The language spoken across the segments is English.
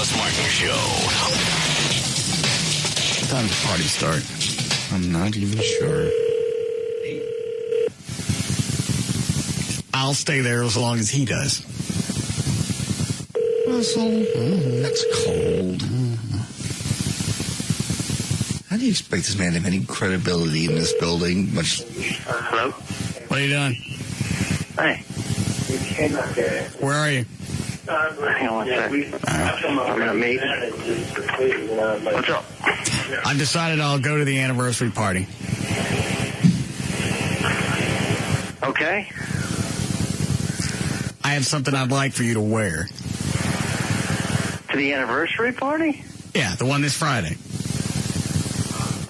Russ Martin Show. What time does the party start? I'm not even sure. I'll stay there as long as he does. Russell, that's cold. How do you expect this man to have any credibility in this building? Hello? What are you doing? Hey. Where are you? Hang on one sec. I'm going to meet. What's up? I've decided I'll go to the anniversary party. Okay. I have something I'd like for you to wear. To the anniversary party? Yeah, the one this Friday.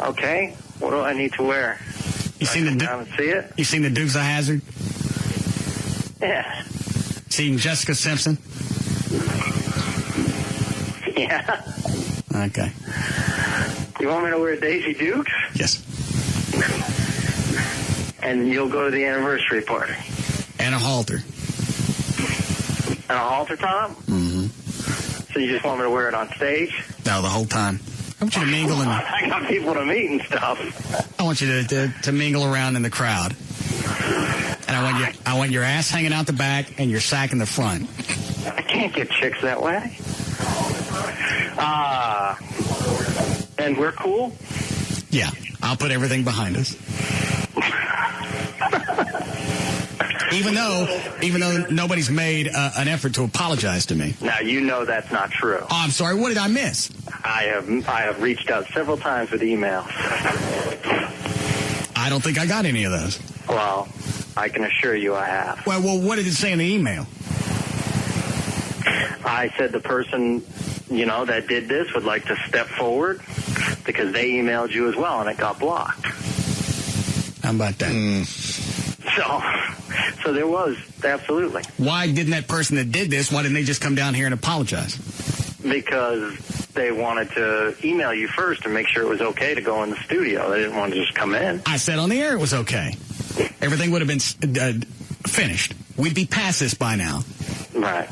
Okay. What do I need to wear? You seen see it? You seen the Dukes of Hazzard? Yeah. Seen Jessica Simpson? Yeah. Okay. You want me to wear Daisy Dukes? Yes. And you'll go to the anniversary party? And a halter. And a halter top? Mm-hmm. So you just want me to wear it on stage? No, the whole time. I want you to mingle and I got people to meet and stuff. I want you to mingle around in the crowd. And I want your ass hanging out the back and your sack in the front. I can't get chicks that way. And we're cool? Yeah, I'll put everything behind us. Even though nobody's made an effort to apologize to me. Now, you know that's not true. Oh, I'm sorry. What did I miss? I have reached out several times with emails. I don't think I got any of those. Well, I can assure you I have. Well, what did it say in the email? I said the person, that did this would like to step forward because they emailed you as well and it got blocked. How about that? So there was, absolutely. Why didn't that person that did this, why didn't they just come down here and apologize? Because they wanted to email you first and make sure it was okay to go in the studio. They didn't want to just come in. I said on the air it was okay. Everything would have been finished. We'd be past this by now. Right.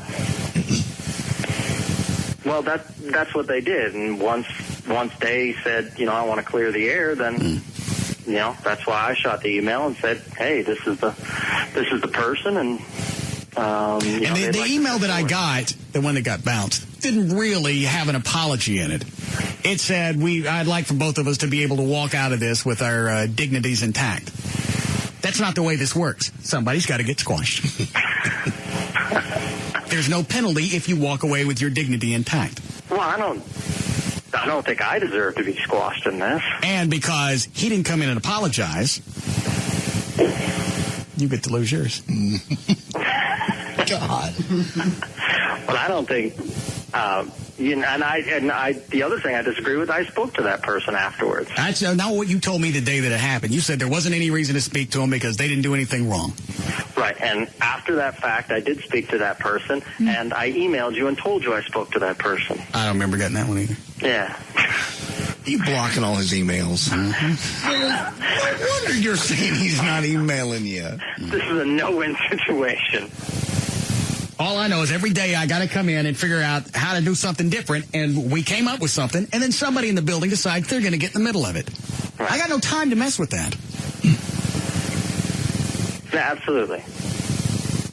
Well, that's what they did. And once they said, I want to clear the air, then... that's why I shot the email and said, "Hey, this is the person." And the email that I got, the one that got bounced, didn't really have an apology in it. It said, "I'd like for both of us to be able to walk out of this with our dignities intact." That's not the way this works. Somebody's got to get squashed. There's no penalty if you walk away with your dignity intact. Well, I don't think I deserve to be squashed in this. And because he didn't come in and apologize, you get to lose yours. God. Well, I don't think. The other thing I disagree with, I spoke to that person afterwards. That's not what you told me the day that it happened. You said there wasn't any reason to speak to him because they didn't do anything wrong. Right, and after that fact, I did speak to that person, and I emailed you and told you I spoke to that person. I don't remember getting that one either. Yeah. You blocking all his emails. Mm-hmm. No wonder you're saying he's not emailing you. This is a no-win situation. All I know is every day I got to come in and figure out how to do something different, and we came up with something, and then somebody in the building decides they're going to get in the middle of it. Right. I got no time to mess with that. Yeah, absolutely.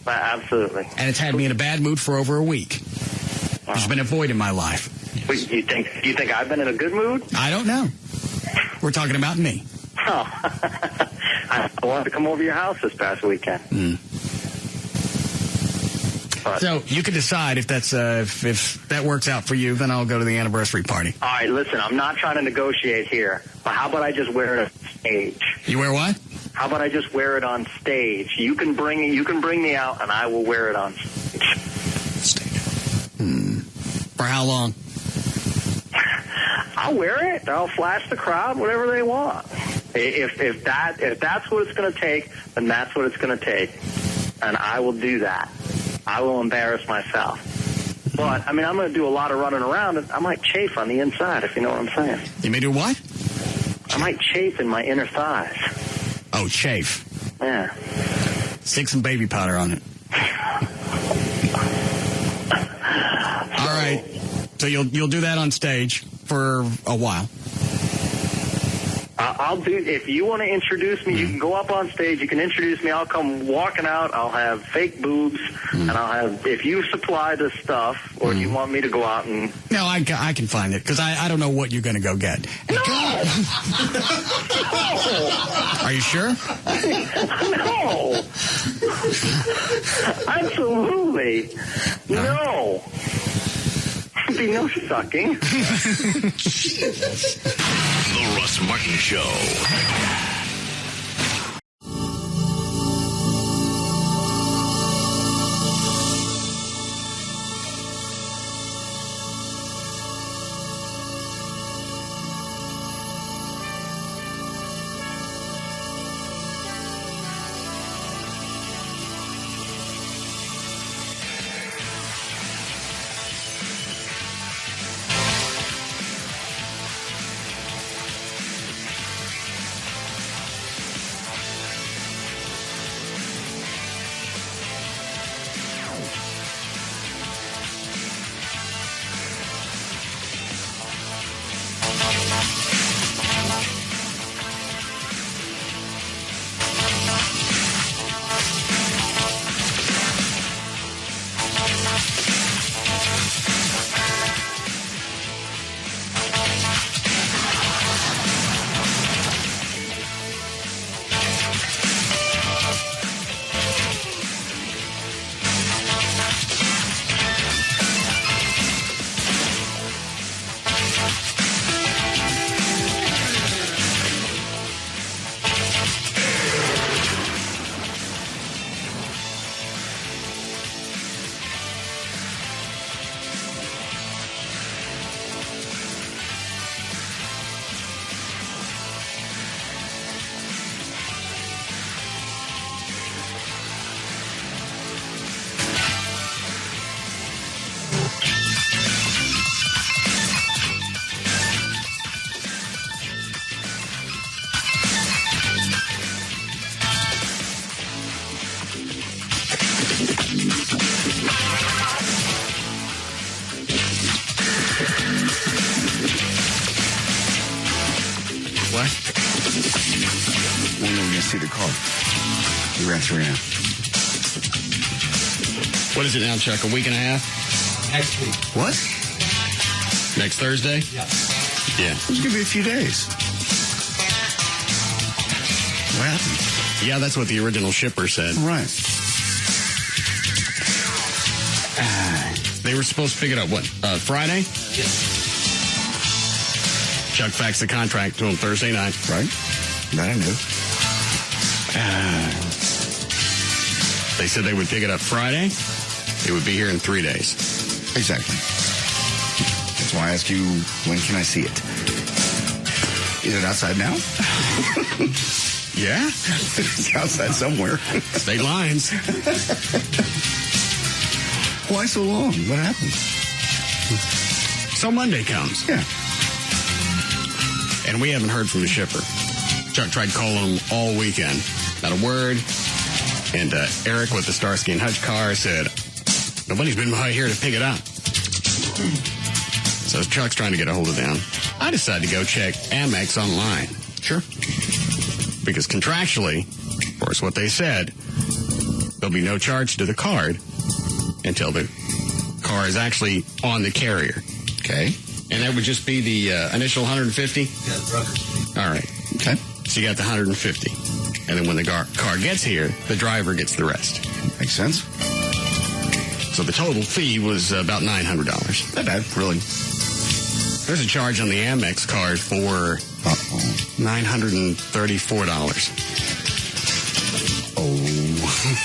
Absolutely. And it's had me in a bad mood for over a week. There's been a void in my life. You think I've been in a good mood? I don't know. We're talking about me. Oh. I wanted to come over to your house this past weekend. So you can decide if that's if that works out for you, then I'll go to the anniversary party. All right, listen, I'm not trying to negotiate here, but how about I just wear it on stage? You wear what? How about I just wear it on stage? You can bring me out, and I will wear it on stage. For how long? I'll wear it. I'll flash the crowd, whatever they want. If that's what it's going to take, then that's what it's going to take, and I will do that. I will embarrass myself. But, I'm going to do a lot of running around, and I might chafe on the inside, if you know what I'm saying. You may do what? I might chafe in my inner thighs. Oh, chafe. Yeah. Stick some baby powder on it. All right. So you'll do that on stage for a while. I'll do. If you want to introduce me, you can go up on stage. You can introduce me. I'll come walking out. I'll have fake boobs, and I'll have. If you supply the stuff, or you want me to go out and. No, I can find it because I don't know what you're going to go get. No. Are you sure? No. Absolutely. No. There'd be no sucking. The Russ Martin Show. What? When are we going to see the car? We ran 3 now. What is it now, Chuck? A week and a half? Next week. What? Next Thursday? Yeah. Yeah. It's going to be a few days. What happened? Yeah, that's what the original shipper said. Right. They were supposed to pick it up, what, Friday? Yes. Chuck faxed the contract to him Thursday night. Right. That I knew. They said they would pick it up Friday. It would be here in 3 days. Exactly. That's why I ask you, when can I see it? Is it outside now? Yeah? It's outside somewhere. State lines. Why so long? What happened? So Monday comes. Yeah. And we haven't heard from the shipper. Chuck tried calling him all weekend. Not a word. And Eric with the Starsky and Hutch car said, nobody's been by here to pick it up. So Chuck's trying to get a hold of them. I decided to go check Amex online. Sure. Because contractually, of course, what they said, there'll be no charge to the card until the car is actually on the carrier. Okay. And that would just be the initial 150? Yeah, the broker's fee. All right. Okay. So you got the 150. And then when the car gets here, the driver gets the rest. Makes sense. So the total fee was about $900. Not bad, really. There's a charge on the Amex card for $934. Oh.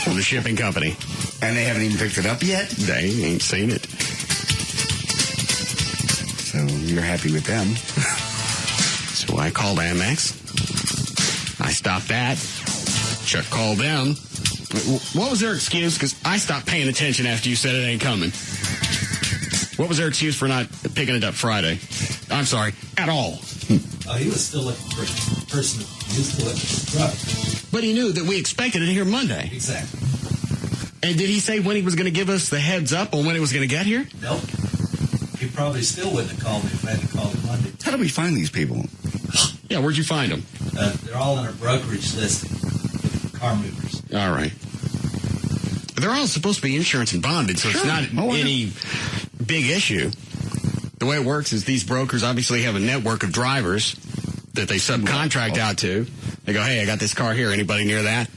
From the shipping company. And they haven't even picked it up yet? They ain't seen it. So you're happy with them. So I called Amex. I stopped that. Chuck called them. What was their excuse? Because I stopped paying attention after you said it ain't coming. What was their excuse for not picking it up Friday? I'm sorry, at all. He was still looking for a person who used to look for the truck. But he knew that we expected it here Monday. Exactly. And did he say when he was going to give us the heads up on when it was going to get here? Nope. He probably still wouldn't have called me if I had to call him Monday. How do we find these people? Yeah, where'd you find them? They're all in a brokerage listing with car movers. All right. They're all supposed to be insurance and bonded, so it's not any big issue. The way it works is these brokers obviously have a network of drivers that they subcontract out to. They go, hey, I got this car here. Anybody near that?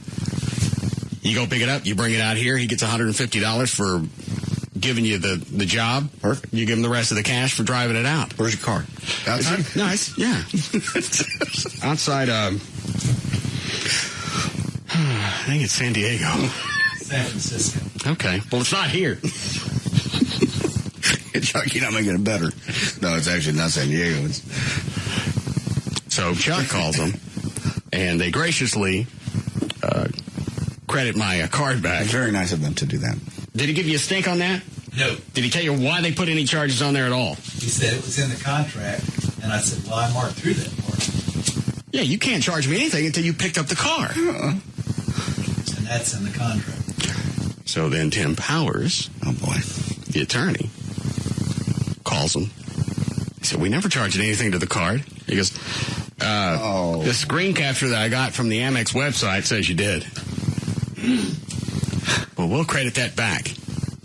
You go pick it up. You bring it out here. He gets $150 for giving you the job. Perfect. You give him the rest of the cash for driving it out. Where's your car? Outside? Nice. Yeah. Outside, I think it's San Diego. San Francisco. Okay. Well, it's not here. Chuck, you're not making it better. No, it's actually not San Diego. So Chuck calls them, and they graciously credit my card back. Very nice of them to do that. Did he give you a stink on that? No. Did he tell you why they put any charges on there at all? He said it was in the contract, and I said, well, I marked through that part. Yeah, you can't charge me anything until you picked up the car. And that's in the contract. So then Tim Powers, oh boy, the attorney, calls him. He said, we never charged anything to the card. He goes, the screen capture that I got from the Amex website says you did. Well, we'll credit that back.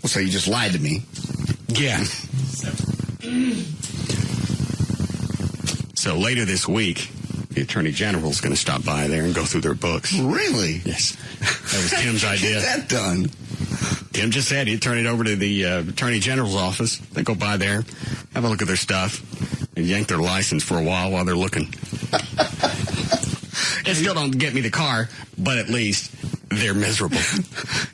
Well, so you just lied to me. Yeah. So later this week, the Attorney General is going to stop by there and go through their books. Really? Yes. That was Tim's idea. Get that done. Tim just said he'd turn it over to the Attorney General's office. They go by there, have a look at their stuff, and yank their license for a while they're looking. It still don't get me the car, but at least they're miserable.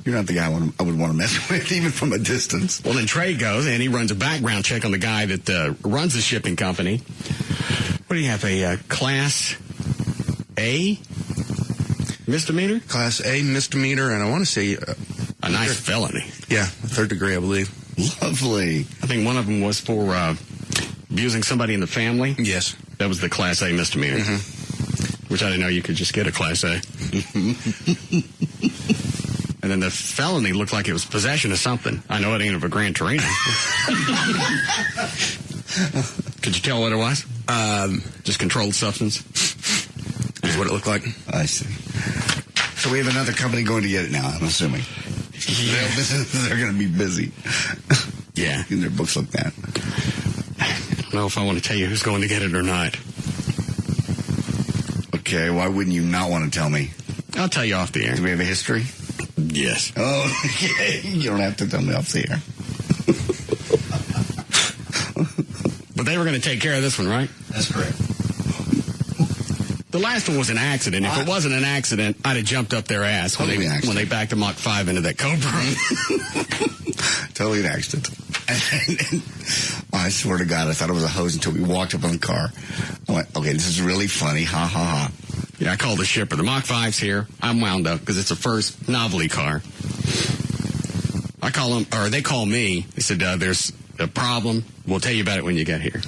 You're not the guy I would want to mess with, even from a distance. Well, then Trey goes, and he runs a background check on the guy that runs the shipping company. What do you have, a Class A misdemeanor? Class A misdemeanor, and I want to say... a nice felony. Yeah, third degree, I believe. Lovely. I think one of them was for abusing somebody in the family. Yes. That was the Class A misdemeanor. Mm-hmm. Which I didn't know you could just get a Class A. And then the felony looked like it was possession of something. I know it ain't of a Gran Torino. Could you tell what it was? Just controlled substance. Is what it looked like. I see. So we have another company going to get it now, I'm assuming. Yeah. They're going to be busy. Yeah. In their books like that. I don't know if I want to tell you who's going to get it or not. Okay, why wouldn't you not want to tell me? I'll tell you off the air. Do we have a history? Yes. Oh, okay. You don't have to tell me off the air. But they were going to take care of this one, right? That's correct. The last one was an accident. If it wasn't an accident, I'd have jumped up their ass when they backed a Mach 5 into that Cobra. Totally an accident. And I swear to God, I thought it was a hose until we walked up on the car. I went, okay, this is really funny. Ha, ha, ha. Yeah, I called the shipper. The Mach 5's here. I'm wound up because it's a first novelty car. I call them, or they call me. They said, there's a problem. We'll tell you about it when you get here.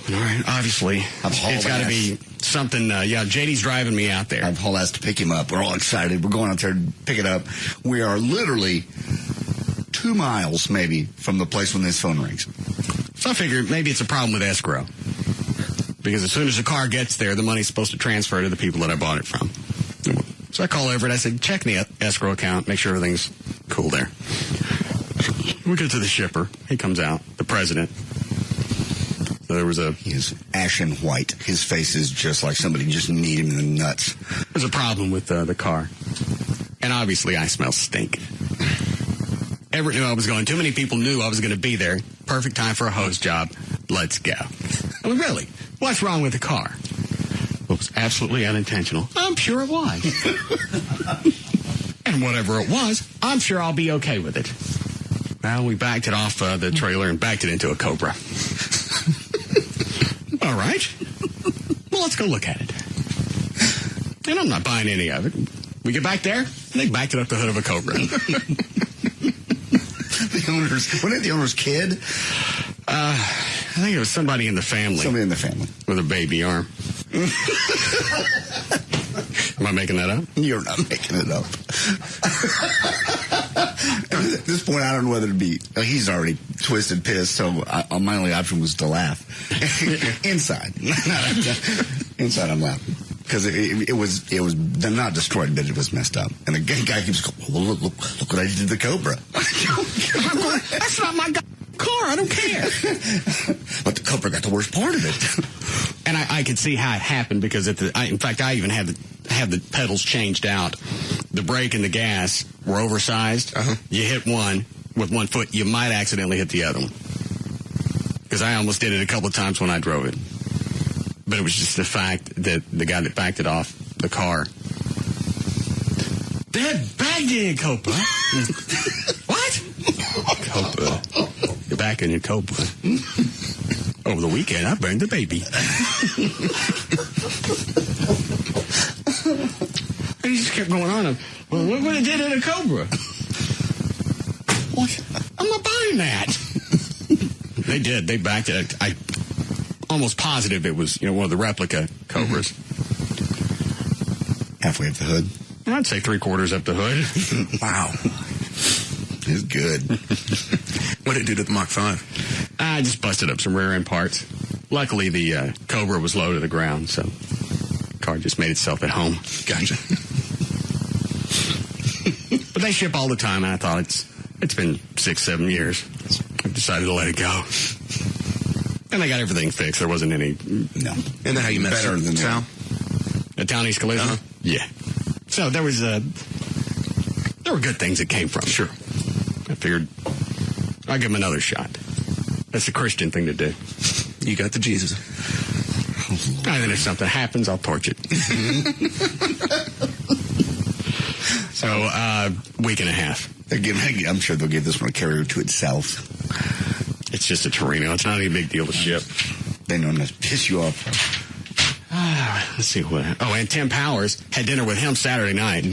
All right, obviously, it's got to be something. JD's driving me out there. I've hauled ass to pick him up. We're all excited. We're going out there to pick it up. We are literally 2 miles, maybe, from the place when this phone rings. So I figured maybe it's a problem with escrow. Because as soon as the car gets there, the money's supposed to transfer to the people that I bought it from. So I call Everett. I said, check the escrow account. Make sure everything's cool there. We go to the shipper. He comes out. The president. So there was He is ashen white. His face is just like somebody just kneed him in the nuts. There's a problem with the car. And obviously I smell stink. Everett knew I was going. Too many people knew I was going to be there. Perfect time for a hose job. Let's go. I mean, really, what's wrong with the car? It was absolutely unintentional. I'm sure it was. And whatever it was, I'm sure I'll be okay with it. Well, we backed it off the trailer and backed it into a Cobra. All right. Well, let's go look at it. And I'm not buying any of it. We get back there, and they backed it up the hood of a Cobra. Wasn't it the owner's kid? I think it was somebody in the family. Somebody in the family. With a baby arm. Am I making that up? You're not making it up. At this point, I don't know whether to be. He's already twisted, pissed. So my only option was to laugh. Inside, inside, I'm laughing because it was not destroyed, but it was messed up. And the guy keeps going, "Well, look what I did to the Cobra." That's not my car. I don't care. But the Cobra got the worst part of it. And I could see how it happened because in fact, I even had the pedals changed out. The brake and the gas were oversized. Uh-huh. You hit one with one foot, you might accidentally hit the other one. Because I almost did it a couple of times when I drove it. But it was just the fact that the guy that backed it off the car. That bagged you in Cobra. What? Cobra. You're back in your Cobra. Over the weekend, I burned the baby. And he just kept going on. Well, look what it did in a Cobra. What? I'm not buying that. They did. They backed it. I almost positive it was, one of the replica Cobras. Halfway up the hood. I'd say 3/4 up the hood. Wow. It's good. What did it do to the Mach 5? I just busted up some rear end parts. Luckily, the Cobra was low to the ground, so the car just made itself at home. Gotcha. But they ship all the time, and I thought it's been 6-7 years. I decided to let it go. And they got everything fixed. There wasn't any... No. Isn't that how you met Better than Sal? At Down East Collision? Uh-huh. Yeah. So there was there were good things that came from it. Sure. I figured I'd give him another shot. That's a Christian thing to do. You got the Jesus. And then if something happens, I'll torch it. So, week and a half. I'm sure they'll give this one a carrier to itself. It's just a Torino. It's not any big deal to ship. They know not to piss you off. Let's see what... Oh, and Tim Powers had dinner with him Saturday night.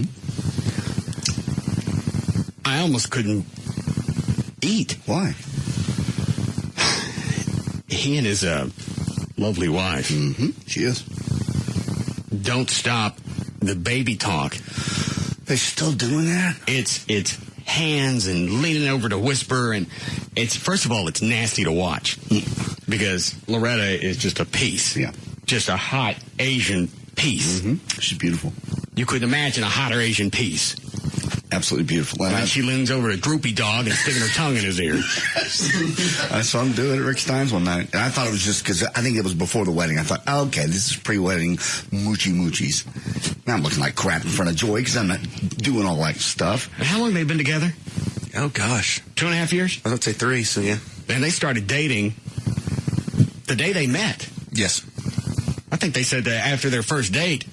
I almost couldn't eat. Why? He and his lovely wife She is. don't stop the baby talk. They still doing that? It's hands and leaning over to whisper, and it's, first of all, it's nasty to watch because Loretta is just a piece. Yeah. Just a hot Asian piece. She's beautiful. You couldn't imagine a hotter Asian piece. Absolutely beautiful. And then she leans over to Droopy Dog and sticking her tongue in his ear. I saw him do it at Rick Stein's one night. And I thought it was just because I think it was before the wedding. I thought, okay, this is pre-wedding moochies. Now I'm looking like crap in front of Joy because I'm not doing all that stuff. And how long have they been together? Oh, gosh. 2.5 years? I would say 3, so yeah. And they started dating the day they met. Yes. I think they said that after their first date,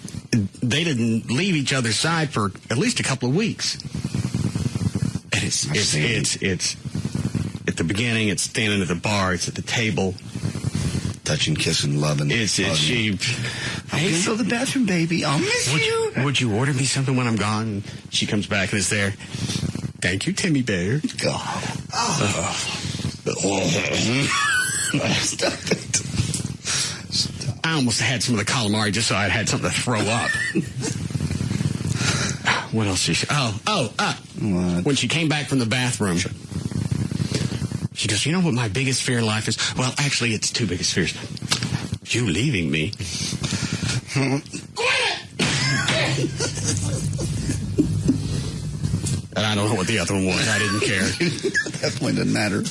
they didn't leave each other's side for at least a couple of weeks. And it's at the beginning, it's standing at the bar, it's at the table. Touching, kissing, loving. Hey, so the bathroom, baby. I'll miss you. Would you order me something when I'm gone? She comes back and is there. Thank you, Timmy Bear. Stop it. I almost had some of the calamari just so I had something to throw up. What else did she... When she came back from the bathroom, she goes, you know what my biggest fear in life is? Well, actually, it's 2 biggest fears. You leaving me. And I don't know what the other one was. I didn't care. That point doesn't matter.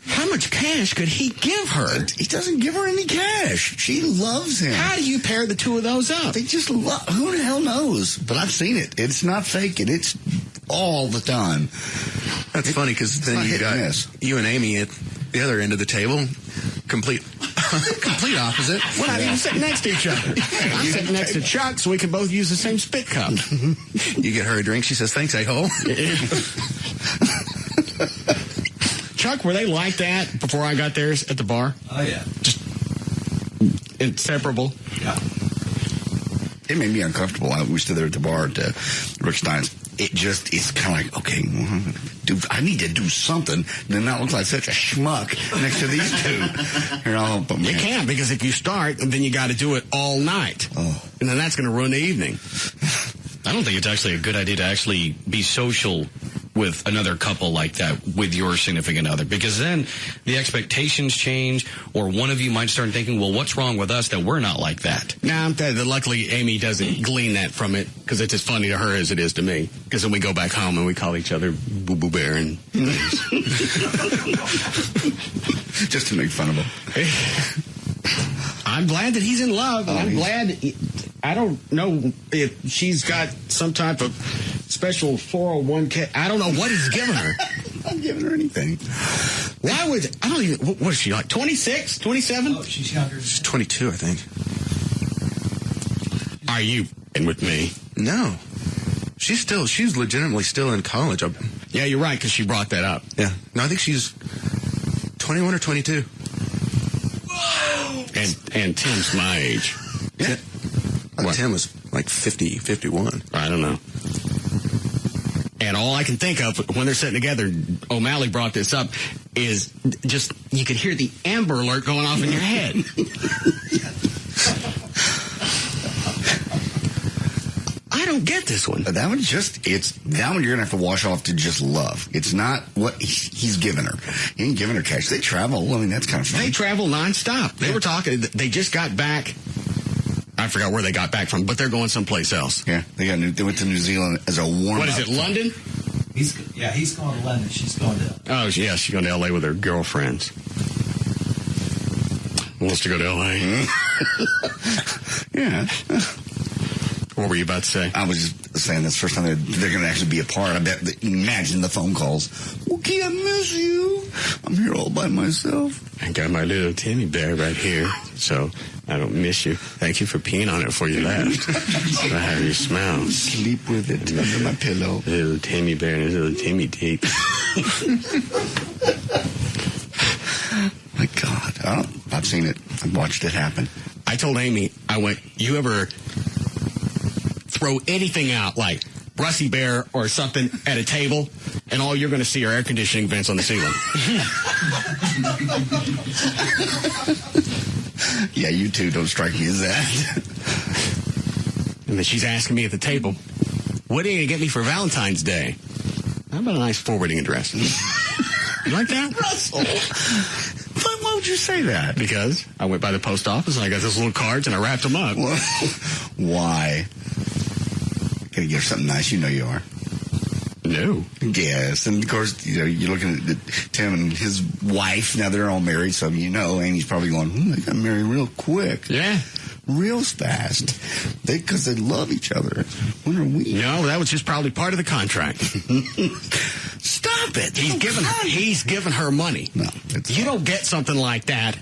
How much cash could he give her? He doesn't give her any cash. She loves him. How do you pair the 2 of those up? They just love... Who the hell knows? But I've seen it. It's not faking. It's all the time. That's funny because then you got you and Amy at the other end of the table. Complete opposite. We're not even sitting next to each other. I'm sitting next to Chuck so we can both use the same spit cup. You get her a drink. She says, thanks, a-hole. Chuck, were they like that before I got theirs at the bar? Oh, yeah. Just inseparable? Yeah. It made me uncomfortable. We stood there at the bar at Rick Stein's. It's kind of like, okay, dude, I need to do something and then not look like such a schmuck next to these 2. You can't, because if you start, then you got to do it all night. Oh. And then that's going to ruin the evening. I don't think it's actually a good idea to actually be social with another couple like that with your significant other, because then the expectations change, or one of you might start thinking, well, what's wrong with us that we're not like that? Now, luckily Amy doesn't glean that from it, because it's as funny to her as it is to me, because then we go back home and we call each other Boo Boo Bear and just to make fun of him. I'm glad that he's in love. I'm glad. I don't know if she's got some type of special 401k. I don't know what he's giving her. I'm not giving her anything. Why would... I don't even... What is she, like 26, 27? Oh, she's younger. She's 22, I think. Are you in with me? No. She's legitimately still in college. Yeah, you're right, because she brought that up. Yeah. No, I think she's 21 or 22. Whoa! And Tim's my age. Yeah. Tim was like 50, 51. I don't know. And all I can think of when they're sitting together, O'Malley brought this up, is just, you could hear the Amber Alert going off in your head. I don't get this one. That one that one you're going to have to wash off to just love. It's not what he's giving her. He ain't giving her cash. They travel. I mean, that's kind of fun. They travel nonstop. They were talking, they just got back. I forgot where they got back from, but they're going someplace else. Yeah, they went to New Zealand as a warm-up. What is it, London? He's going to London. She's going to... Oh, yeah, she's going to L.A. with her girlfriends. Wants to go to L.A. Yeah. What were you about to say? I was just saying that's the first time they're going to actually be apart. I bet. Imagine the phone calls. Okay, I miss you. I'm here all by myself. I got my little Timmy bear right here, so I don't miss you. Thank you for peeing on it before you left. I have your smell. Sleep with it under my pillow. Little Timmy bear and his little Timmy teeth. My God. I've seen it. I've watched it happen. I told Amy, you ever throw anything out like Russie Bear or something at a table, and all you're going to see are air conditioning vents on the ceiling. Yeah, you two don't strike me as that. And then she's asking me at the table, what are you going to get me for Valentine's Day? How about a nice forwarding address? You like that? Russell. Why would you say that? Because I went by the post office and I got those little cards and I wrapped them up. Why? Gonna get her something nice, you know you are. No. Yes, and of course, you're looking at Tim and his wife. Now they're all married, so Amy's probably going, they got married real quick. Yeah. Real fast. Because they love each other. When are we? No, that was just probably part of the contract. Stop it. He's given her money. No. You don't get something like that.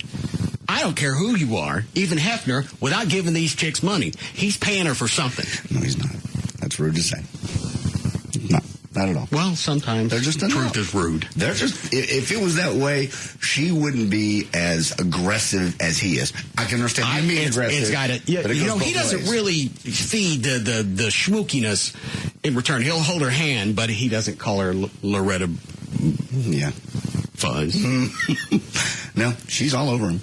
I don't care who you are, even Hefner, without giving these chicks money. He's paying her for something. No, he's not. That's rude to say. No, not at all. Well, sometimes they're just truth is rude. They're just, if it was that way, she wouldn't be as aggressive as he is. I can understand him being aggressive. It's got he doesn't really feed the schmookiness in return. He'll hold her hand, but he doesn't call her Loretta. Yeah. Fuzz. No, she's all over him.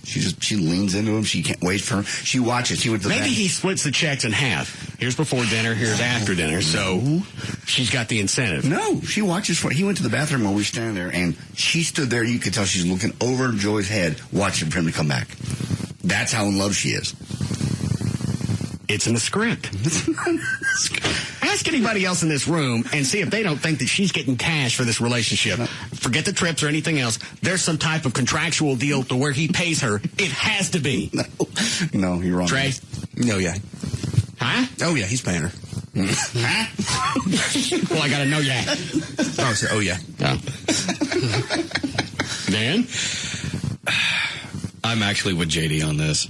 She leans into him. She can't wait for him. She watches. She went to the Maybe he splits the checks in half. Here's before dinner. Here's after dinner. So she's got the incentive. No, she watches for. He went to the bathroom while we were standing there, and she stood there. You could tell she's looking over Joey's head, watching for him to come back. That's how in love she is. It's in the script. Ask anybody else in this room and see if they don't think that she's getting cash for this relationship. Forget the trips or anything else. There's some type of contractual deal to where he pays her. It has to be. No, you're wrong. Trey? No, yeah. Huh? Oh, yeah, he's paying her. Huh? Well, I got to know yeah. Oh, yeah. Oh. Dan? I'm actually with JD on this.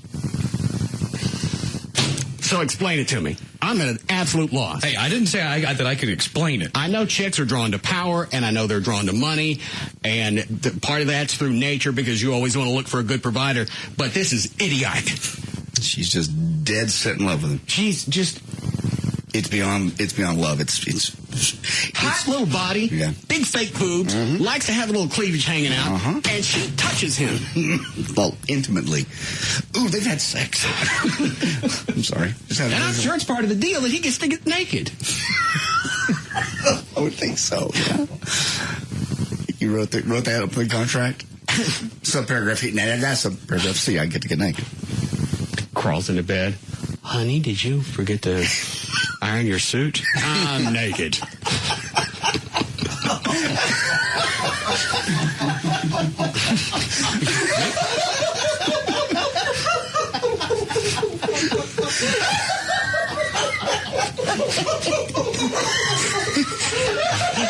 So explain it to me. I'm at an absolute loss. Hey, I didn't say that I could explain it. I know chicks are drawn to power, and I know they're drawn to money, and part of that's through nature because you always want to look for a good provider, but this is idiotic. She's just dead set in love with him. She's just... It's beyond love. It's hot little body, yeah. Big fake boobs, likes to have a little cleavage hanging out, and she touches him. Well, intimately. Ooh, they've had sex. I'm sorry. And I'm sure it's part of the deal that he gets to get naked. I would think so. Yeah. You wrote that up in the contract. Subparagraph E. Now that's subparagraph C. I get to get naked. Crawls into bed. Honey, did you forget to iron your suit? I'm naked.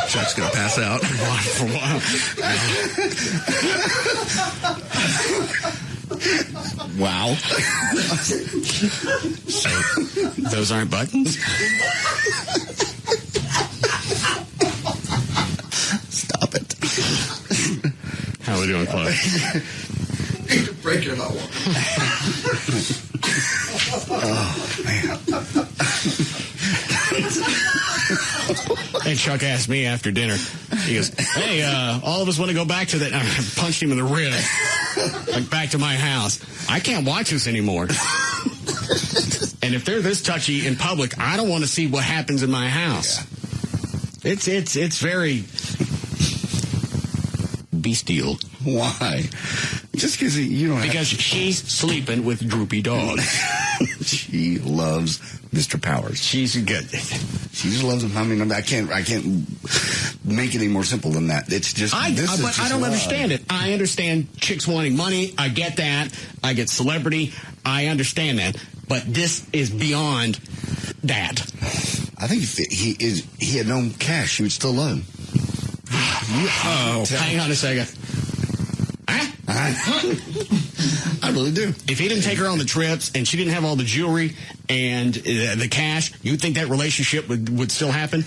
Chuck's going to pass out. For a while. Wow. So, those aren't buttons? Stop it. How are we doing, Claude? Break your hot water. Oh, man. And Chuck asked me after dinner. He goes, hey, all of us want to go back to that. I punched him in the rib. Like, back to my house. I can't watch this anymore. And if they're this touchy in public, I don't want to see what happens in my house. Yeah. It's very bestial. Why? Just because you don't. Because she's sleeping with droopy dogs. She loves Mr. Powers. She's good. She just loves him. I mean, I can't make it any more simple than that. It's just. I don't understand it. I understand chicks wanting money. I get that. I get celebrity. I understand that. But this is beyond that. I think if he had no cash, she would still love him. Hang on a second. I really do. If he didn't take her on the trips and she didn't have all the jewelry and the cash, you think that relationship would still happen?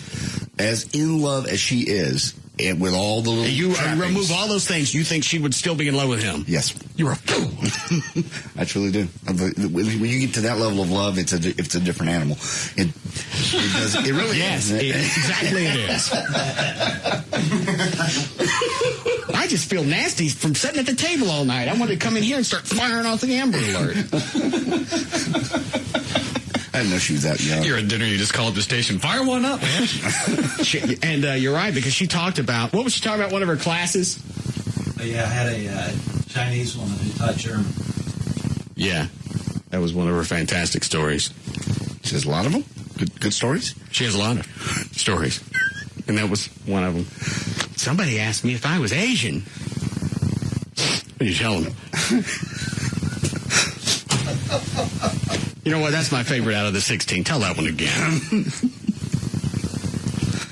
As in love as she is, and with all the little you remove all those things, you think she would still be in love with him? Yes. You're a fool. I truly do. When you get to that level of love, it's a different animal. It really yes, is. Exactly it is. I just feel nasty from sitting at the table all night. I wanted to come in here and start firing off the Amber Alert. I didn't know she was that young. You're at dinner, you just call up the station, fire one up, man. And you're right, because she talked about, what was she talking about, one of her classes? Yeah, I had a Chinese woman who taught German. Yeah, that was one of her fantastic stories. She has a lot of them? Good stories? She has a lot of stories. And that was one of them. Somebody asked me if I was Asian. What did you tell them? You know what? That's my favorite out of the 16. Tell that one again.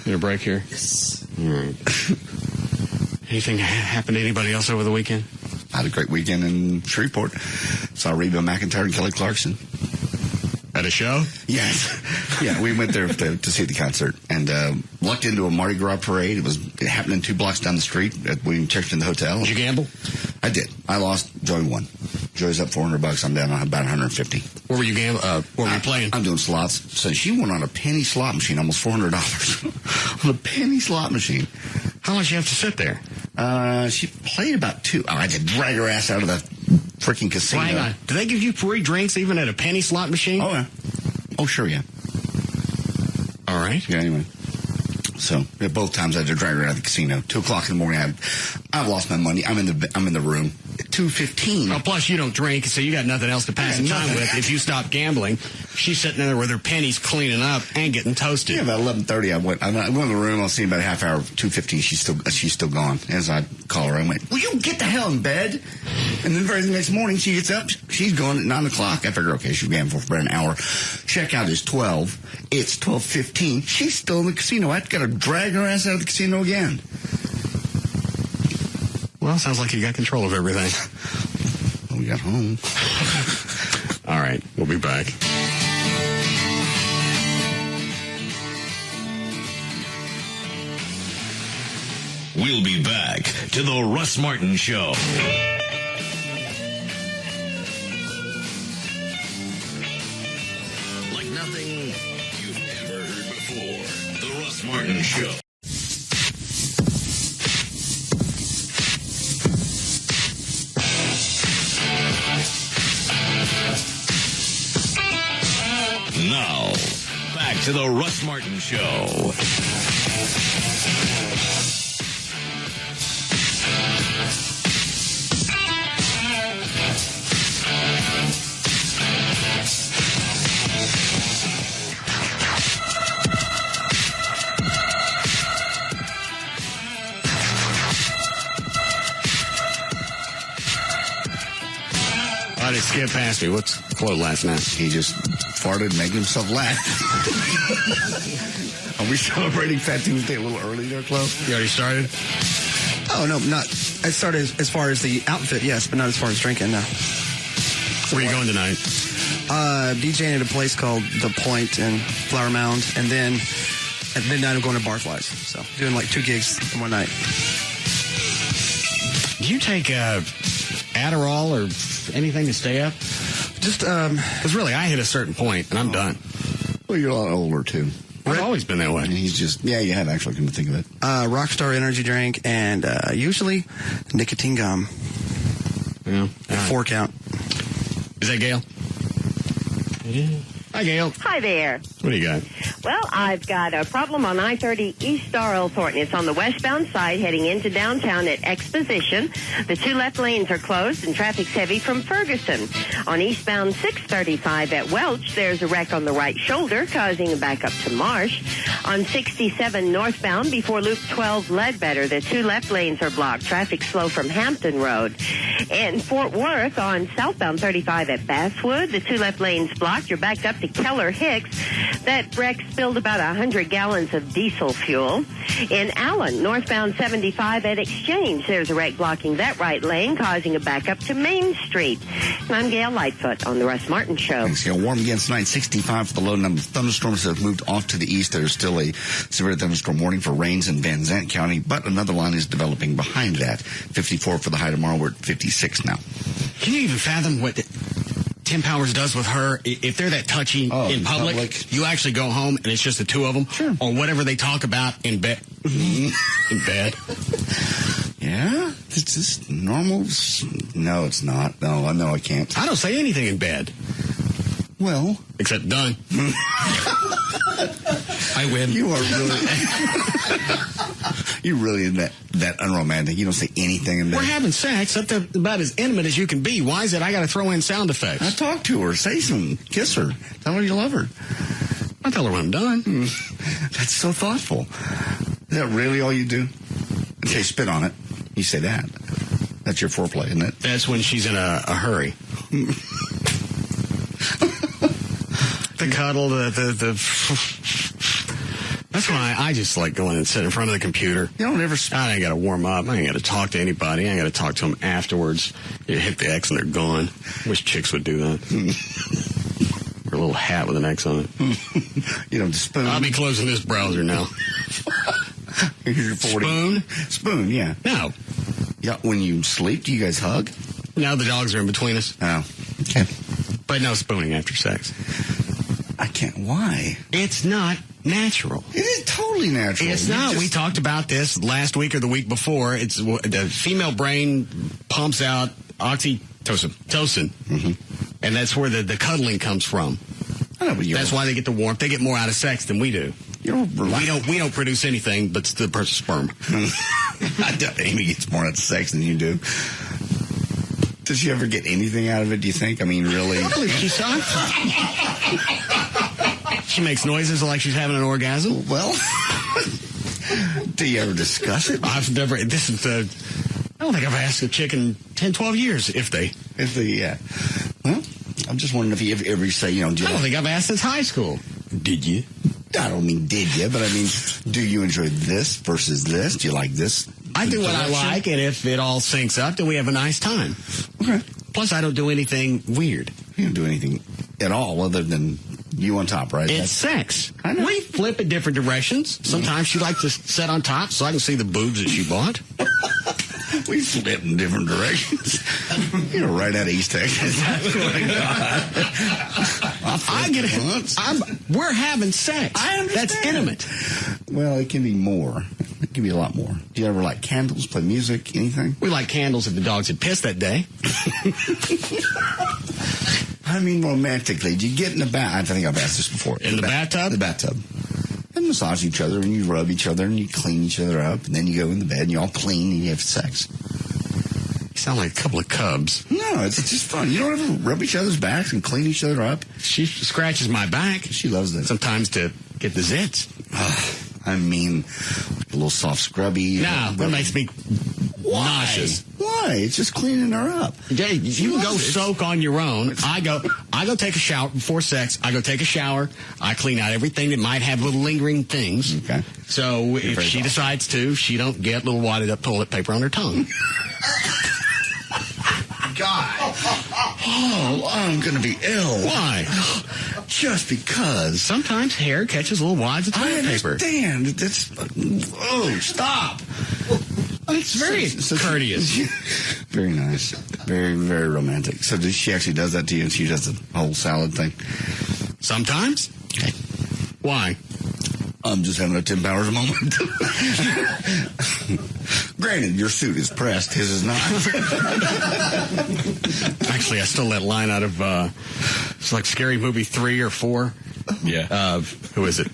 Get a break here? Yes. All right. Anything happened to anybody else over the weekend? I had a great weekend in Shreveport. Saw Reba McEntire and Kelly Clarkson. At a show? Yes. Yeah, we went there to see the concert and lucked into a Mardi Gras parade. It happened 2 blocks down the street. We checked in the hotel. Did you gamble? I did. I lost. Joey won. Joey's up $400. I'm down on about 150. Where were you gambling? Where were you playing? I'm doing slots. So she went on a penny slot machine, almost $400 on a penny slot machine. How long did you have to sit there? She played about 2. I had to drag her ass out of the freaking casino. Hang on. Do they give you free drinks even at a penny slot machine? Oh, yeah. Oh, sure, yeah. All right. Yeah, anyway. So, both times I had to drag her out of the casino. 2 o'clock in the morning, I've lost my money. I'm in the room. 2:15. Well, plus you don't drink, so you got nothing else to pass the time with. If you stop gambling, she's sitting there with her pennies cleaning up and getting toasted. Yeah, about 11:30, I went in the room. I'll see about a half hour. 2:15, she's still gone. As I call her, I went, "Will you get the hell in bed?" And then the next morning, she gets up. She's gone at 9 o'clock. I figure, okay, she's gambling for about an hour. Checkout is 12. It's 12:15. She's still in the casino. I've got to drag her ass out of the casino again. Well, sounds like you got control of everything. Well, we got home. All right, we'll be back. We'll be back to the Russ Martin Show. Like nothing you've ever heard before. The Russ Martin Show. Now, back to the Russ Martin Show. Why did Skip past me? What's the quote last night? He just farted, making himself laugh. Are we celebrating Fat Tuesday a little early there, Chloe? You already started? Oh, no, not. I started as far as the outfit, yes, but not as far as drinking, no. Where are you going tonight? DJing at a place called The Point in Flower Mound, and then at midnight I'm going to Barflies. So doing like 2 gigs in one night. Do you take Adderall or anything to stay up? Just, because really, I hit a certain point, and I'm done. Well, you're a lot older, too. I've always been that way. And he's just, yeah, you have actually, come to think of it. Rockstar energy drink, and usually nicotine gum. Yeah. 4 count. Is that Gail? Hi, Gail. Hi there. What do you got? Well, I've got a problem on I-30 East Star Earl Thornton. It's on the westbound side heading into downtown at Exposition. The 2 left lanes are closed and traffic's heavy from Ferguson. On eastbound 635 at Welch, there's a wreck on the right shoulder causing a backup to Marsh. On 67 northbound before Loop 12 Ledbetter, the 2 left lanes are blocked. Traffic slow from Hampton Road. In Fort Worth on southbound 35 at Basswood, the 2 left lanes blocked. You're backed up to Keller Hicks. That wreck spilled about 100 gallons of diesel fuel. In Allen, northbound 75 at Exchange, there's a wreck blocking that right lane, causing a backup to Main Street. And I'm Gail Lightfoot on the Russ Martin Show. Thanks, Gail. Warm again tonight, 65 for the low number of thunderstorms that have moved off to the east. There's still a severe thunderstorm warning for rains in Van Zandt County, but another line is developing behind that. 54 for the high tomorrow. We're at 56 now. Can you even fathom what Tim Powers does with her? If they're that touchy in public, you actually go home and it's just the 2 of them, sure, or whatever they talk about in bed. In bed. Yeah, it's just normal. No, it's not. No, I can't. I don't say anything in bed. Well, except done. I win. You are really, you're really that unromantic. You don't say anything in bed. We're having sex. That's about as intimate as you can be. Why is it I got to throw in sound effects? I talk to her, say something, kiss her, tell her you love her. I tell her when I'm done. That's so thoughtful. Is that really all you do? Okay, spit on it. You say that. That's your foreplay, isn't it? That's when she's in a hurry. The cuddle, the that's why I just like going and sit in front of the computer. You don't ever. I ain't got to warm up. I ain't got to talk to anybody. I ain't got to talk to them afterwards. You hit the X and they're gone. Wish chicks would do that. Wear a little hat with an X on it. You know, spoon. I'll be closing this browser now. Here's your 40. Spoon, yeah. No. Yeah, when you sleep, do you guys hug? No, the dogs are in between us. Oh, okay. But no spooning after sex. I can't. Why? It's not natural. It is totally natural. It's not. We talked about this last week or the week before. It's the female brain pumps out oxytocin. And that's where the cuddling comes from. I know, but that's why they get the warmth. They get more out of sex than we do. We don't produce anything but the person's sperm. I doubt Amy gets more out of sex than you do. Does she ever get anything out of it, do you think? I mean, really? I believe she's on. She makes noises like she's having an orgasm. Well, do you ever discuss it? I've never. I don't think I've asked a chick in 10, 12 years if they, yeah. Well, I'm just wondering if you ever say, you know, I don't think I've asked since high school. Did you? I don't mean did you, but I mean, do you enjoy this versus this? Do you like this? I do what I like, and if it all syncs up, then we have a nice time. Okay. Plus, I don't do anything weird. You don't do anything at all other than you on top, right? It's sex. I know. We flip in different directions. Sometimes she likes to sit on top so I can see the boobs that she bought. We flip in different directions. You're right out of East Texas. I get it. We're having sex. I understand. That's intimate. Well, it can be more. It can be a lot more. Do you ever like candles, play music, anything? We like candles if the dogs had pissed that day. I mean, romantically, do you get in the bath? I think I've asked this before. In the bathtub? The bathtub. and massage each other, and you rub each other, and you clean each other up, and then you go in the bed, and you all clean, and you have sex. You sound like a couple of cubs. No, it's just fun. You don't ever rub each other's backs and clean each other up? She scratches my back. She loves that. Sometimes to get the zits. I mean, a little soft scrubby. No, that makes me nauseous. Why? It's just cleaning her up. Jay, you can go soak on your own. I go take a shower before sex. I go take a shower. I clean out everything that might have little lingering things. Okay. So if she decides to, she don't get little wadded up toilet paper on her tongue. God. Oh, I'm going to be ill. Why? Just because. Sometimes hair catches little wads of toilet paper. I understand. Stop. It's very courteous. Very nice. Very, very romantic. So she actually does that to you, and she does the whole salad thing? Sometimes. Okay. Why? I'm just having a Tim Powers moment. Granted, your suit is pressed. His is not. Actually, I stole that line out of, it's like Scary Movie 3 or 4. Yeah. Who is it?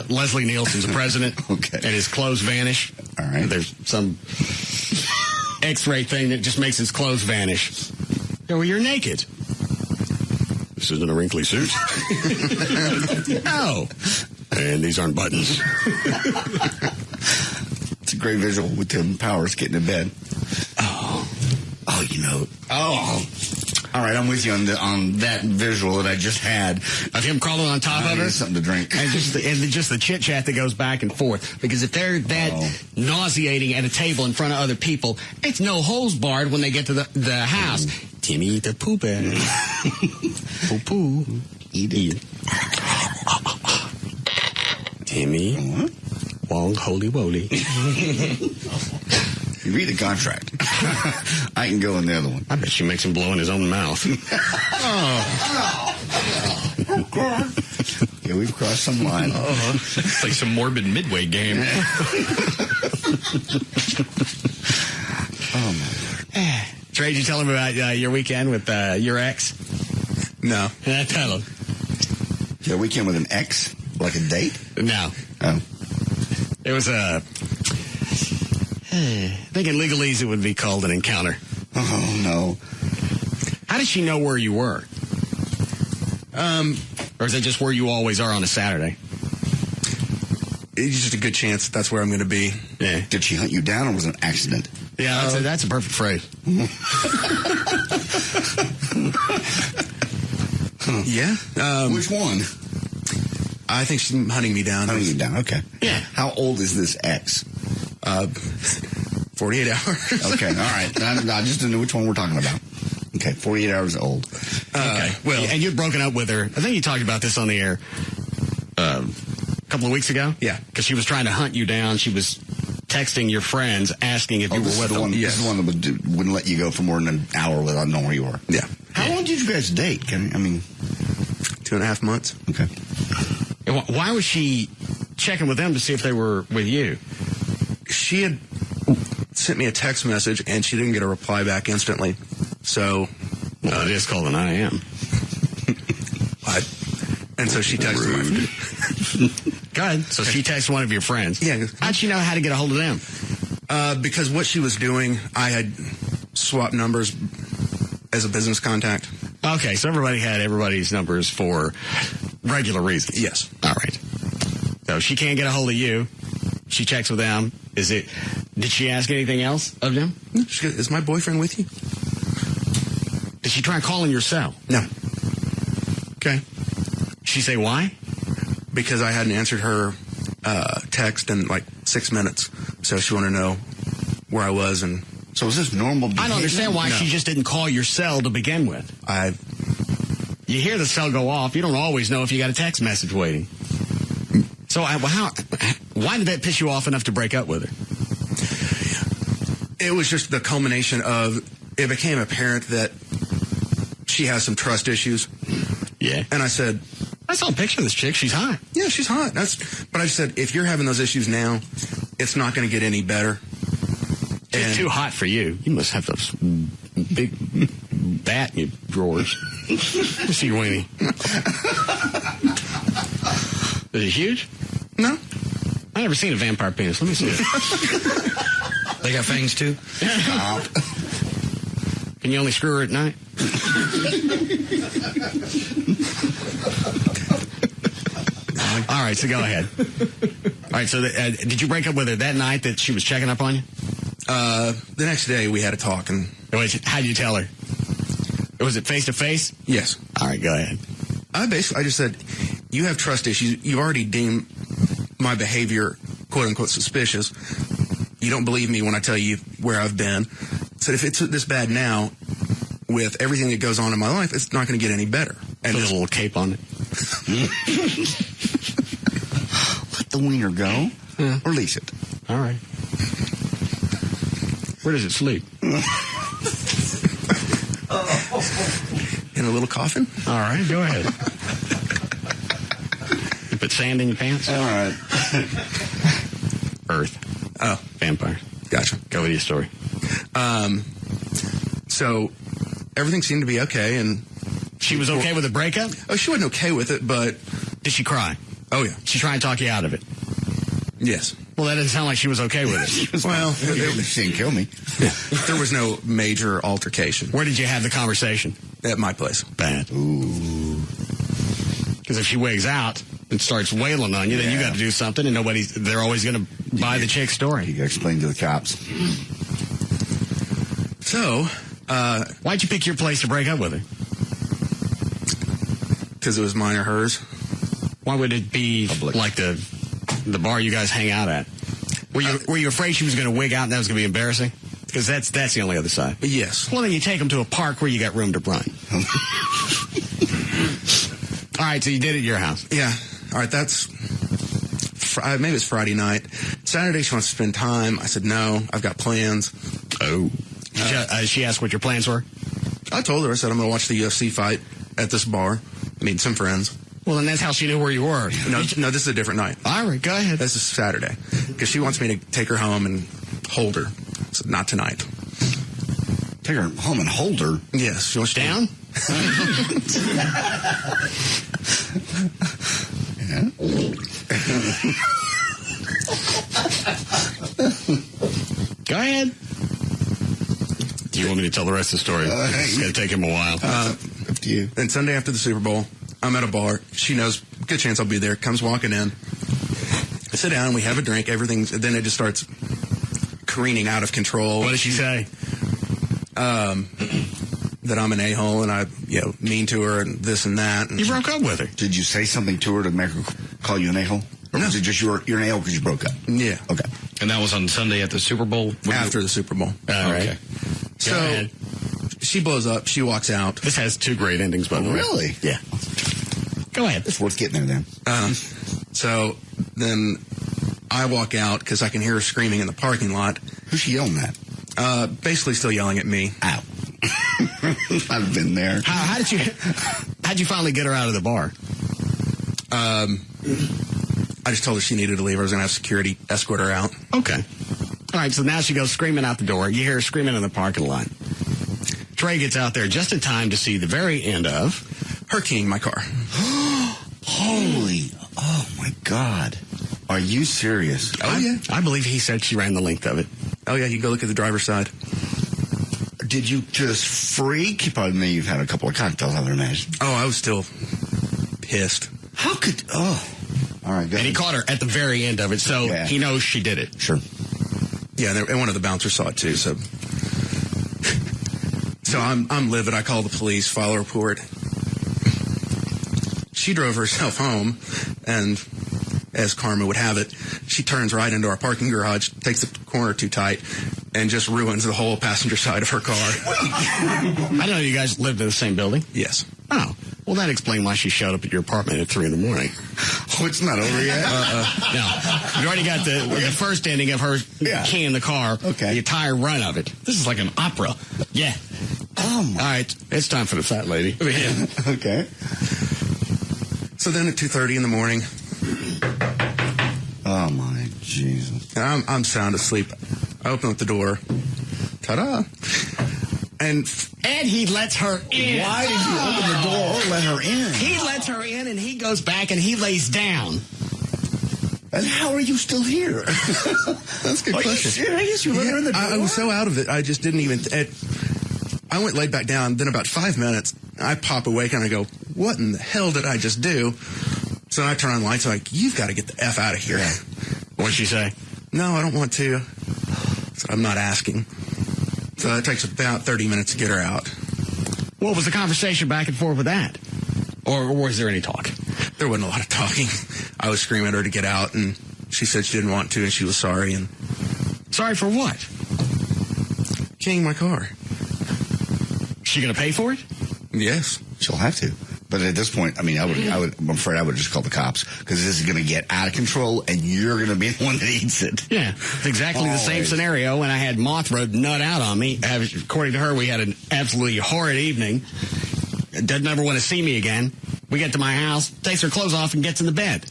Leslie Nielsen's the president. Okay. And his clothes vanish. All right. There's some X-ray thing that just makes his clothes vanish. Yeah, well, you're naked. This isn't a wrinkly suit. No. And these aren't buttons. It's a great visual with Tim Powers getting in bed. Oh, you know. Oh. All right, I'm with you on that visual that I just had of him crawling on top of her. Something to drink, and just the chit chat that goes back and forth. Because if they're that nauseating at a table in front of other people, it's no holds barred when they get to the house. Timmy, eat the poo bear. Poo poo, eat it. Timmy, Wong holy woly. You read the contract. I can go in the other one. I bet she makes him blow in his own mouth. Yeah, we've crossed some line. It's like some morbid midway game. Oh, my Lord. Trey, did you tell him about your weekend with your ex? No. Tell him. Your weekend with an ex? Like a date? No. Oh. It was I think in legalese it would be called an encounter. Oh, no. How did she know where you were? Or is it just where you always are on a Saturday? It's just a good chance that's where I'm going to be. Yeah. Did she hunt you down, or was it an accident? Yeah, that's a perfect phrase. Yeah. Which one? I think she's hunting me down. Hunting you down, okay. Yeah. How old is this ex? 48 hours. Okay, all right. I just didn't know which one we're talking about. Okay, 48 hours old. Okay. Well, and you'd broken up with her. I think you talked about this on the air a couple of weeks ago. Yeah. Because she was trying to hunt you down. She was texting your friends asking if you were with them. This is the one that wouldn't let you go for more than an hour without knowing where you were. Yeah. How long did you guys date? 2.5 months. Okay. Why was she checking with them to see if they were with you? She had sent me a text message, and she didn't get a reply back instantly. So... Well, it is called an IM. And so she texted my friend. Go ahead. So she texted one of your friends. Yeah. How'd she know how to get a hold of them? Because what she was doing, I had swapped numbers as a business contact. Okay, so everybody had everybody's numbers for regular reasons. Yes. All right. So she can't get a hold of you. She checks with them. Did she ask anything else of them? She goes, is my boyfriend with you? Did she try calling your cell? No. Okay. She say why? Because I hadn't answered her text in like 6 minutes. So she wanted to know where I was. And so is this normal behavior? I don't understand why she just didn't call your cell to begin with. You hear the cell go off. You don't always know if you got a text message waiting. So why did that piss you off enough to break up with her? It was just the culmination of, it became apparent that she has some trust issues. Yeah. And I said, I saw a picture of this chick. She's hot. Yeah, she's hot. But I said, if you're having those issues now, it's not going to get any better. She's too hot for you. You must have those big bat in your drawers. Let's see your weenie. Is it huge? No. I never seen a vampire penis. Let me see it. They got fangs too? Can you only screw her at night? All right, so go ahead. All right, so did you break up with her that night that she was checking up on you? The next day we had a talk, and how'd you tell her? Was it face to face? Yes. All right, go ahead. I just said, you have trust issues. You already deemed my behavior, quote unquote, suspicious. You don't believe me when I tell you where I've been. I said, if it's this bad now, with everything that goes on in my life, it's not going to get any better. And put a little cape on it. Let the wiener go, or release it. All right. Where does it sleep? In a little coffin. All right, go ahead. You put sand in your pants? All right. Earth. Oh. Vampire. Gotcha. Go with your story. So everything seemed to be okay, and she was okay with the breakup? Oh, she wasn't okay with it, but did she cry? Oh, yeah. She tried to talk you out of it? Yes. Well, that doesn't sound like she was okay with it. She didn't kill me. There was no major altercation. Where did you have the conversation? At my place. Bad. Ooh. Because if she wigs out and starts wailing on you, then you got to do something, and they're always going to buy the chick's story. You got to explain to the cops. So, why'd you pick your place to break up with her? Because it was mine or hers. Why would it be public, like the bar you guys hang out at? Were you afraid she was going to wig out and that was going to be embarrassing? Because that's the only other side. Yes. Well, then you take them to a park where you got room to run. All right, so you did it at your house. Yeah. All right, that's maybe it's Friday night. Saturday she wants to spend time. I said no, I've got plans. Oh. She asked what your plans were? I told her. I said I'm going to watch the UFC fight at this bar. Meet some friends. Well, then that's how she knew where you were. No, this is a different night. All right, go ahead. This is Saturday. Because she wants me to take her home and hold her. So not tonight. Take her home and hold her? Yes. She wants down? Go ahead. Do you want me to tell the rest of the story? It's going to take him a while. Up to you. Then Sunday after the Super Bowl, I'm at a bar. She knows, good chance I'll be there. Comes walking in. I sit down, we have a drink, then it just starts careening out of control. What did she say? That I'm an a-hole and I, mean to her and this and that. And you broke up with her. Did you say something to her to make her call you an a-hole? Or was it just you're an a-hole because you broke up? Yeah. Okay. And that was on Sunday at the Super Bowl? After the Super Bowl. All right. Okay. So she blows up. She walks out. This has two great endings, by the way. Really? Yeah. Go ahead. It's worth getting there then. So then I walk out because I can hear her screaming in the parking lot. Who's she yelling at? Basically still yelling at me. Ow. I've been there. How'd you finally get her out of the bar? I just told her she needed to leave. I was going to have security escort her out. Okay. All right, so now she goes screaming out the door. You hear her screaming in the parking lot. Trey gets out there just in time to see the very end of her keying my car. Holy, oh my God. Are you serious? Oh, yeah. I believe he said she ran the length of it. Oh, yeah, you can go look at the driver's side. Did you just freak? You probably may have had a couple of cocktails, I would imagine. Oh, I was still pissed. How could, all right, go ahead. And he caught her at the very end of it, so he knows she did it. Sure. Yeah, and one of the bouncers saw it too, so I'm livid. I call the police, file a report. She drove herself home, and as karma would have it, she turns right into our parking garage, takes the corner too tight, and just ruins the whole passenger side of her car. I know you guys lived in the same building. Yes. Oh, well, that explained why she showed up at your apartment at 3 a.m. Oh, it's not over yet? No. You already got the first ending of her keying the car. Okay. The entire run of it. This is like an opera. Yeah. Oh, my. All right. It's time for the fat lady. Yeah. Okay. So then at 2:30 in the morning. Oh, my Jesus. I'm sound asleep. I open up the door. Ta-da. And he lets her in. Why did you open the door or let her in? He lets her in, and he goes back, and he lays down. And how are you still here? That's a good question. I guess you let her in the door. I was so out of it, I just didn't even... I went laid back down, then about 5 minutes, I pop awake and I go, what in the hell did I just do? So I turn on the lights, I'm like, you've got to get the F out of here. Yeah. What'd she say? No, I don't want to. So I'm not asking. So it takes about 30 minutes to get her out. What was the conversation back and forth with that? Or was there any talk? There wasn't a lot of talking. I was screaming at her to get out, and she said she didn't want to, and she was sorry. And sorry for what? keying my car. She going to pay for it? Yes. She'll have to. But at this point, I mean, I'm afraid I would just call the cops because this is going to get out of control and you're going to be the one that eats it. Yeah, it's exactly the same scenario when I had Mothra nut out on me. According to her, we had an absolutely horrid evening. Doesn't ever want to see me again. We get to my house, takes her clothes off and gets in the bed.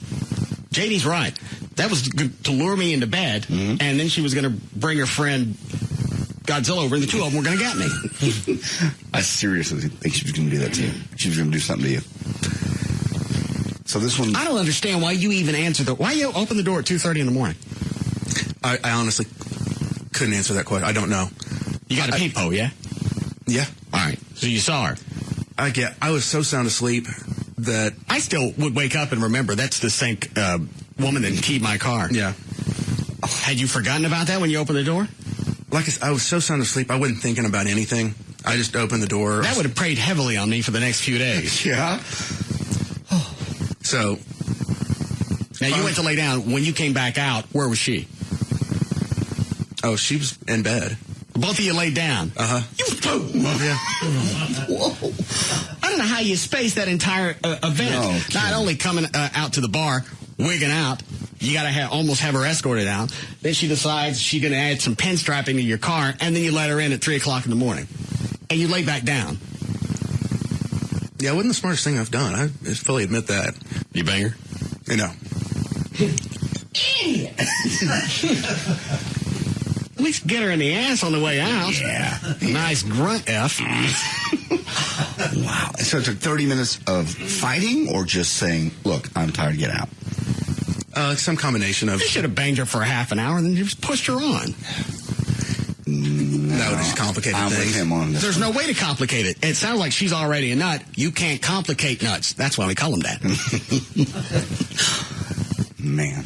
JD's right. That was to lure me into bed, and then she was going to bring her friend Godzilla over, and the two of them were going to get me. I seriously think she was going to do that to you. She was going to do something to you. So this one... I don't understand why you even answered why you open the door at 2:30 in the morning? I honestly couldn't answer that question. I don't know. You got a peephole, yeah? Yeah. All right. So you saw her. I was so sound asleep that... I still would wake up and remember that's the same woman that keyed my car. Yeah. Had you forgotten about that when you opened the door? Like I was so sound asleep, I wasn't thinking about anything. I just opened the door. That would have preyed heavily on me for the next few days. Yeah. So. Now, you went to lay down. When you came back out, where was she? Oh, she was in bed. Both of you laid down? Uh-huh. Yeah. Whoa. I don't know how you spaced that entire event. No, not only coming out to the bar, wigging out, you got to almost have her escorted out. Then she decides she's going to add some pinstriping to your car, and then you let her in at 3 o'clock in the morning. And you lay back down. Yeah, it wasn't the smartest thing I've done. I fully admit that. You bang her? No. At least get her in the ass on the way out. Yeah. A nice grunt F. Wow. So it took 30 minutes of fighting or just saying, look, I'm tired, get out? Some combination of... You should have banged her for a half an hour and then you just pushed her on. That would just complicate things. With him on this. There's no way to complicate it. It sounds like she's already a nut. You can't complicate nuts. That's why we call them that. Man.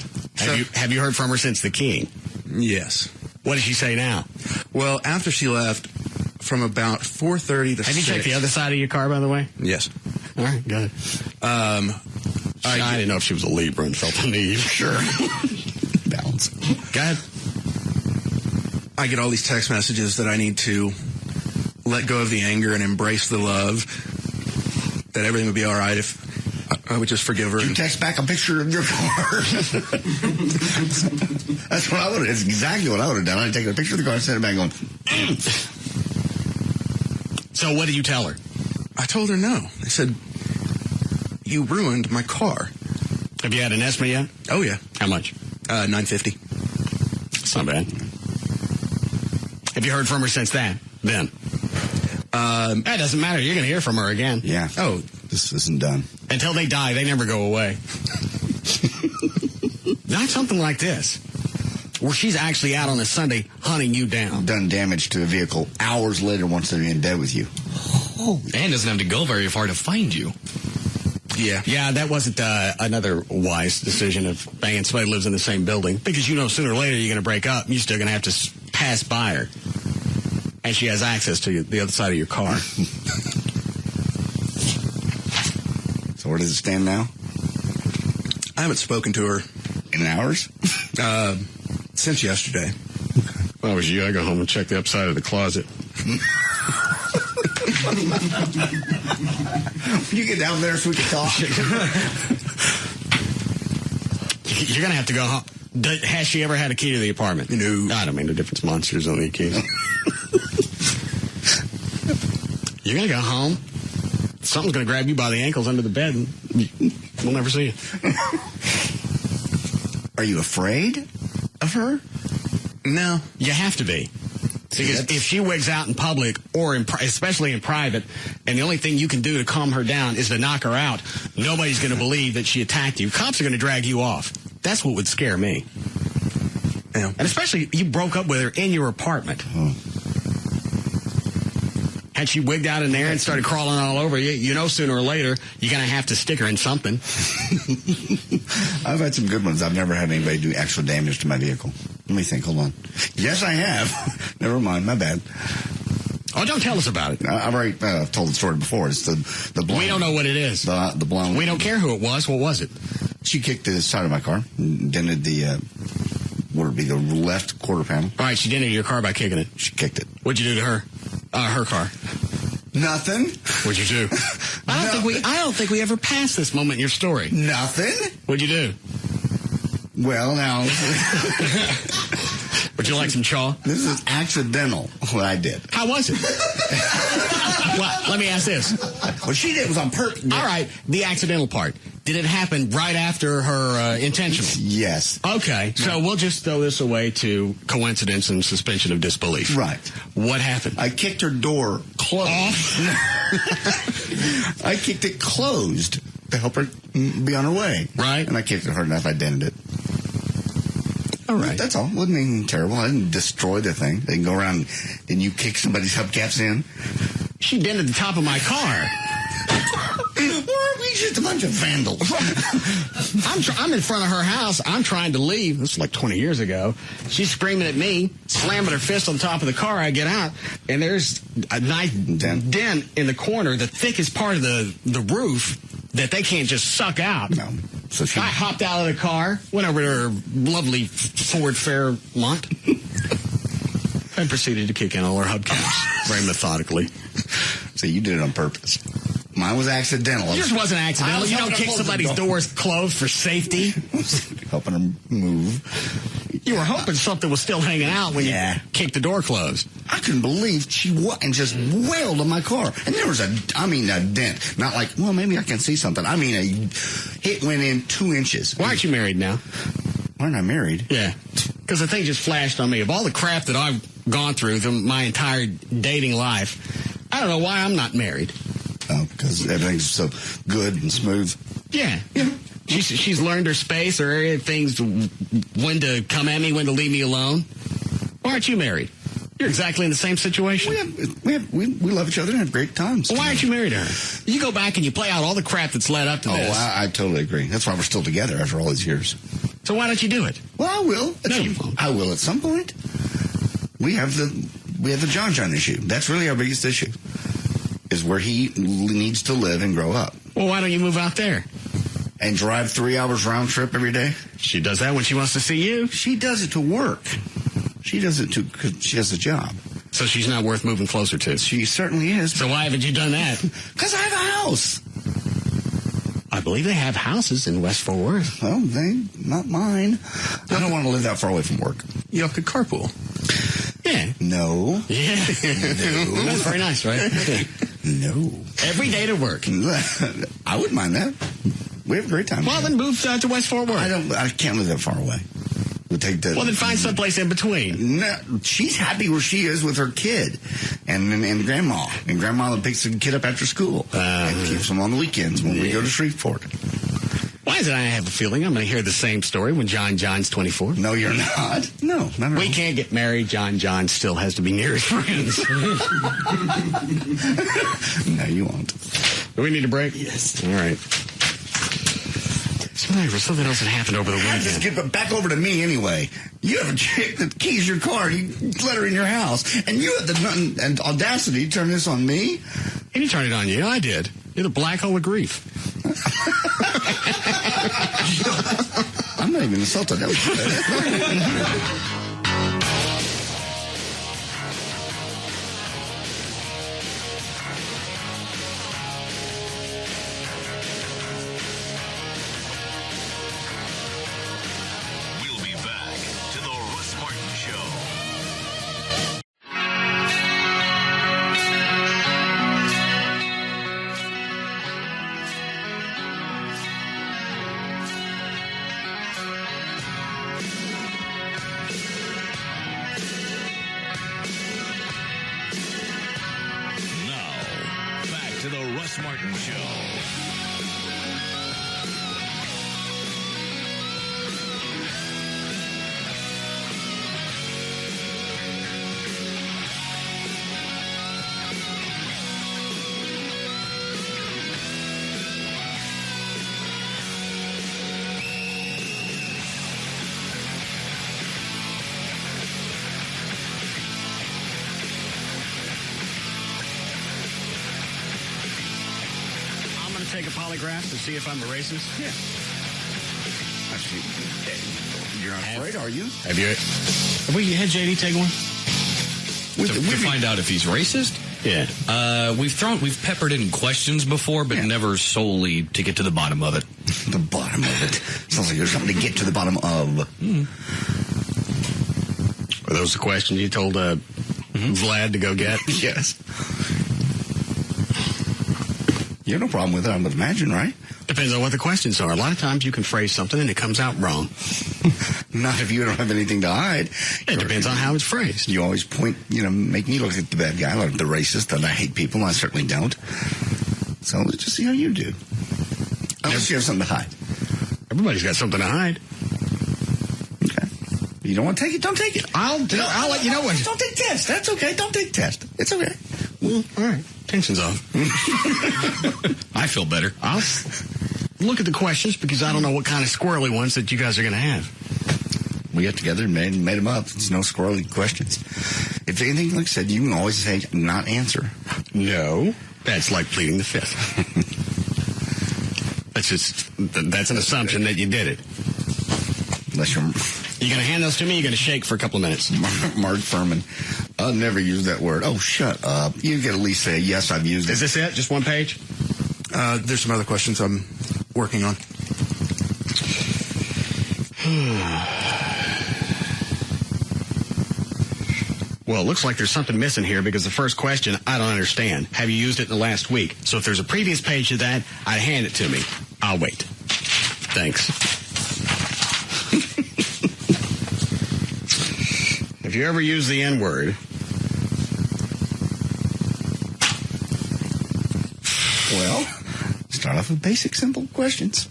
Have you heard from her since the keying? Yes. What does she say now? Well, after she left, from about 4:30 to 6... Have you checked the other side of your car, by the way? Yes. All right, good. I didn't know if she was a Libra and felt the need. Sure. Balance. Go ahead. I get all these text messages that I need to let go of the anger and embrace the love, that everything would be all right if I would just forgive her. You text back a picture of your car. That's what I would have. It's exactly what I would have done. I'd take a picture of the car and send it back going, So what did you tell her? I told her no. I said, you ruined my car. Have you had an estimate yet? Oh, yeah. How much? $950. It's not bad. Have you heard from her since then? That doesn't matter. You're going to hear from her again. yeah. Oh, this isn't done. Until they die, they never go away. Not something like this, where she's actually out on a Sunday hunting you down. Done damage to the vehicle hours later once they're in bed with you. Oh. And doesn't have to go very far to find you. Yeah. Yeah, that wasn't another wise decision of banging somebody who lives in the same building. Because you know sooner or later you're going to break up. You're still going to have to pass by her. And she has access to the other side of your car. So where does it stand now? I haven't spoken to her. In hours? Since yesterday. If I was you, I'd go home and check the upside of the closet. You get down there so we can talk. You're going to have to go home. Has she ever had a key to the apartment? No. I don't mean the difference. Monsters only key. You're going to go home. Something's going to grab you by the ankles under the bed, and we'll never see you. Are you afraid of her? No. You have to be. Because if she wigs out in public, or especially in private, and the only thing you can do to calm her down is to knock her out, nobody's going to believe that she attacked you. Cops are going to drag you off. That's what would scare me. Yeah. And especially you broke up with her in your apartment. Had she wigged out in there and started crawling all over you, you know sooner or later you're going to have to stick her in something. I've had some good ones. I've never had anybody do actual damage to my vehicle. Let me think. Hold on. Yes, I have. Never mind. My bad. Oh, don't tell us about it. I've already told the story before. It's the blonde. We don't know what it is. The blonde. We don't care who it was. What was it? She kicked the side of my car, dented the, what would be the left quarter panel. All right, she dented your car by kicking it. She kicked it. What'd you do to her? Her car. Nothing. What'd you do? I don't think we ever passed this moment in your story. Nothing. What'd you do? Well, now. Would you like some chaw? This is accidental, what I did. How was it? Well, let me ask this. What she did was on purpose. All right, the accidental part. Did it happen right after her intentional? Yes. Okay, so we'll just throw this away to coincidence and suspension of disbelief. Right. What happened? I kicked her door closed. I kicked it closed to help her be on her way. Right. And I kicked it hard enough, I dented it. All right. That's all. Wasn't anything terrible. I didn't destroy the thing. They can go around and you kick somebody's hubcaps in. She dented the top of my car. Or we just a bunch of vandals. I'm in front of her house. I'm trying to leave. This is like 20 years ago. She's screaming at me, slamming her fist on the top of the car. I get out, and there's a nice dent in the corner, the thickest part of the roof that they can't just suck out. No. So I hopped out of the car, went over to her lovely Ford Fairmont, and proceeded to kick in all her hubcaps very methodically. So you did it on purpose. Mine was accidental. Yours wasn't accidental. You don't kick somebody's doors closed for safety. Helping them move. You were hoping something was still hanging out when you kicked the door closed. I couldn't believe she and just wailed on my car. And there was a dent. Not like, well, maybe I can see something. I mean, it went in 2 inches. Why aren't you married now? Why aren't I married? Yeah. Because the thing just flashed on me. Of all the crap that I've gone through my entire dating life, I don't know why I'm not married. Oh, because everything's so good and smooth. Yeah. She's learned her space, her area, things, when to come at me, when to leave me alone. Why aren't you married? You're exactly in the same situation. We love each other and have great times. Well, why aren't you married to her? You go back and you play out all the crap that's led up to this. Oh, I totally agree. That's why we're still together after all these years. So why don't you do it? Well, I will. No, you won't. I will at some point. We have the John issue. That's really our biggest issue. Is where he needs to live and grow up. Well, why don't you move out there? And drive 3 hours round trip every day? She does that when she wants to see you. She does it to work. She does it because she has a job. So she's not worth moving closer to. She certainly is. So why haven't you done that? Because I have a house. I believe they have houses in West Fort Worth. Well, not mine. I don't want to live that far away from work. You could carpool. Yeah. No. Yeah. No. That's very nice, right? No. Every day to work. I wouldn't mind that. We have a great time. Well, then move to West Fort Worth. I can't live that far away. Well, then find someplace in between. No, she's happy where she is with her kid and grandma. And grandma picks the kid up after school and keeps them on the weekends when we go to Shreveport. Why is it I have a feeling I'm going to hear the same story when John's 24? No, you're not. No, not at all. We can't get married. John still has to be near his friends. No, you won't. Do we need a break? Yes. All right. Something else that happened over the weekend. Just get back over to me anyway. You have a chick that keys your car. You let her in your house. And you have the audacity to turn this on me? He didn't turn it on you. I did. You're the black hole of grief. I'm not even insulted. That was good. Russ Martin Show. take a polygraph to see if I'm a racist? Yeah. Actually, you're not afraid, are you? Have we had JD take one? To find out if he's racist? Yeah. We've peppered in questions before, but never solely to get to the bottom of it. The bottom of it. Sounds like there's something to get to the bottom of. Were those the questions you told Vlad to go get? Yes. You have no problem with it, I would imagine, right? Depends on what the questions are. A lot of times you can phrase something and it comes out wrong. Not if you don't have anything to hide. It depends on how it's phrased. You always make me look like the bad guy, like the racist, and I hate people, and I certainly don't. So let's just see how you do. Unless you have something to hide. Everybody's got something to hide. Okay. You don't want to take it? Don't take it. I'll let you know when. Don't take test. That's okay. Don't take test. It's okay. Well, all right. Tension's off. I feel better. I'll look at the questions because I don't know what kind of squirrely ones that you guys are going to have. We got together and made them up. It's no squirrely questions. If anything, like I said, you can always say not answer. No. That's like pleading the fifth. That's an assumption that you did it. Unless you're... You going to hand those to me? You're going to shake for a couple of minutes. Mark Furman. I'll never use that word. Oh, shut up. You can at least say, yes, I've used it. Is this it? Just one page? There's some other questions I'm working on. Well, it looks like there's something missing here because the first question, I don't understand. Have you used it in the last week? So if there's a previous page to that, I'd hand it to me. I'll wait. Thanks. If you ever use the N-word... Well, start off with basic, simple questions.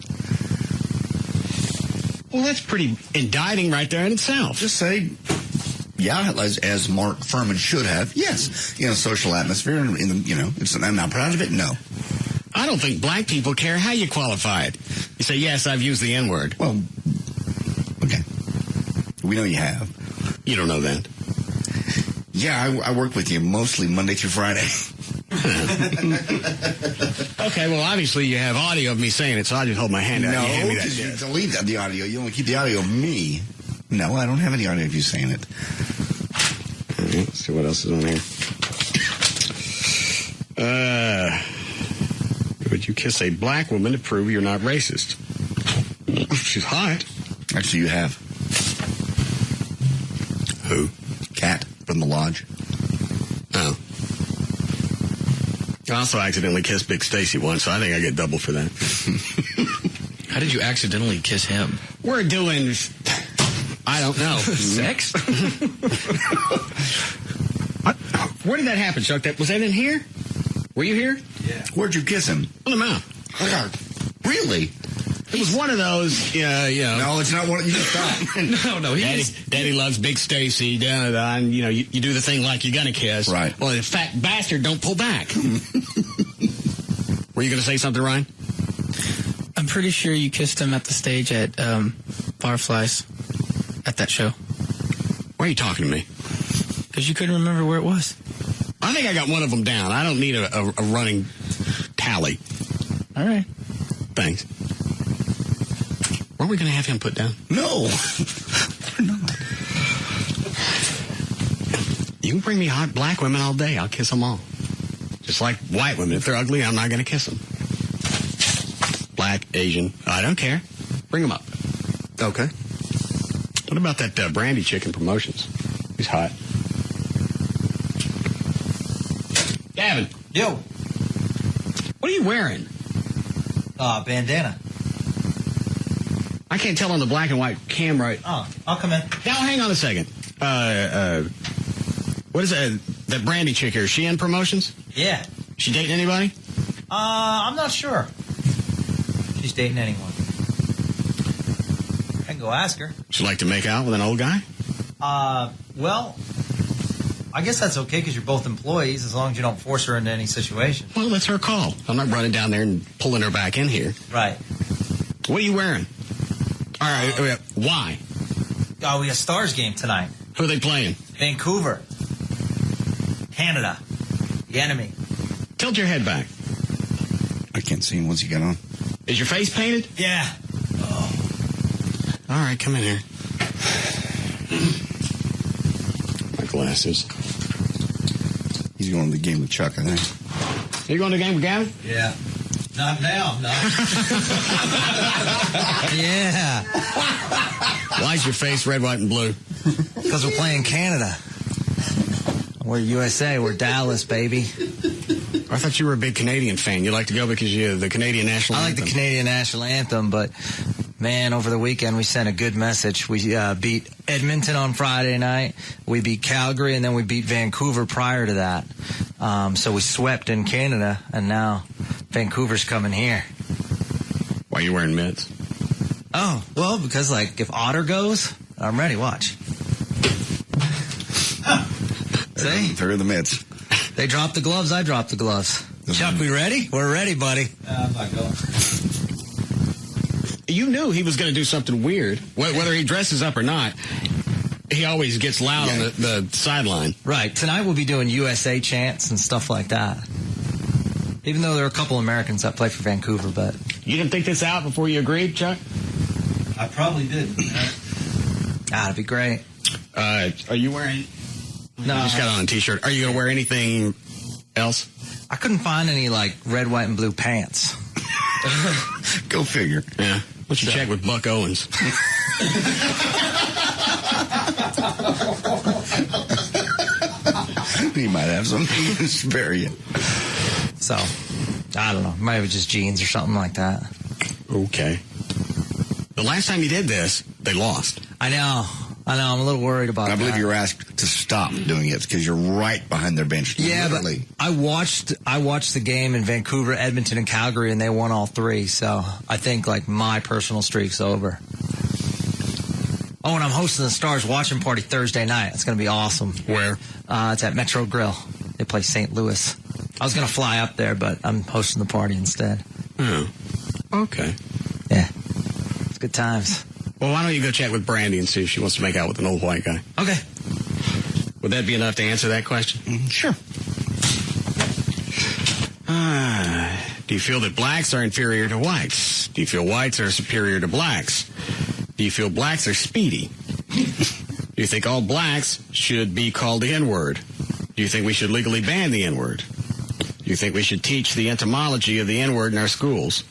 Well, that's pretty indicting right there in itself. Just say, yeah, as Mark Furman should have. Yes. Social atmosphere, I'm not proud of it. No. I don't think black people care how you qualify it. You say, yes, I've used the N-word. Well, okay. We know you have. You don't know that. Yeah, I work with you mostly Monday through Friday. Okay, well, obviously you have audio of me saying it, so I'll just hold my hand out. No, you hand me that you delete the audio. You only keep the audio of me. No, I don't have any audio of you saying it. All right, let's see what else is on here. Would you kiss a black woman to prove you're not racist? She's hot. Actually, you have. Who? Cat from the lodge. Oh. I also accidentally kissed Big Stacy once, so I think I get double for that. How did you accidentally kiss him? We're doing... I don't know. Sex? Where did that happen, Chuck? Was that in here? Were you here? Yeah. Where'd you kiss him? On the mouth. Really? It was one of those, No, it's not one. You stop. No. Daddy loves Big Stacy. And you do the thing like you're gonna kiss. Right. Well, the fat bastard don't pull back. Were you gonna say something, Ryan? I'm pretty sure you kissed him at the stage at Barflies at that show. Why are you talking to me? Because you couldn't remember where it was. I think I got one of them down. I don't need a running tally. All right. Thanks. Weren't we going to have him put down? No. We're not. You can bring me hot black women all day. I'll kiss them all. Just like white women. If they're ugly, I'm not going to kiss them. Black, Asian, I don't care. Bring them up. Okay. What about that Brandy chick in promotions? He's hot. Gavin. Yo. What are you wearing? Bandana. I can't tell on the black and white camera. Oh, I'll come in. Now, hang on a second. What is that Brandy chick here? Is she in promotions? Yeah. She dating anybody? I'm not sure. She's dating anyone. I can go ask her. She like to make out with an old guy? Well, I guess that's okay because you're both employees as long as you don't force her into any situation. Well, that's her call. I'm not running down there and pulling her back in here. Right. What are you wearing? All right, why? Oh, we got Stars game tonight. Who are they playing? Vancouver. Canada. The enemy. Tilt your head back. I can't see him. What's he got on? Is your face painted? Yeah. All right, come in here. My glasses. He's going to the game with Chuck, I think. Are you going to the game with Gavin? Yeah. Not now, no. Yeah. Why is your face red, white, and blue? Because we're playing Canada. We're USA. We're Dallas, baby. I thought you were a big Canadian fan. You like to go because you're the Canadian national anthem. I like the Canadian national anthem, but, man, over the weekend we sent a good message. We beat Edmonton on Friday night. We beat Calgary, and then we beat Vancouver prior to that. So we swept in Canada, and now Vancouver's coming here. Why are you wearing mitts? Oh, well, because, like, if Otter goes, I'm ready. Watch. See? Through the mitts. They dropped the gloves, I dropped the gloves. Chuck, we ready? We're ready, buddy. I'm not going. You knew he was going to do something weird. Whether he dresses up or not, he always gets loud on the sideline. Right. Tonight we'll be doing USA chants and stuff like that. Even though there are a couple Americans that play for Vancouver, but... You didn't think this out before you agreed, Chuck? I probably didn't. That'd be great. Are you wearing... No. You just got on a T-shirt. Are you going to wear anything else? I couldn't find any, like, red, white, and blue pants. Go figure. Yeah. Why don't you check with Buck Owens? He might have some to spare you. So, I don't know. Maybe just jeans or something like that. Okay. The last time you did this, they lost. I know. I'm a little worried about that. I believe you were asked to stop doing it because you're right behind their bench. Yeah, literally. but I watched the game in Vancouver, Edmonton, and Calgary, and they won all three. So I think, like, my personal streak's over. Oh, and I'm hosting the Stars watching party Thursday night. It's going to be awesome. Where? It's at Metro Grill. They play St. Louis. I was going to fly up there, but I'm hosting the party instead. Oh. Okay. Yeah. It's good times. Well, why don't you go chat with Brandy and see if she wants to make out with an old white guy? Okay. Would that be enough to answer that question? Sure. Do you feel that blacks are inferior to whites? Do you feel whites are superior to blacks? Do you feel blacks are speedy? Do you think all blacks should be called the N-word? Do you think we should legally ban the N-word? Do you think we should teach the etymology of the N-word in our schools?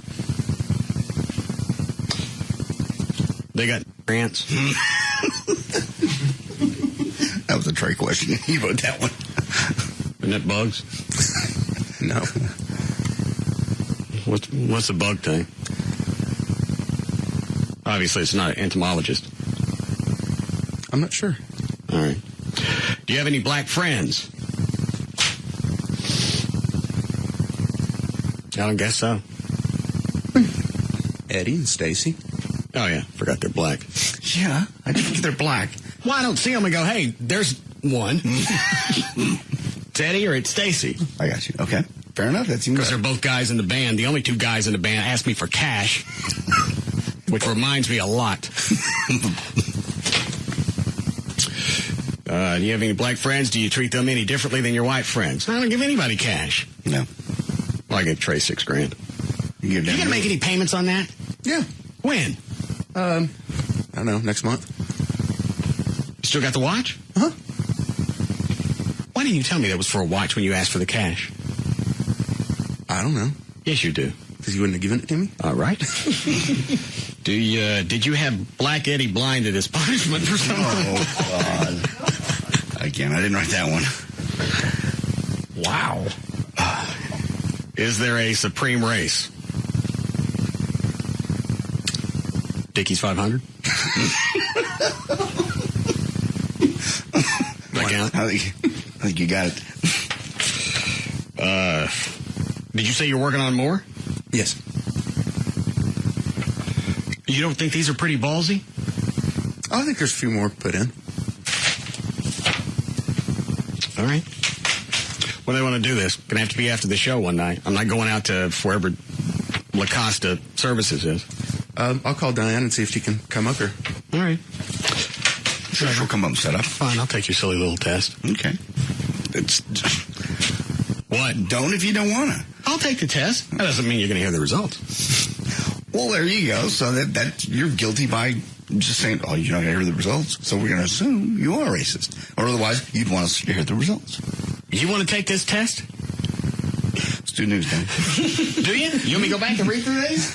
They got ants. That was a Trey question. He wrote that one. Isn't that bugs? No. What's the bug thing? Obviously, it's not an entomologist. I'm not sure. All right. Do you have any black friends? I don't guess so. Eddie and Stacy. Oh, yeah. Forgot they're black. Yeah, I think they're black. Well, I don't see them and go, hey, there's one. It's Eddie or it's Stacy. I got you. Okay. Fair enough. That's because they're both guys in the band. The only two guys in the band asked me for cash, which reminds me a lot. Do you have any black friends? Do you treat them any differently than your white friends? I don't give anybody cash. No. Well, I give Trey $6,000. You going to make any payments on that? Yeah. When? I don't know. Next month. You still got the watch? Huh? Why didn't you tell me that was for a watch when you asked for the cash? I don't know. Yes, you do. Because you wouldn't have given it to me? All right. Did you have Black Eddie blinded as punishment for something? Oh, God. Again, I didn't write that one. Wow. Is there a supreme race? Dickies 500? That count? I think you got it. Did you say you're working on more? Yes. You don't think these are pretty ballsy? I think there's a few more put in. All right. When they want to do this, going to have to be after the show one night. I'm not going out to wherever La Costa Services is. I'll call Diane and see if she can come up here. All right. Sure, she'll come up and set up. Fine, I'll take your silly little test. Okay. It's what? Don't if you don't want to. I'll take the test. That doesn't mean you're going to hear the results. Well, there you go. So that you're guilty by just saying, oh, you're not going to hear the results. So we're going to assume you are racist. Or otherwise, you'd want us to hear the results. You want to take this test? Let's do news, Dan. Do you? You want me to go back and read through these?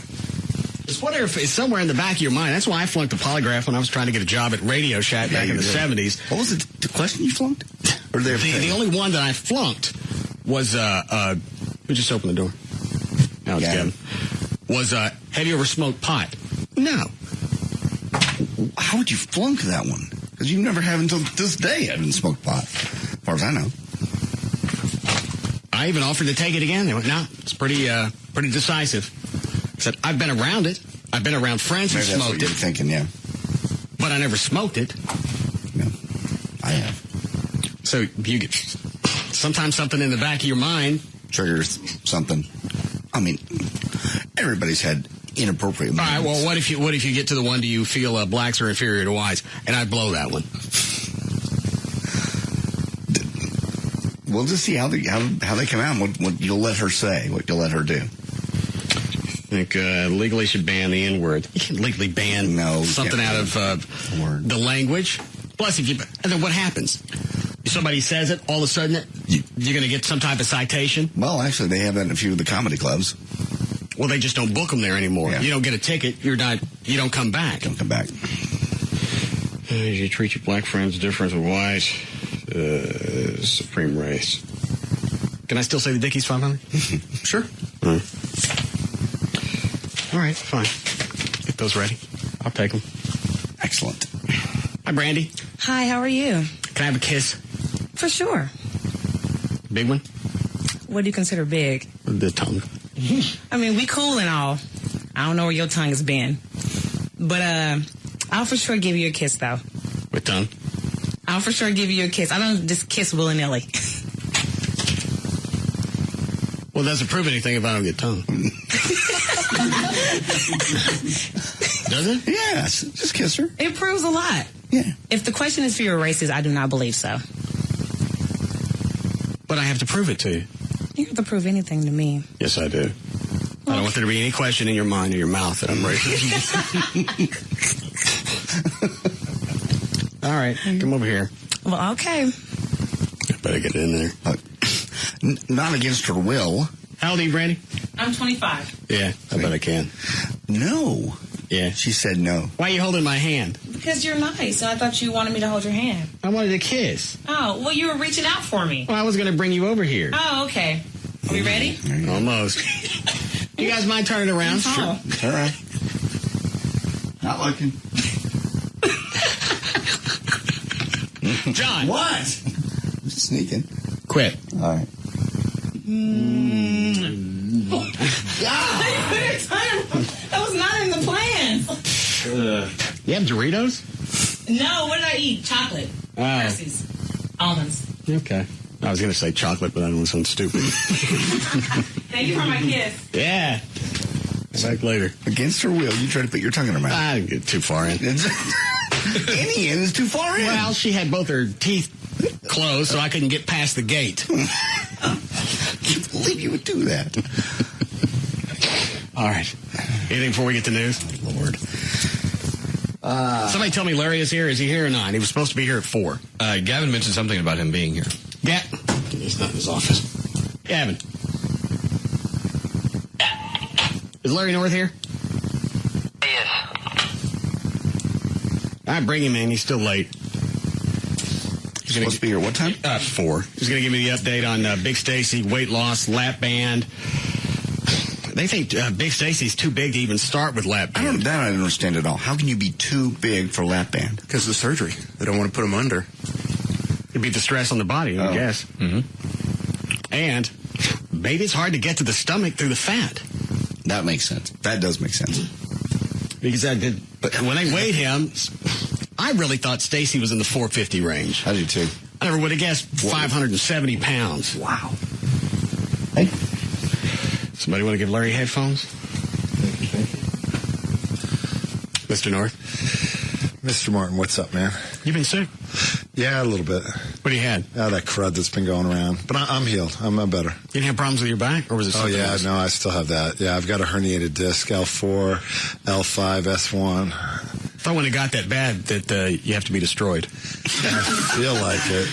It's whatever. It's somewhere in the back of your mind. That's why I flunked the polygraph when I was trying to get a job at Radio Shack back in the 70s. What was the question you flunked? Or the only one that I flunked was, who just opened the door? Now it's Kevin. Was, have you ever smoked pot? No. How would you flunk that one? Because you never have until this day haven't smoked pot, as far as I know. I even offered to take it again. They went, no, it's pretty decisive. I said, I've been around it. I've been around friends who smoked what you're thinking, yeah. But I never smoked it. No, I have. So you get sometimes something in the back of your mind triggers something. I mean, everybody's had inappropriate moments. All right, well, what if you get to the one, do you feel blacks are inferior to whites? And I blow that one. We'll just see how they come out, what you'll let her say, what you'll let her do. I think legally should ban the N-word. You can legally ban something out of the language. Plus, and then what happens? Somebody says it, all of a sudden, you're going to get some type of citation? Well, actually, they have that in a few of the comedy clubs. Well, they just don't book them there anymore. Yeah. You don't get a ticket, you don't come back. Don't come back. You treat your black friends different than white. Supreme race. Can I still say the Dickies 500? Sure. All right, fine. Get those ready. I'll take them. Excellent. Hi, Brandy. Hi, how are you? Can I have a kiss? For sure. Big one? What do you consider big? The tongue. I mean, we cool and all. I don't know where your tongue has been. But I'll for sure give you a kiss, though. With tongue? I'll for sure give you a kiss. I don't just kiss willy-nilly. Well, it doesn't prove anything if I don't get tongue. Does it? Yes. Just kiss her. It proves a lot. Yeah. If the question is for your racist, I do not believe so. But I have to prove it to you. You don't have to prove anything to me. Yes, I do. I don't want there to be any question in your mind or your mouth that I'm racist. All right, come over here. Well, okay. I better get in there. Not against her will. How old are you, Brandy? I'm 25. Yeah, I bet I can. No. Yeah. She said no. Why are you holding my hand? Because you're nice, and I thought you wanted me to hold your hand. I wanted a kiss. Oh, well, you were reaching out for me. Well, I was going to bring you over here. Oh, okay. Are we ready? Almost. You guys mind turning around? Oh. Sure. All right. Not looking. John. What? I'm just sneaking. Quit. All right. That was not in the plans. You have Doritos? No, what did I eat? Chocolate. Hershey's. Almonds. Okay. I was going to say chocolate, but I don't want to sound stupid. Thank you for my kiss. Yeah. Back later. Against her will, you try to put your tongue in her mouth. I didn't get too far in. Any end is too far in. Well, she had both her teeth closed, so I couldn't get past the gate. I can't believe you would do that. All right. Anything before we get to news? Oh, Lord. Somebody tell me Larry is here. Is he here or not? He was supposed to be here at 4. Gavin mentioned something about him being here. Yeah. He's not in his office. Gavin. Is Larry North here? Yes. All right, bring him in. He's still late. He's supposed to be here what time? 4. He's going to give me the update on Big Stacy, weight loss, lap band. They think Big Stacy's too big to even start with lap band. I don't understand at all. How can you be too big for lap band? Because of the surgery. They don't want to put him under. It'd be the stress on the body, I guess. Mm-hmm. And maybe it's hard to get to the stomach through the fat. That makes sense. That does make sense. Because when they weighed him, I really thought Stacy was in the 450 range. I do too. I never would have guessed 570 pounds. Wow. Hey. Somebody want to give Larry headphones? Mr. North. Mr. Martin, what's up, man? You been sick? Yeah, a little bit. What do you had? That crud that's been going around. But I'm healed. I'm better. You didn't have problems with your back, or was it something else? No, I still have that. Yeah, I've got a herniated disc, L4, L5, S1. I thought when it got that bad that you have to be destroyed. I feel like it.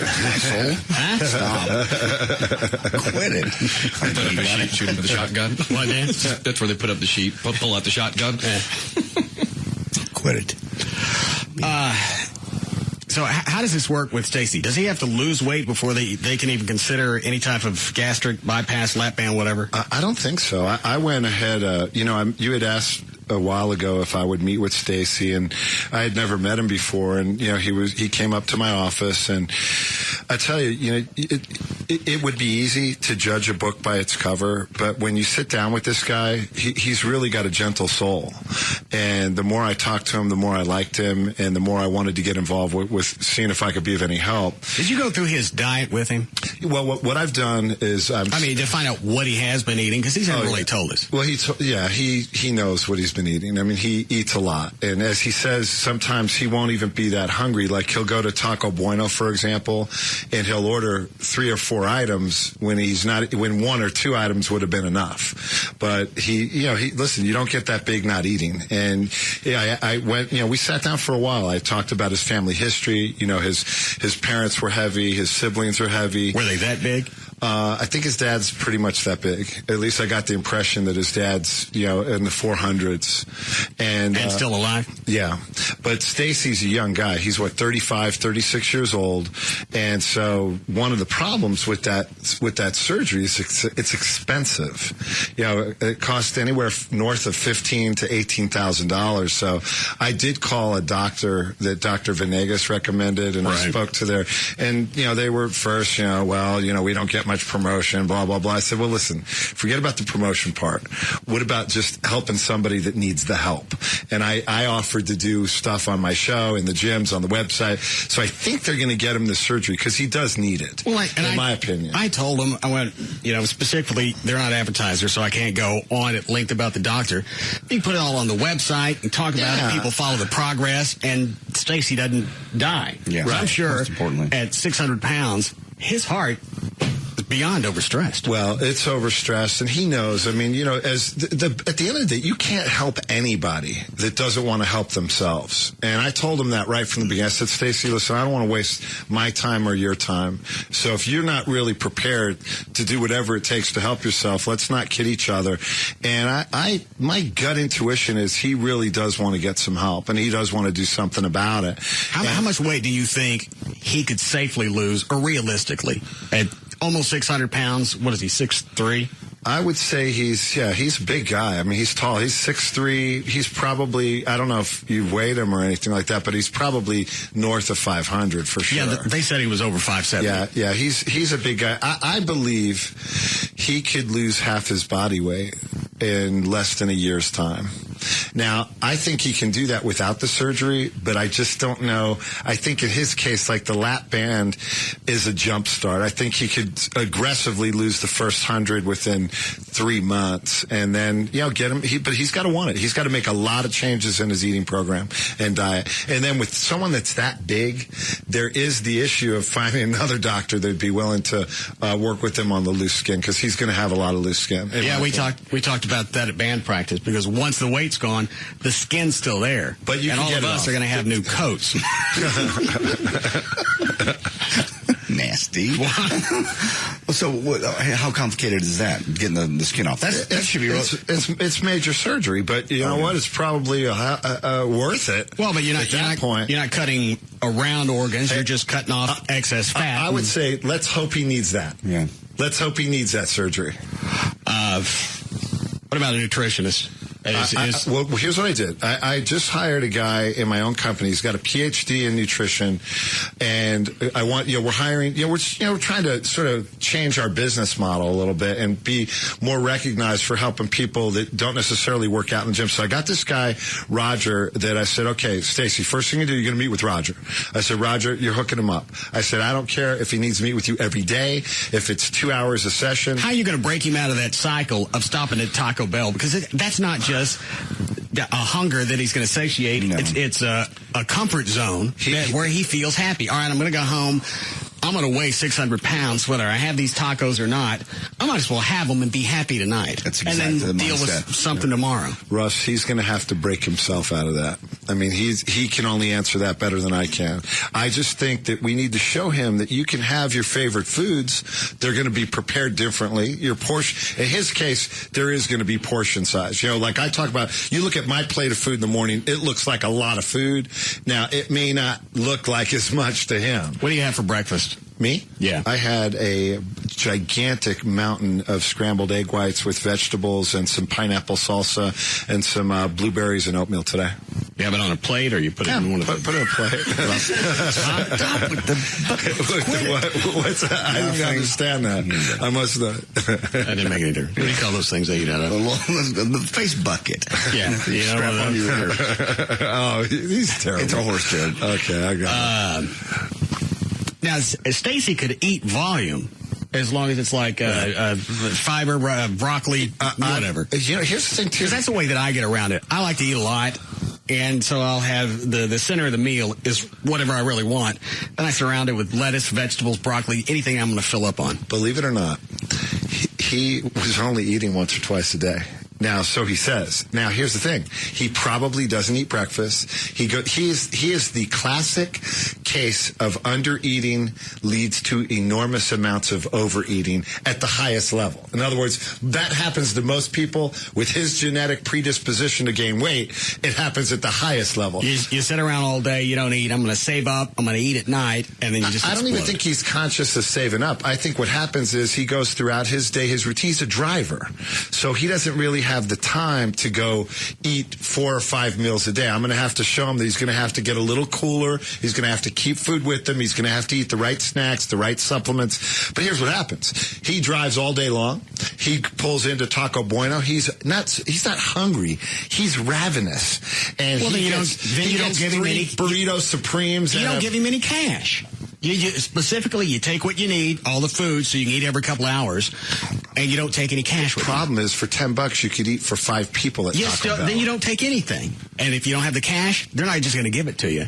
Stop. Quit it. Shoot him with a shotgun. What, Dan? That's where they put up the sheet. Pull out the shotgun. Quit it. So how does this work with Stacy? Does he have to lose weight before they can even consider any type of gastric bypass, lap band, whatever? I don't think so. I went ahead, you had asked a while ago if I would meet with Stacy, and I had never met him before, and he came up to my office, and I tell you, it would be easy to judge a book by its cover, but when you sit down with this guy, he's really got a gentle soul, and the more I talked to him, the more I liked him, and the more I wanted to get involved with seeing if I could be of any help. Did you go through his diet with him? Well, what I've done is to find out what he has been eating, because he's never really told us. Well, he knows what he's been eating. I mean, he eats a lot, and as he says, sometimes he won't even be that hungry. Like, he'll go to Taco Bueno, for example, and he'll order 3 or 4 items when 1 or 2 items would have been enough. But listen, you don't get that big not eating. And I went, we sat down for a while. I talked about his family history. His parents were heavy, his siblings were heavy. Were they that big? I think his dad's pretty much that big. At least I got the impression that his dad's, in the 400s. And still alive? Yeah. But Stacy's a young guy. He's 35, 36 years old. And so one of the problems with that surgery is it's expensive. It costs anywhere north of $15,000 to $18,000. So I did call a doctor that Dr. Venegas recommended, and I spoke to and they were first, we don't get much promotion, blah, blah, blah. I said, well, listen, forget about the promotion part. What about just helping somebody that needs the help? And I offered to do stuff on my show, in the gyms, on the website. So I think they're going to get him the surgery because he does need it, in my opinion. I told him, I went, specifically, they're not advertisers, so I can't go on at length about the doctor. You can put it all on the website and talk about it. People follow the progress, and Stacy doesn't die. Yeah, right. I'm sure importantly, at 600 pounds, his heart is beyond overstressed. Well, it's overstressed, and he knows. I mean, at the end of the day, you can't help anybody that doesn't want to help themselves. And I told him that right from the beginning. I said, Stacy, listen, I don't want to waste my time or your time. So if you're not really prepared to do whatever it takes to help yourself, let's not kid each other. And my gut intuition is he really does want to get some help, and he does want to do something about it. How much weight do you think he could safely lose, or realistically, at almost 600 pounds? What is he, 6'3"? I would say he's a big guy. I mean, he's tall. He's 6'3". He's probably, I don't know if you weighed him or anything like that, but he's probably north of 500 for sure. Yeah, they said he was over 5'7". Yeah, he's a big guy. I believe he could lose half his body weight in less than a year's time. Now, I think he can do that without the surgery, but I just don't know. I think in his case, like, the lap band is a jump start. I think he could aggressively lose the first 100 within 3 months, and then, get him. But he's got to want it. He's got to make a lot of changes in his eating program and diet. And then with someone that's that big, there is the issue of finding another doctor that'd be willing to work with him on the loose skin, because he's going to have a lot of loose skin. Yeah, we talked about that at band practice, because once the weight's gone, the skin's still there. But you and can all get of us are going to have new coats. Nasty. So, how complicated is that? Getting the skin off? That should be. It's major surgery, but you know what? It's probably worth it. Well, but you're not cutting around organs. You're just cutting off excess fat. I would say, let's hope he needs that. Yeah. Let's hope he needs that surgery. What about a nutritionist? Well, here's what I did. I just hired a guy in my own company. He's got a PhD in nutrition, and we're hiring, we're trying to sort of change our business model a little bit and be more recognized for helping people that don't necessarily work out in the gym. So I got this guy, Roger, that I said, okay, Stacy, first thing you do, you're going to meet with Roger. I said, Roger, you're hooking him up. I said, I don't care if he needs to meet with you every day, if it's 2 hours a session. How are you going to break him out of that cycle of stopping at Taco Bell? Because that's not just a hunger that he's going to satiate. No. It's a comfort zone where he feels happy. All right, I'm going to go home. I'm going to weigh 600 pounds, whether I have these tacos or not. I might as well have them and be happy tonight. That's exactly and then the deal mindset. with something tomorrow. Russ, he's going to have to break himself out of that. I mean, he can only answer that better than I can. I just think that we need to show him that you can have your favorite foods. They're going to be prepared differently. Your portion, in his case, there is going to be portion size. You know, like I talk about, you look at my plate of food in the morning, it looks like a lot of food. Now, it may not look like as much to him. What do you have for breakfast? Me? Yeah. I had a gigantic mountain of scrambled egg whites with vegetables and some pineapple salsa and some blueberries and oatmeal today. You have it on a plate, or you put it in one of the... Put it on a plate. I didn't understand that. I must not. That didn't make any difference. What do you call those things they eat out of? The face bucket. Yeah. You know, Strap on your ears. Oh, he's terrible. It's a horse joke. Okay, I got it. Now, Stacy could eat volume as long as it's like fiber, broccoli, whatever. You know, here's the thing, too. Because that's the way that I get around it. I like to eat a lot, and so I'll have the center of the meal is whatever I really want. Then I surround it with lettuce, vegetables, broccoli, anything I'm going to fill up on. Believe it or not, he was only eating once or twice a day. Now, so he says. Now, here's the thing. He probably doesn't eat breakfast. He is the classic case of under-eating leads to enormous amounts of overeating at the highest level. In other words, that happens to most people with his genetic predisposition to gain weight. It happens at the highest level. You sit around all day, you don't eat. I'm going to save up. I'm going to eat at night, and then you just I don't explode. even think he's conscious of saving up. I think what happens is he goes throughout his day, his routine. He's a driver. So he doesn't really have the time to go eat 4 or 5 meals a day. I'm going to have to show him that he's going to have to get a little cooler. He's going to have to keep food with him. He's going to have to eat the right snacks, the right supplements. But here's what happens. He drives all day long. He pulls into Taco Bueno. He's not hungry. He's ravenous. And well, he then you gets don't give him 3 any burrito supremes. You don't give him any cash. Specifically, you take what you need, all the food, so you can eat every couple of hours, and you don't take any cash with you. Problem is, for $10, you could eat for 5 people at Taco Bell. Then you don't take anything. And if you don't have the cash, they're not just going to give it to you.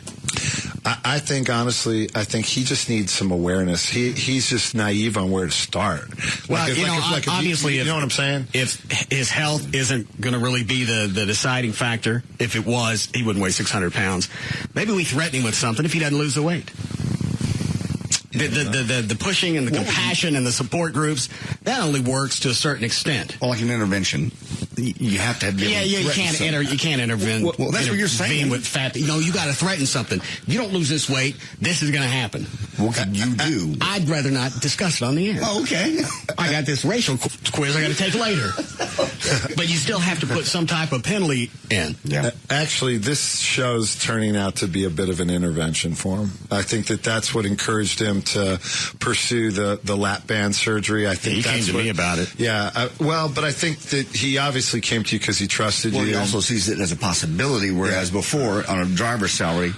I think, honestly, he just needs some awareness. He's just naive on where to start. Well, obviously, you know what I'm saying? If his health isn't going to really be the deciding factor, if it was, he wouldn't weigh 600 pounds. Maybe we threaten him with something if he doesn't lose the weight. The pushing and the compassion and the support groups, that only works to a certain extent. Well, like an intervention. You have to have... you can't intervene. Well, that's what you're saying. With fat. You got to threaten something. If you don't lose this weight, this is going to happen. What can you do? I'd rather not discuss it on the air. Oh, okay. I got this racial quiz I got to take later. But you still have to put some type of penalty in. Yeah. Actually, this show's turning out to be a bit of an intervention for him. I think that's what encouraged him to pursue the lap band surgery. I think he came to me about it. Yeah. But I think that he obviously came to you because he trusted you. He also sees it as a possibility, whereas before, on a driver's salary,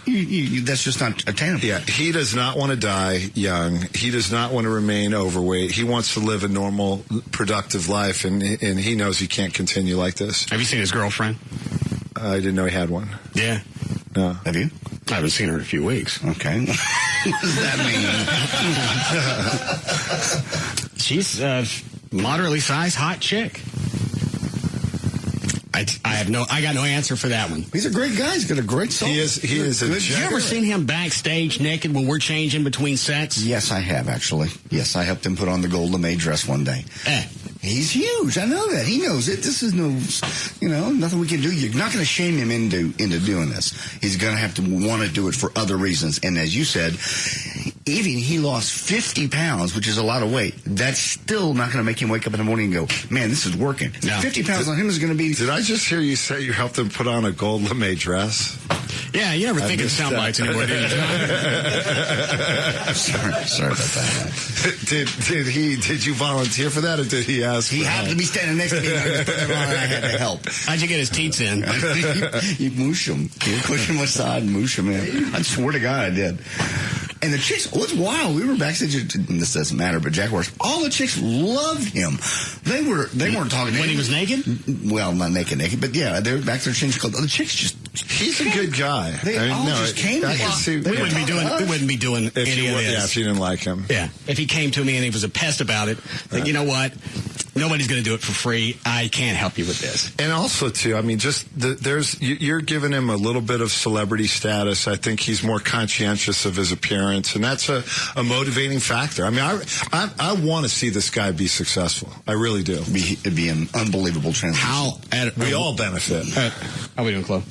that's just not attainable. Yeah. He does not want to die young. He does not want to remain overweight. He wants to live a normal, productive life, and he knows he can't continue like this. Have you seen his girlfriend? I didn't know he had one. Yeah. No. Have you? I haven't seen her in a few weeks. Okay. What does that mean? She's a moderately sized, hot chick. I got no answer for that one. He's a great guy. He's got a great soul. He is Have you ever seen him backstage naked when we're changing between sets? Yes, I have, actually. Yes, I helped him put on the Golda Meir dress one day. He's huge. I know that. He knows it. This is nothing we can do. You're not going to shame him into doing this. He's going to have to want to do it for other reasons. And as you said, even he lost 50 pounds, which is a lot of weight. That's still not going to make him wake up in the morning and go, man, this is working. No. 50 pounds on him is going to be... Did I just hear you say you helped him put on a Golda Meir dress? Yeah, you never think of sound bites anymore, do you? Sorry about that. Did you volunteer for that, or did he ask? He happened to be standing next to me, and I was putting him on, and I had to help. How'd you get his teats in? You moosh him. You push him aside and moosh him in. I swear to God, I did. And the chicks, what's wild, we were backstage, and this doesn't matter, but Jaguars, all the chicks loved him. They weren't talking to when him. he was naked? Well, not naked, but yeah, they were back there changing clothes. The chicks just... He's a good guy. They all just came to him. We wouldn't be doing any of this. Yeah, if you didn't like him. Yeah. If he came to me and he was a pest about it, then you know what? Nobody's going to do it for free. I can't help you with this. And also, too, I mean, you're giving him a little bit of celebrity status. I think he's more conscientious of his appearance, and that's a motivating factor. I mean, I want to see this guy be successful. I really do. It'd be an unbelievable transition. We all benefit. How are we doing, Chloe?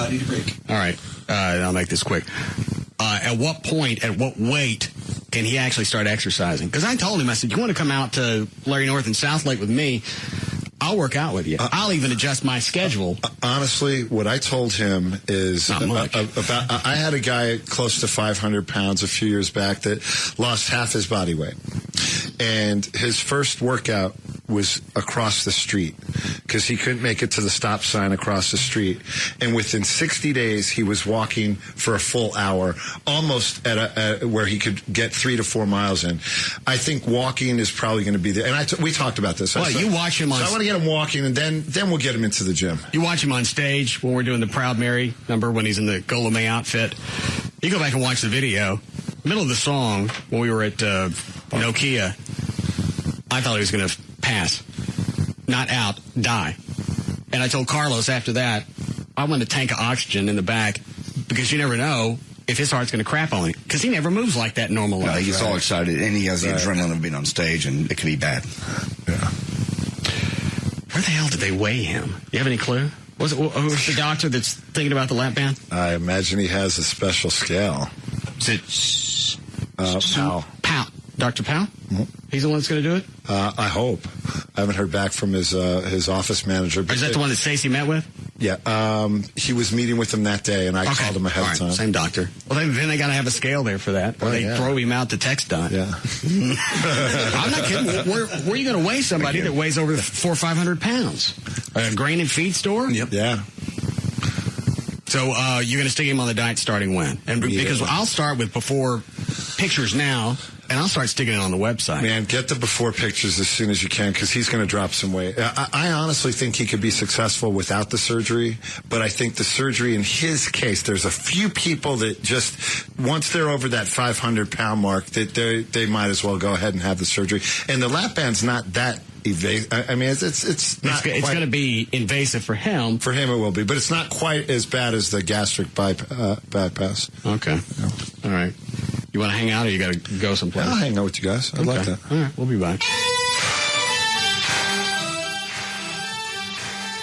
Need a break. All right. I'll make this quick. At what point, at what weight can he actually start exercising? Because I told him, I said, you want to come out to Larry North and South Lake with me? I'll work out with you. I'll even adjust my schedule. Honestly, what I told him is not much. I had a guy close to 500 pounds a few years back that lost half his body weight. And his first workout was across the street because he couldn't make it to the stop sign across the street. And within 60 days, he was walking for a full hour, almost at where he could get 3 to 4 miles in. I think walking is probably going to be there. And we talked about this. Well, you watch him on. So I want to get him walking, and then we'll get him into the gym. You watch him on stage when we're doing the Proud Mary number when he's in the Gola May outfit. You go back and watch the video. Middle of the song when we were at Nokia, I thought he was going to pass. Not out, die. And I told Carlos after that, I want a tank of oxygen in the back because you never know if his heart's going to crap on him. Because he never moves like that in normal life. He gets all excited, and he has the adrenaline of being on stage, and it can be bad. Yeah. Where the hell did they weigh him? You have any clue? Was the doctor that's thinking about the lap band? I imagine he has a special scale. Is it Powell? Powell. Dr. Powell? Mm-hmm. He's the one that's going to do it? I hope. I haven't heard back from his office manager. Is that the one that Stacey met with? Yeah. He was meeting with him that day, and I called him ahead of time. Same doctor. Well, then they got to have a scale there for that. Or they throw him out to text dot. Yeah. I'm not kidding. Where are you going to weigh somebody that weighs over 400 or 500 pounds? A grain and feed store? Yep. Yeah. So you're going to stick him on the diet starting when? And because I'll start with before pictures now, and I'll start sticking it on the website. Man, get the before pictures as soon as you can because he's going to drop some weight. I honestly think he could be successful without the surgery, but I think the surgery in his case, there's a few people that just, once they're over that 500-pound mark, that they might as well go ahead and have the surgery. And the lap band's not that invasive. I mean, it's not it's going to be invasive for him. For him it will be, but it's not quite as bad as the gastric bypass. Okay. Yeah. All right. You want to hang out or you got to go someplace? I'll hang out with you guys. I'd like that. All right. We'll be back.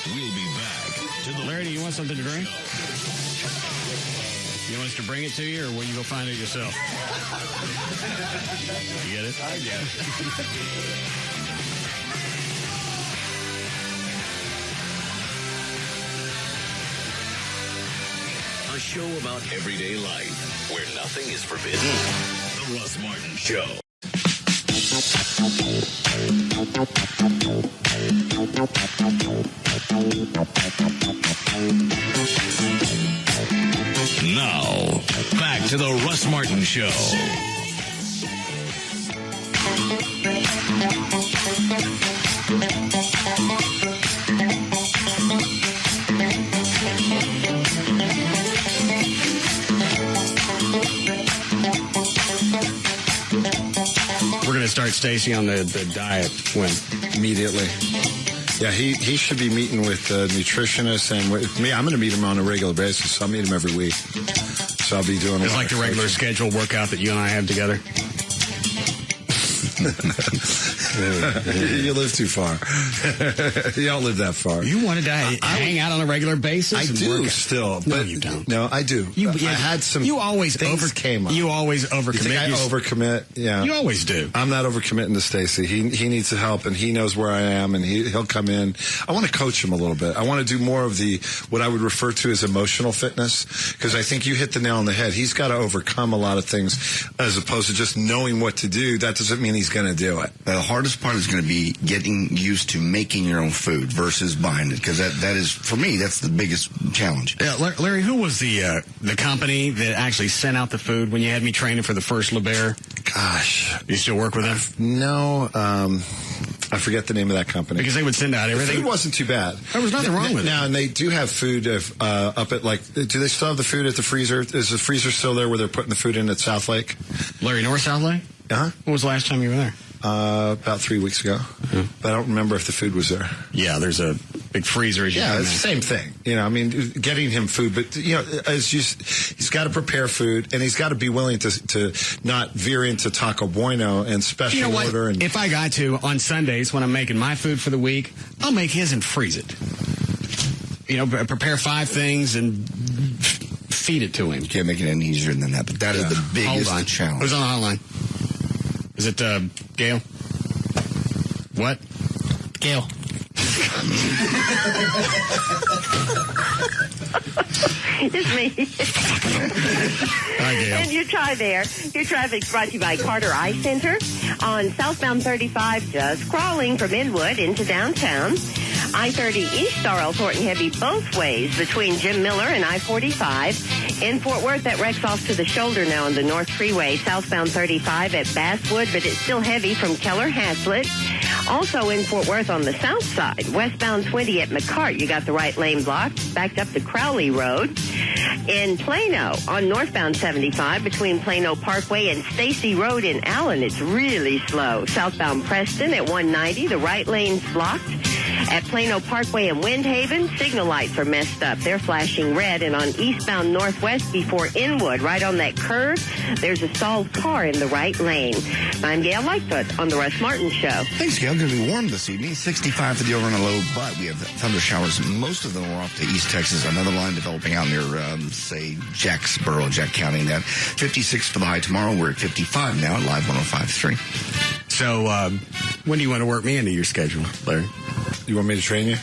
We'll be back. Larry, do you want something to drink? You want us to bring it to you or will you go find it yourself? You get it? I get it. A show about everyday life where nothing is forbidden. The Russ Martin Show. Now, back to the Russ Martin Show. We're going to start Stacey on the diet when? Immediately. Yeah, he should be meeting with nutritionists and with me. I'm going to meet him on a regular basis. So I'll meet him every week. So I'll be doing it's like the regular scheduled workout that you and I have together. You live too far. You don't live that far. You wanted to hang out on a regular basis? I do still. No, you don't. No, I do. I had some. You always came up. You always overcommit. You think I overcommit? Yeah. You always do. I'm not overcommitting to Stacey. He needs the help, and he knows where I am, and he'll come in. I want to coach him a little bit. I want to do more of what I would refer to as emotional fitness, because I think you hit the nail on the head. He's got to overcome a lot of things as opposed to just knowing what to do. That doesn't mean he's going to do it. The hardest hardest part is going to be getting used to making your own food versus buying it, because that is, for me, that's the biggest challenge. Yeah, Larry, who was the company that actually sent out the food when you had me training for the first LeBaire? Gosh. You still work with them? No, I forget the name of that company. Because they would send out everything. The food wasn't too bad. There was nothing wrong with it. Now, and they do have food up at, like, do they still have the food at the freezer? Is the freezer still there where they're putting the food in at South Lake? Larry, North South Lake? Uh-huh. When was the last time you were there? About 3 weeks ago. Mm-hmm. But I don't remember if the food was there. Yeah, there's a big freezer. As you yeah, it's the same thing. You know, I mean, getting him food, but, you know, he's got to prepare food, and he's got to be willing to not veer into Taco Bueno and special order. And if I got to, on Sundays when I'm making my food for the week, I'll make his and freeze it. You know, prepare 5 things and feed it to him. You can't make it any easier than that, but that is the biggest challenge. Who's on the hotline? Is it Gail? What? Gail. It's me. Hi, Gail. And you try there. Your traffic's brought to you by Carter Eye Center on southbound 35, just crawling from Inwood into downtown. I-30 East Starl Thornton heavy both ways between Jim Miller and I-45. In Fort Worth, that wrecks off to the shoulder now on the North Freeway, southbound 35 at Basswood, but it's still heavy from Keller Haslett. Also in Fort Worth on the south side, westbound 20 at McCart, you got the right lane blocked, backed up to Crowley Road. In Plano, on northbound 75 between Plano Parkway and Stacy Road in Allen, it's really slow. Southbound Preston at 190, the right lane's blocked. At Plano Parkway and Windhaven, signal lights are messed up. They're flashing red. And on eastbound northwest before Inwood, right on that curve, there's a stalled car in the right lane. I'm Gail Lightfoot on the Russ Martin Show. Thanks, Gail. Going to be warm this evening. 65 for the over and a low, but we have thunder showers. Most of them are off to East Texas. Another line developing out near, say, Jacksboro, Jack County. That 56 for the high tomorrow. We're at 55 now at Live 105.3. So, when do you want to work me into your schedule, Larry? You want me to train you?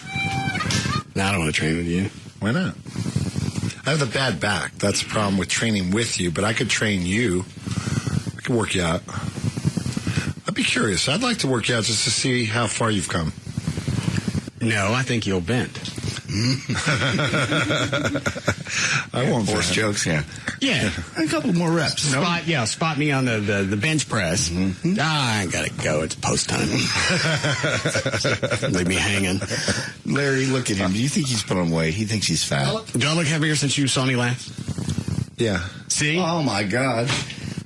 No, I don't want to train with you. Why not? I have the bad back. That's the problem with training with you, but I could train you. I could work you out. I'd be curious. I'd like to work you out just to see how far you've come. No, I think you'll bend. I won't force jokes, yeah. Yeah. A couple more reps. Spot me on the bench press. Mm-hmm. I gotta go. It's post time. Leave me hanging. Larry, look at him. Do you think he's put on weight? He thinks he's fat. Do I look heavier since you saw me last? Yeah. See? Oh my God.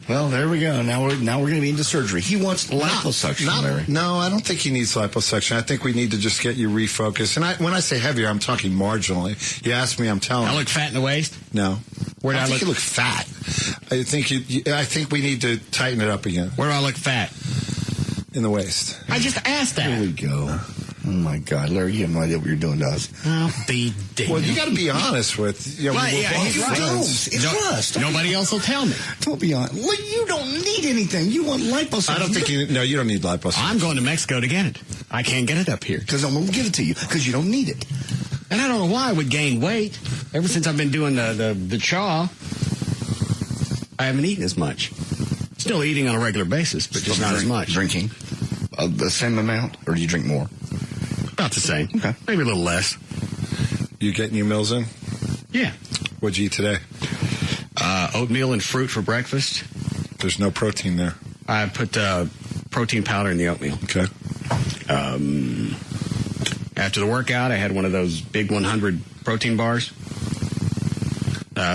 Well, there we go. Now we're going to be into surgery. He wants liposuction, Larry. No, I don't think he needs liposuction. I think we need to just get you refocused. And when I say heavier, I'm talking marginally. You ask me, I'm telling you. I look fat in the waist? No. Where do I think you look fat. I think we need to tighten it up again. Where do I look fat? In the waist. I just asked that. Here we go. Oh, my God. Larry, you have no idea what you're doing to us. I'll be damned. Well, you got to be honest with... You know, It's Rust. Nobody else will tell me. Don't be honest. Well, you don't need anything. You want liposuction. I don't think you don't need liposuction. I'm going to Mexico to get it. I can't get it up here. Because I'm going to give it to you. Because you don't need it. And I don't know why I would gain weight. Ever since I've been doing the chaw, I haven't eaten as much. Still eating on a regular basis, but just not as much. Drinking? The same amount? Or do you drink more? About the same. Okay. Maybe a little less. You getting your meals in? Yeah. What'd you eat today? Oatmeal and fruit for breakfast. There's no protein there. I put protein powder in the oatmeal. Okay. After the workout, I had one of those big 100 protein bars.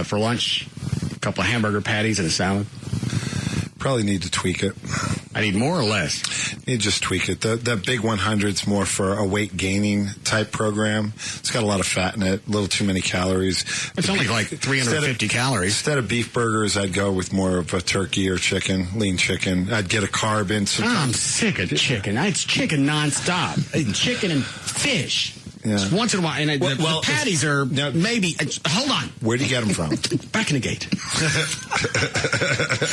For lunch, a couple of hamburger patties and a salad. Probably need to tweak it. I need more or less? You just tweak it. The big 100's more for a weight gaining type program. It's got a lot of fat in it, a little too many calories. It's only like 350 calories. Instead of beef burgers, I'd go with more of a turkey or chicken, lean chicken. I'd get a carb in. I'm sick of chicken. It's chicken nonstop. Chicken and fish. Yeah. Just once in a while. And the patties are maybe... hold on. Where do you get them from? Back in the gate.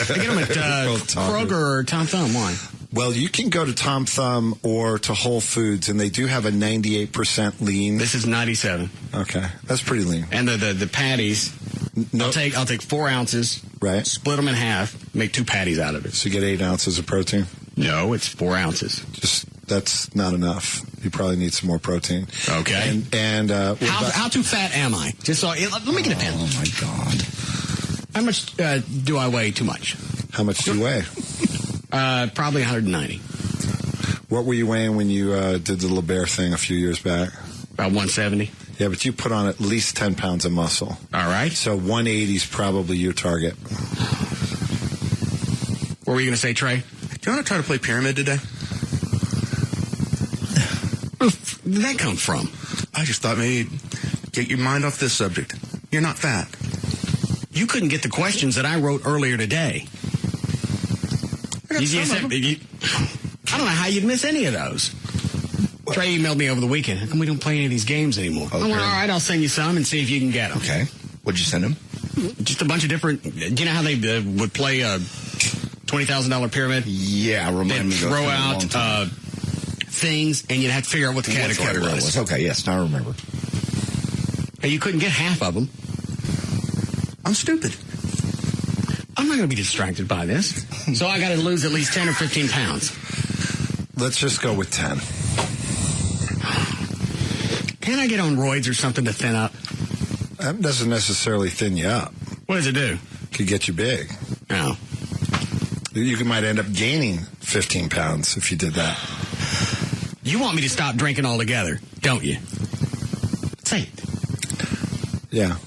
I get them at Kroger or Tom Thumb. Why? Well, you can go to Tom Thumb or to Whole Foods, and they do have a 98% lean. This is 97. Okay. That's pretty lean. And the patties... No. I'll take 4 ounces, right? Split them in half, make 2 patties out of it. So you get 8 ounces of protein. No, it's 4 ounces. That's not enough. You probably need some more protein. Okay. And how too fat am I? Just so let me get a pen. Oh my God. How much do I weigh too much? How much do you weigh? Probably 190. What were you weighing when you did the LeBaire thing a few years back? About 170. Yeah, but you put on at least 10 pounds of muscle. All right. So 180 is probably your target. What were you going to say, Trey? Do you want to try to play Pyramid today? Where did that come from? I just thought maybe get your mind off this subject. You're not fat. You couldn't get the questions that I wrote earlier today. I don't know how you'd miss any of those. Trey emailed me over the weekend. How come we don't play any of these games anymore? Okay. I went, all right, I'll send you some and see if you can get them. Okay. What'd you send him? Just a bunch of different... Do you know how they would play a $20,000 pyramid? Yeah, remind me. They'd throw out things, and you'd have to figure out what the category was. Okay, yes, now I remember. And you couldn't get half of them. I'm stupid. I'm not going to be distracted by this. So I got to lose at least 10 or 15 pounds. Let's just go with 10. Can I get on roids or something to thin up? That doesn't necessarily thin you up. What does it do? Could get you big. Oh. You might end up gaining 15 pounds if you did that. You want me to stop drinking altogether, don't you? Say it. Yeah.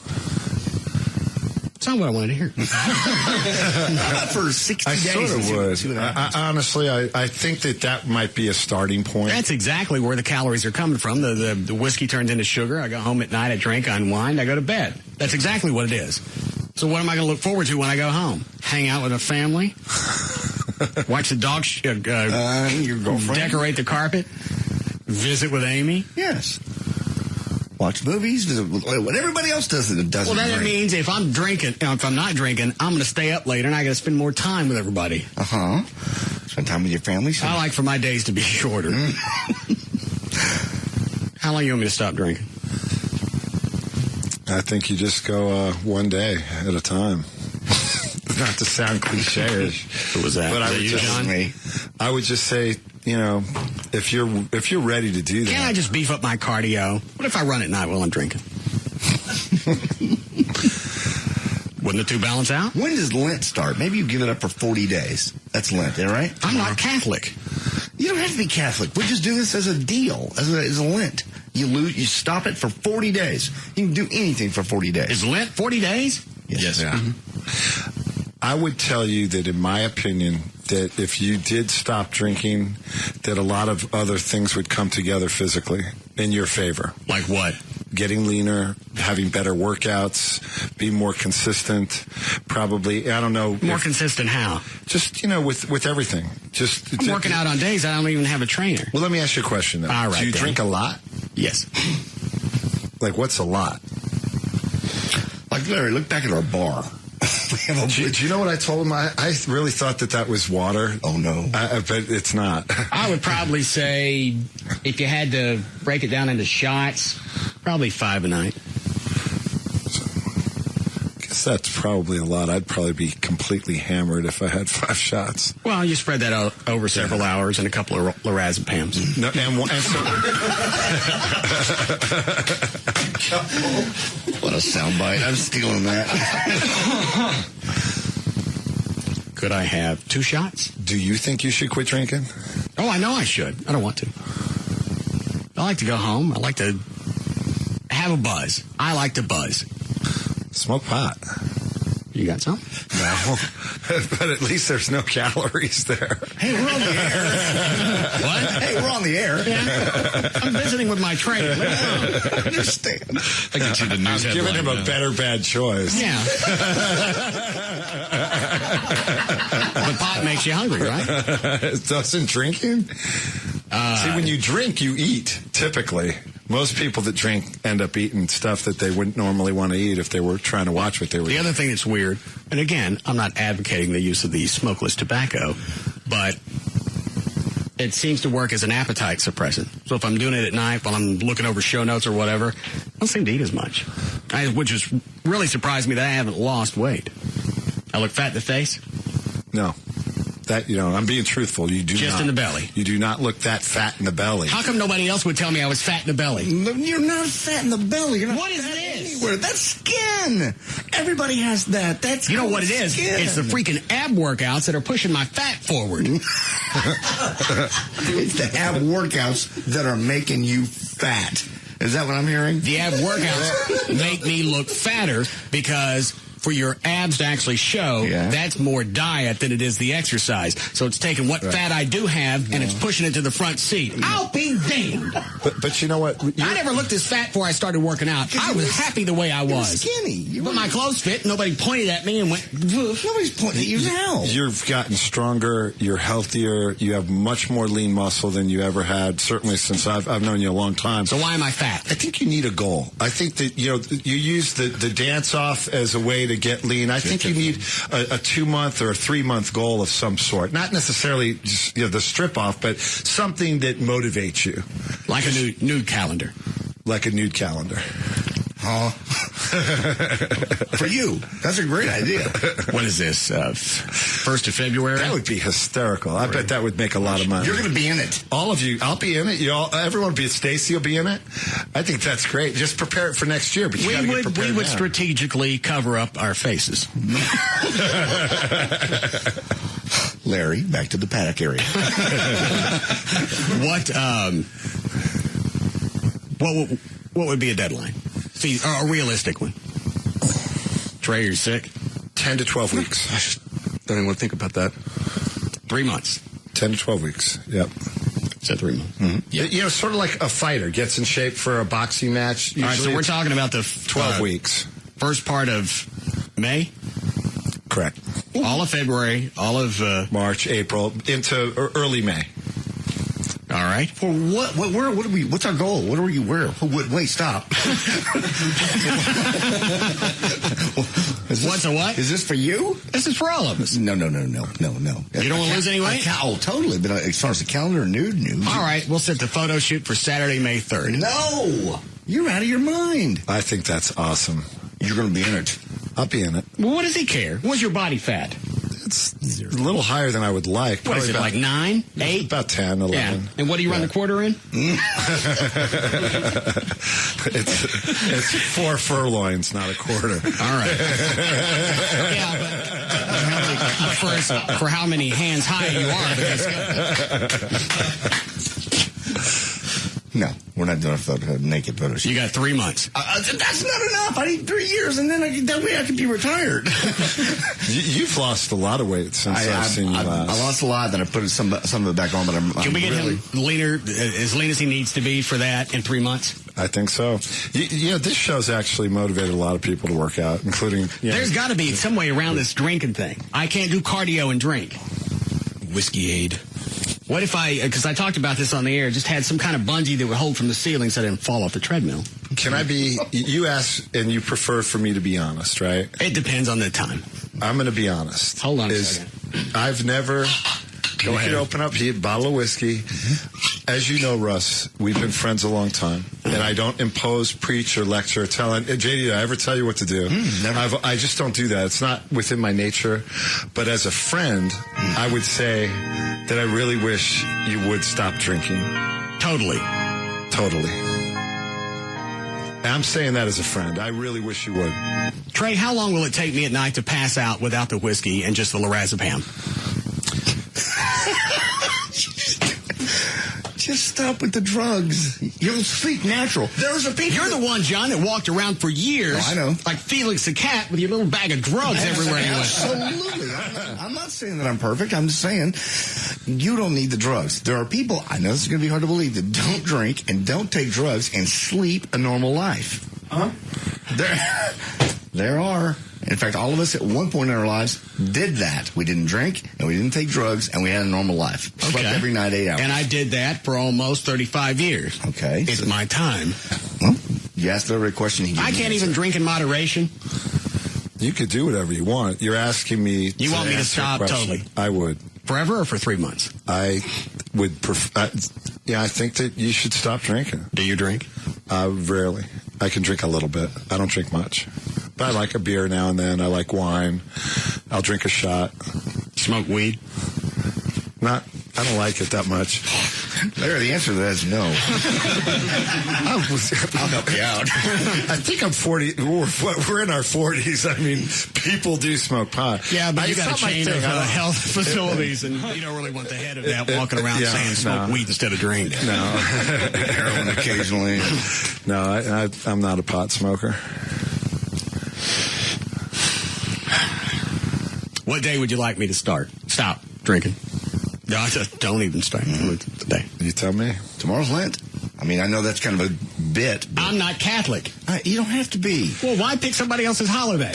It's not what I wanted to hear. Not for 60 I days. sort of would. Honestly, I think that might be a starting point. That's exactly where the calories are coming from. The whiskey turns into sugar. I go home at night, I drink, I unwind, I go to bed. That's exactly what it is. So what am I going to look forward to when I go home? Hang out with a family? Watch the dogs your girlfriend? Decorate the carpet? Visit with Amy? Yes. Watch movies, visit what everybody else does that doesn't Well, that drink. means if I'm drinking, if I'm not drinking, I'm going to stay up later and I got to spend more time with everybody. Uh-huh. Spend time with your family. So. I like for my days to be shorter. How long you want me to stop drinking? I think you just go one day at a time. Not to sound cliche-ish. Who was that? But I would just say, you know, if you're ready to do that. Can't I just beef up my cardio? What if I run at night while I'm drinking? Wouldn't the two balance out? When does Lent start? Maybe you give it up for 40 days. That's Lent, right? I'm not Catholic. You don't have to be Catholic. We just do this as a deal, as a Lent. You stop it for 40 days. You can do anything for 40 days. Is Lent 40 days? Yes. Yeah. Mm-hmm. I would tell you that, in my opinion, that if you did stop drinking, that a lot of other things would come together physically in your favor. Like what? Getting leaner, having better workouts, being more consistent, probably, I don't know. More consistent how? Just, you know, with everything. I'm working out on days I don't even have a trainer. Well, let me ask you a question, though. All right, do you drink a lot? Yes. Like, what's a lot? Like, Larry, look back at our bar. Do you know what I told him? I really thought that was water. Oh, no. But it's not. I would probably say, if you had to break it down into shots, probably 5 a night. I guess that's probably a lot. I'd probably be completely hammered if I had 5 shots. Well, you spread that out over several hours and a couple of lorazepams. No, and What a soundbite. I'm stealing that. Could I have 2 shots? Do you think you should quit drinking? Oh, I know I should. I don't want to. I like to go home. I like to have a buzz. I like to buzz. Smoke pot. You got some? No. But at least there's no calories there. Hey, we're on the air. What? Hey, we're on the air. Yeah. I'm visiting with my trainer. I understand. I can see the news I'm giving him a better bad choice. Yeah. But pot makes you hungry, right? Doesn't drinking? See, when you drink, you eat, typically. Most people that drink end up eating stuff that they wouldn't normally want to eat if they were trying to watch what they were eating. The other thing that's weird, and again, I'm not advocating the use of the smokeless tobacco, but it seems to work as an appetite suppressant. So if I'm doing it at night while I'm looking over show notes or whatever, I don't seem to eat as much. Which has really surprised me that I haven't lost weight. I look fat in the face? No. That, I'm being truthful. You do just not, in the belly. You do not look that fat in the belly. How come nobody else would tell me I was fat in the belly? You're not fat in the belly. You're not what is this? Anywhere. That's skin. Everybody has that. That's you know what it is? Skin. It's the freaking ab workouts that are pushing my fat forward. It's the ab workouts that are making you fat. Is that what I'm hearing? The ab workouts make me look fatter because for your abs to actually show, that's more diet than it is the exercise. So it's taking what fat I do have and it's pushing it to the front seat. I'll be damned. But you know what? I never looked this fat before I started working out. I was happy the way I was. Skinny. But my clothes fit. Nobody pointed at me and went, nobody's pointing at you now. You've gotten stronger. You're healthier. You have much more lean muscle than you ever had, certainly since I've known you a long time. So why am I fat? I think you need a goal. I think that, you use the dance off as a way to get lean. I think you need a 2-month or a 3-month goal of some sort. Not necessarily just the strip off, but something that motivates you. Like a nude calendar. Like a nude calendar. For you. That's a great idea. What is this? 1st of February? That would be hysterical. I bet that would make a lot of money. You're going to be in it. All of you. I'll be in it. Everyone will be. Stacy will be in it. I think that's great. Just prepare it for next year. But you gotta get prepared we would now. Strategically cover up our faces. Larry, back to the paddock area. What would be a deadline? See, a realistic one. Trey, you're sick? 10 to 12 weeks. I just don't even want to think about that. 3 months. 10 to 12 weeks. Yep. Is that 3 months? Mm-hmm. Yeah. Sort of like a fighter gets in shape for a boxing match. All right, so we're talking about the 12 weeks. First part of May? Correct. All of February, all of March, April, into early May. All right. For what? Where? What are we? What's our goal? What are you? Where? Wait, stop. What's a what? Is this for you? This is for all of us. No. You don't want to lose any weight? Oh, totally. But as far as the calendar, nude news. All right, we'll set the photo shoot for Saturday, May 3rd. No, you're out of your mind. I think that's awesome. You're going to be in it. I'll be in it. Well, what does he care? What's your body fat? It's a little higher than I would like. What is it, like 9, 8? About 10, 11. Yeah. And what do you run the quarter in? It's 4 furlongs, not a quarter. All right. Yeah, but for how many hands high you are. No, we're not doing a naked photo shoot. You got 3 months. That's not enough. I need 3 years, and then that way I can be retired. You've lost a lot of weight since I've seen you last. I lost a lot, then I put some of it back on, but Can we get him leaner, as lean as he needs to be for that in 3 months? I think so. This show's actually motivated a lot of people to work out, including... There's got to be some way around this drinking thing. I can't do cardio and drink. Whiskey aid. What if because I talked about this on the air, just had some kind of bungee that would hold from the ceiling so I didn't fall off the treadmill? Can I be, you asked, and you prefer for me to be honest, right? It depends on the time. I'm going to be honest. Hold on a second. I've never... Go ahead. You can open up a bottle of whiskey. As you know, Russ, we've been friends a long time, and I don't impose, preach, or lecture, or tell. JD, did I ever tell you what to do? Never. I just don't do that. It's not within my nature. But as a friend, I would say that I really wish you would stop drinking. Totally. And I'm saying that as a friend. I really wish you would. Trey, how long will it take me at night to pass out without the whiskey and just the lorazepam? Just stop with the drugs. You'll sleep natural. There's a people. You're the one, John, that walked around for years. Oh, I know. Like Felix the cat with your little bag of drugs everywhere you went. Absolutely. I'm not saying that I'm perfect. I'm just saying you don't need the drugs. There are people, I know this is going to be hard to believe, that don't drink and don't take drugs and sleep a normal life. Huh? There are. In fact, all of us at one point in our lives did that. We didn't drink, and we didn't take drugs, and we had a normal life. Slept every night 8 hours. And I did that for almost 35 years. Okay. It's my time. Well, you asked every question. I can't even drink in moderation. You could do whatever you want. You're asking me You want me to stop totally? I would. Forever or for 3 months? I would prefer... I think that you should stop drinking. Do you drink? Rarely. I can drink a little bit. I don't drink much. But I like a beer now and then. I like wine. I'll drink a shot. Smoke weed? I don't like it that much. Larry, the answer to that is no. I'll help you out. I think I'm 40. We're in our 40s. I mean, people do smoke pot. Yeah, but you got a chain of health facilities, and you don't really want the head of that walking around saying smoke weed instead of drink. No. Heroin occasionally. No, I'm not a pot smoker. What day would you like me to stop drinking? No, I just don't even start today. You tell me. Tomorrow's Lent. I mean, I know that's kind of a bit. I'm not Catholic. You don't have to be. Well, why pick somebody else's holiday?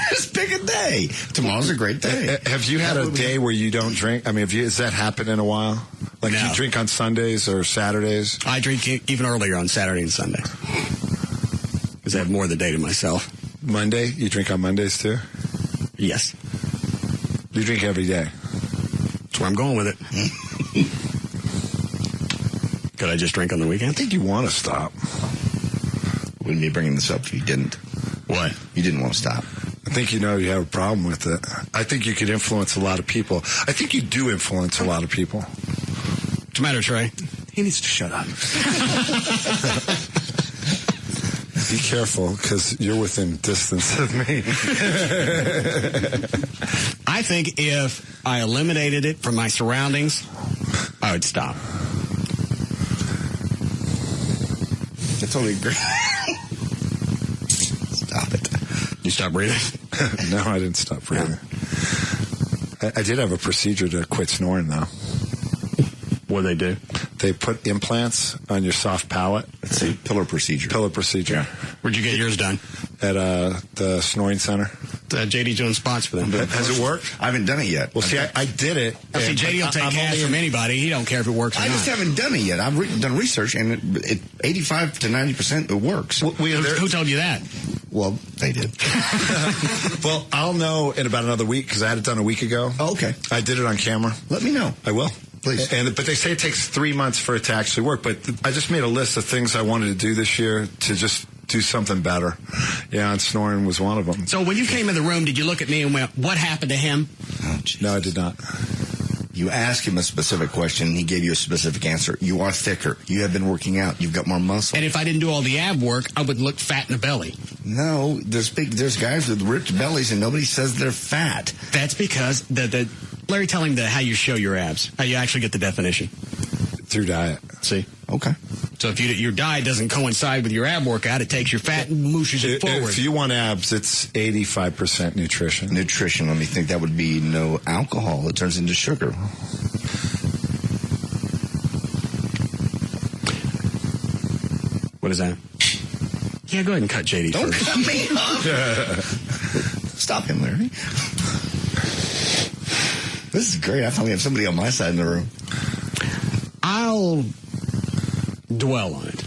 Just pick a day. Tomorrow's a great day. Have you had a day where you don't drink? I mean, has that happened in a while? Like, no. You drink on Sundays or Saturdays? I drink even earlier on Saturday and Sunday. Because I have more of the day to myself. Monday? You drink on Mondays, too? Yes. You drink every day? That's where I'm going with it. Could I just drink on the weekend? I think you want to stop. Wouldn't be bringing this up if you didn't. What? You didn't want to stop. I think you know you have a problem with it. I think you could influence a lot of people. I think you do influence a lot of people. What's the matter, Trey? He needs to shut up. Be careful, because you're within distance of me. I think if I eliminated it from my surroundings, I would stop. I totally agree. Stop it. You stop breathing? No, I didn't stop breathing. I did have a procedure to quit snoring, though. What do they do? They put implants on your soft palate. It's a pillar procedure. Yeah. Where'd you get yours done? At the snoring center. J.D. Jones spots for them. Has it worked? I haven't done it yet. Well, see, I did it. See, J.D. will take cash from anybody. He don't care if it works or not. I just haven't done it yet. I've done research, and it 85 to 90% it works. Well, who told you that? Well, they did. Well, I'll know in about another week, because I had it done a week ago. Oh, okay. I did it on camera. Let me know. I will. Please. But they say it takes 3 months for it to actually work. But I just made a list of things I wanted to do this year to just do something better. Yeah, and snoring was one of them. So when you came in the room, did you look at me and went, what happened to him? Oh, no, I did not. You asked him a specific question, and he gave you a specific answer. You are thicker. You have been working out. You've got more muscle. And if I didn't do all the ab work, I would look fat in the belly. No, there's guys with ripped bellies, and nobody says they're fat. That's because Larry, tell him how you show your abs, how you actually get the definition. Through diet. See? Okay. So if your diet doesn't coincide with your ab workout, it takes your fat and mooshes it forward. If you want abs, it's 85% nutrition. Nutrition, let me think. That would be no alcohol. It turns into sugar. What is that? Yeah, go ahead and cut JD Don't first. cut me off. Stop him, Larry. This is great. I finally have somebody on my side in the room. I'll dwell on it.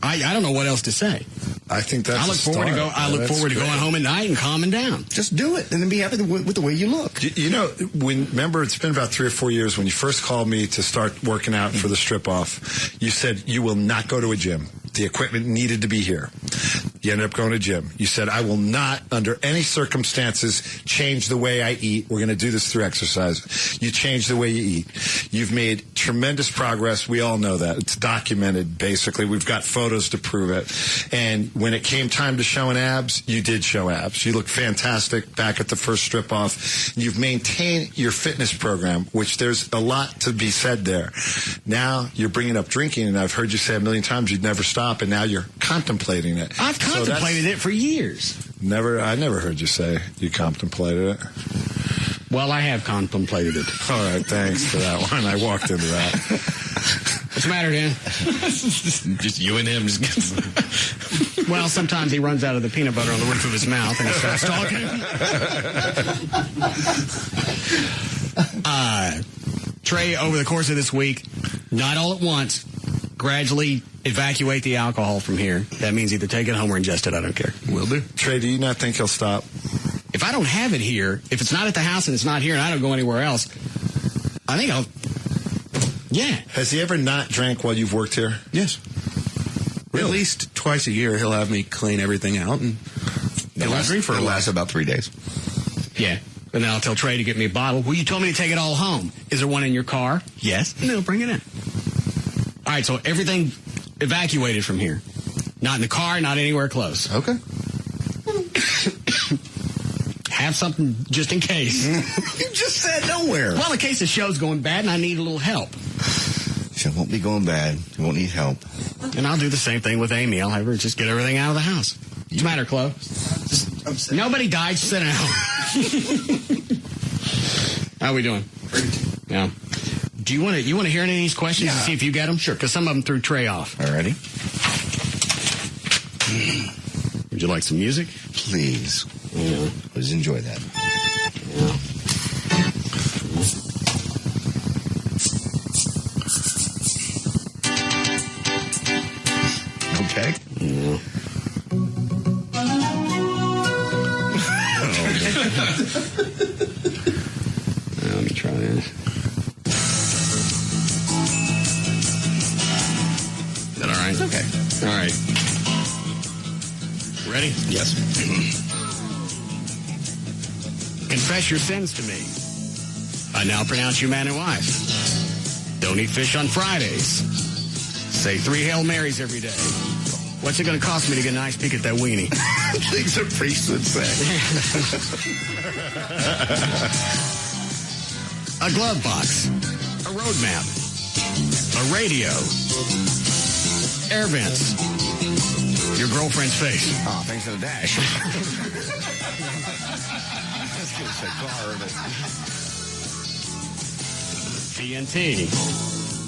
I don't know what else to say. I think that's. I look forward to going home at night and calming down. Just do it, and then be happy with the way you look. You know, remember, it's been about 3 or 4 years when you first called me to start working out for the strip off. You said you will not go to a gym. The equipment needed to be here. You ended up going to a gym. You said, I will not, under any circumstances, change the way I eat. We're going to do this through exercise. You changed the way you eat. You've made tremendous progress. We all know that. It's documented, basically. We've got photos to prove it. And when it came time to showing abs, you did show abs. You look fantastic back at the first strip off. You've maintained your fitness program, which there's a lot to be said there. Now you're bringing up drinking, and I've heard you say a million times you'd never stop, and now you're contemplating it. I've contemplated it for years. I never heard you say you contemplated it. Well, I have contemplated it. All right, thanks for that one. I walked into that. What's the matter, Dan? Just you and him. Well, sometimes he runs out of the peanut butter on the roof of his mouth and he starts talking. Trey, over the course of this week, not all at once, gradually evacuate the alcohol from here. That means either take it home or ingest it. I don't care. Will do. Trey, do you not think he'll stop? If I don't have it here, if it's not at the house and it's not here and I don't go anywhere else, I think I'll... Yeah. Has he ever not drank while you've worked here? Yes. Really? At least twice a year, he'll have me clean everything out, and It'll last about 3 days. Yeah. And then I'll tell Trey to get me a bottle. Well, you told me to take it all home. Is there one in your car? Yes. No, bring it in. All right, so everything evacuated from here. Not in the car, not anywhere close. Okay. Have something just in case. You just said nowhere. Well, in case the show's going bad and I need a little help. She won't be going bad. You won't need help. And I'll do the same thing with Amy. I'll have her just get everything out of the house. What's the matter, Chloe? Nobody died. Sit down. How are we doing? Yeah. Do you want to hear any of these questions and see if you get them? Sure. Because some of them threw Trey off. All righty. Would you like some music? Please. Yeah. Always enjoy that. Yeah. Okay. Yeah. Let me try this. Is that all right? Okay. All right. Ready? Yes. Confess your sins to me. I now pronounce you man and wife. Don't eat fish on Fridays. Say 3 Hail Marys every day. What's it going to cost me to get a nice peek at that weenie? Things a priest would say. A glove box. A road map. A radio. Air vents. Your girlfriend's face. Oh, thanks for the dash. TNT.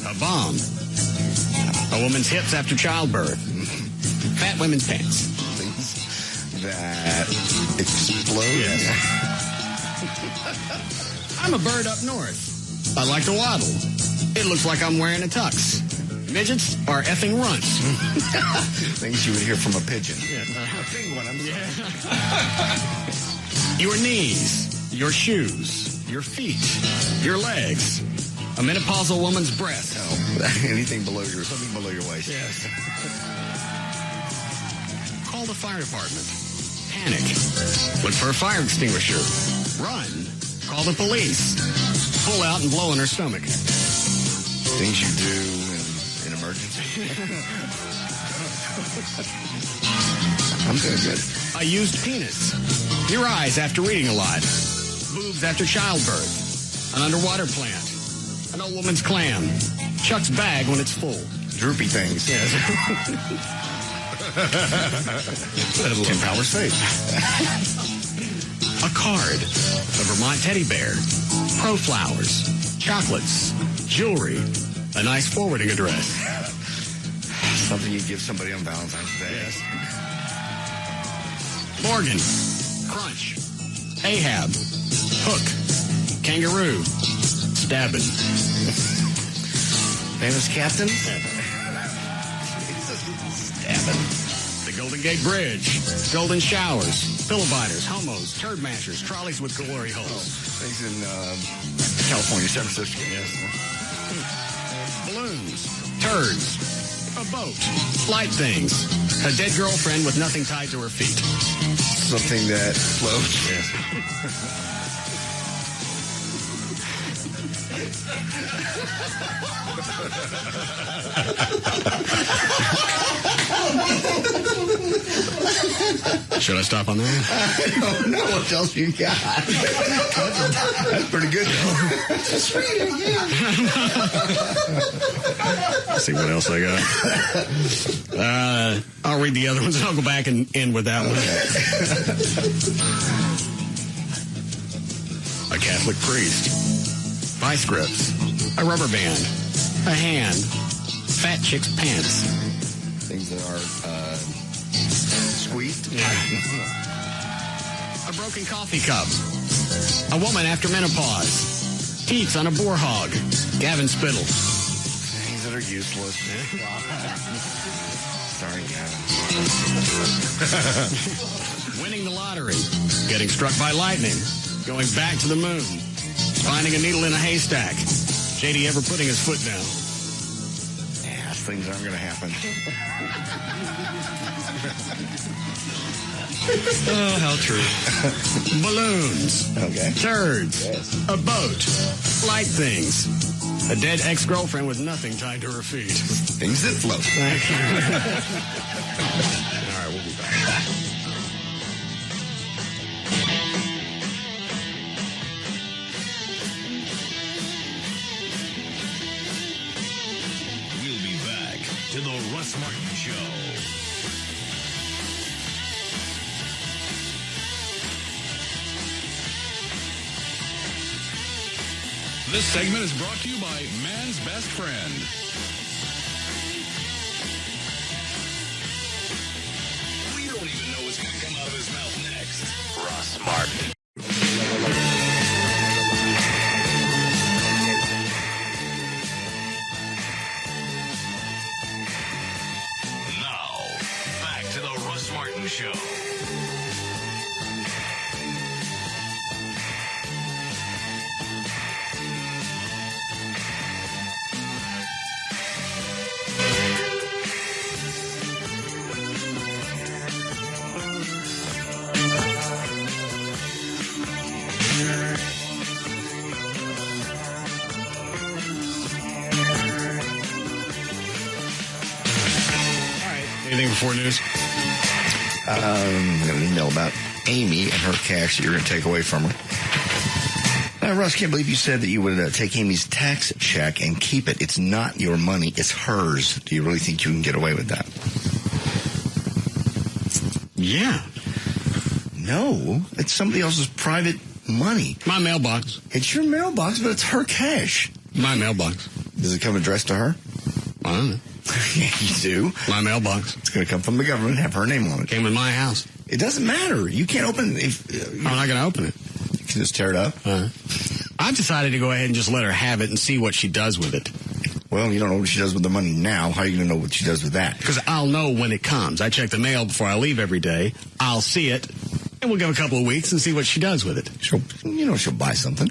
A bomb. A woman's hips after childbirth. Fat women's pants. Things that explode. Yes. I'm a bird up north. I like to waddle. It looks like I'm wearing a tux. Midgets are effing runts. Things you would hear from a pigeon. Yeah. A penguin, I'm sorry. Your knees, your shoes, your feet, your legs. A menopausal woman's breast. No, anything below something below your waist. Yes. Call the fire department. Panic. Look for a fire extinguisher. Run. Call the police. Pull out and blow in her stomach. Things you do in emergency. I'm doing good. A used penis. Your eyes after reading a lot. Boobs after childbirth. An underwater plant. An old woman's clam. Chuck's bag when it's full. Droopy things. Yes. 10 power safe. A card. A Vermont teddy bear. Pro flowers. Chocolates. Jewelry. A nice forwarding address. Something you give somebody on Valentine's Day. Yes. Morgan. Crunch. Ahab. Hook. Kangaroo. Stabbing. Famous captain? Stabbing. The Golden Gate Bridge. Golden showers. Pillow biters. Homos. Turd mashers. Trolleys with glory holes. Things in California, San Francisco. Yes. Balloons. Turds. A boat. Light things. A dead girlfriend with nothing tied to her feet. Something that floats. Yes. Should I stop on that? I don't know what else you got. That's pretty good, though. Just read it again. Let's see what else I got. I'll read the other ones, and I'll go back and end with that one. A Catholic priest. Vice grips. A rubber band. A hand. Fat chick's pants. Things that are squeezed. Yeah. A broken coffee cup. A woman after menopause. Teats on a boar hog. Gavin Spittle. Things that are useless. Sorry, Gavin. Winning the lottery. Getting struck by lightning. Going back to the moon. Finding a needle in a haystack. JD ever putting his foot down. Yeah, things aren't going to happen. Oh, how true. Balloons. Okay. Turds. Yes. A boat. Light things. A dead ex-girlfriend with nothing tied to her feet. Things that float. All right, we'll be back. We'll be back to the Russ Martin Show. This segment is brought to you by Man's Best Friend. We don't even know what's going to come out of his mouth next. Russ Martin. Now, back to the Russ Martin Show. Anything before news? I got an email about Amy and her cash that you're going to take away from her. Russ, can't believe you said that you would take Amy's tax check and keep it. It's not your money. It's hers. Do you really think you can get away with that? Yeah. No. It's somebody else's private money. My mailbox. It's your mailbox, but it's her cash. My mailbox. Does it come addressed to her? I don't know. Yeah, you do. My mailbox. It's going to come from the government, have her name on it. Came in my house. It doesn't matter. You can't open it. I'm not going to open it. You can just tear it up. I've decided to go ahead and just let her have it and see what she does with it. Well, you don't know what she does with the money now. How are you going to know what she does with that? Because I'll know when it comes. I check the mail before I leave every day. I'll see it, and we'll give a couple of weeks and see what she does with it. She'll buy something.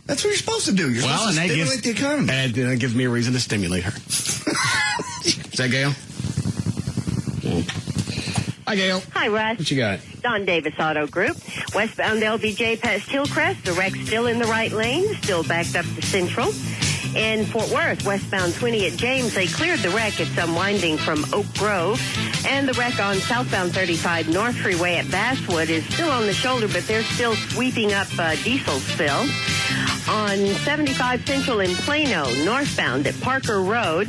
That's what you're supposed to do. You're supposed to stimulate the economy. And that gives me a reason to stimulate her. Is that Gail? Hi, Gail. Hi, Russ. What you got? Don Davis Auto Group. Westbound LBJ past Hillcrest. The wreck still in the right lane, still backed up to Central. In Fort Worth, westbound 20 at James, they cleared the wreck. It's unwinding from Oak Grove. And the wreck on southbound 35 North Freeway at Basswood is still on the shoulder, but they're still sweeping up diesel spill. On 75 Central in Plano, northbound at Parker Road,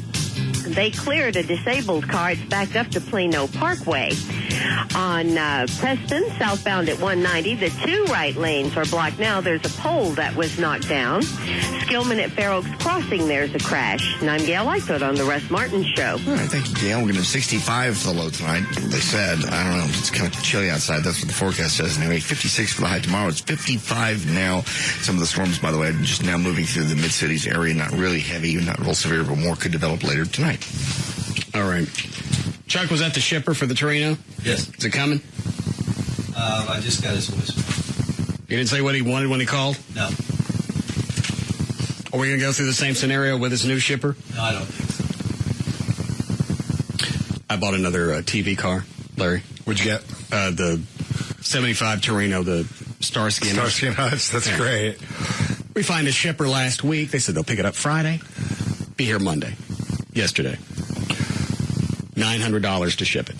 they cleared a disabled car. It's backed up to Plano Parkway. On Preston, southbound at 190, the two right lanes are blocked now. There's a pole that was knocked down. Skillman at Fair Oaks Crossing, there's a crash. And I'm Gail Lightfoot on the Russ Martin Show. All right, thank you, Gail. We're going to 65 for the low tonight. They said, I don't know, it's kind of chilly outside. That's what the forecast says. Anyway, 56 for the high tomorrow. It's 55 now. Some of the storms, by the way, are just now moving through the mid-cities area. Not really heavy, not real severe, but more could develop later tonight. All right. Chuck, was that the shipper for the Torino? Yes. Is it coming? I just got his voicemail. You didn't say what he wanted when he called? No. Are we going to go through the same scenario with his new shipper? No, I don't think so. I bought another TV car, Larry. What'd you get? The 75 Torino, the Starsky and Hutch. Starsky and Hutch, that's great. We find a shipper last week. They said they'll pick it up Friday, be here Monday. Yesterday. $900 to ship it.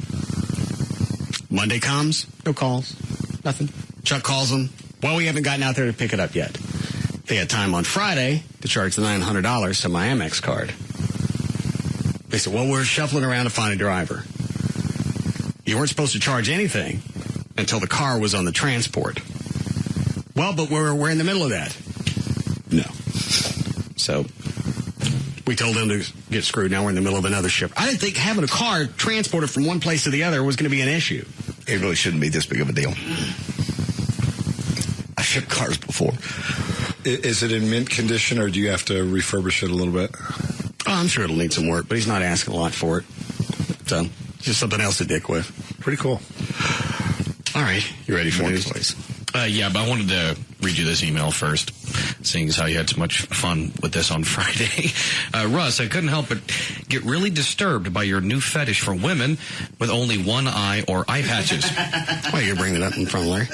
Monday comes, no calls, nothing. Chuck calls them. Well, we haven't gotten out there to pick it up yet. They had time on Friday to charge the $900 to my Amex card. They said, well, we're shuffling around to find a driver. You weren't supposed to charge anything until the car was on the transport. Well, but we're in the middle of that. No. So we told them to get screwed. Now we're in the middle of another ship. I didn't think having a car transported from one place to the other was going to be an issue. It really shouldn't be this big of a deal. I shipped cars before. Is it in mint condition, or do you have to refurbish it a little bit? Oh, I'm sure it'll need some work, but he's not asking a lot for it. So, just something else to dick with. Pretty cool. All right. You ready for news? Yeah, but I wanted to read you this email first. seeing as how you had so much fun with this on Friday. Russ, I couldn't help but get really disturbed by your new fetish for women with only one eye or eye patches. Why are you bringing it up in front of Larry?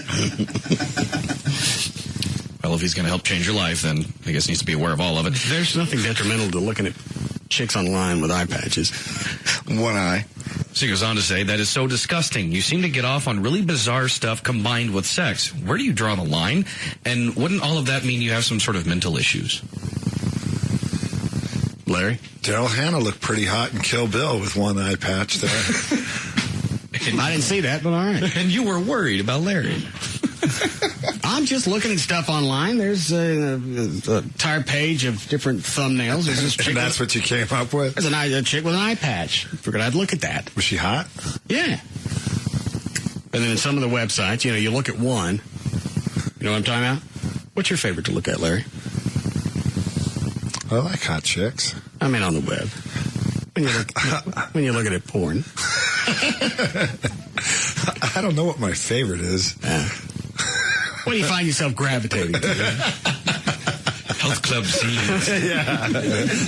Well, if he's going to help change your life, then I guess he needs to be aware of all of it. There's nothing detrimental to looking at chicks online with eye patches. One eye. So he goes on to say, that is so disgusting. You seem to get off on really bizarre stuff combined with sex. Where do you draw the line? And wouldn't all of that mean you have some sort of mental issues? Larry? Daryl Hannah looked pretty hot in Kill Bill with one eye patch there. I didn't see that, but all right. And you were worried about Larry. I'm just looking at stuff online. There's a entire page of different thumbnails. There's this chick And that's what you came up with? There's a chick with an eye patch. Figured I'd look at that. Was she hot? Yeah. And then in some of the websites, you look at one. You know what I'm talking about? What's your favorite to look at, Larry? I like hot chicks. I mean on the web. When you're looking at porn. I don't know what my favorite is. What do you find yourself gravitating to? Health club scenes. Yeah.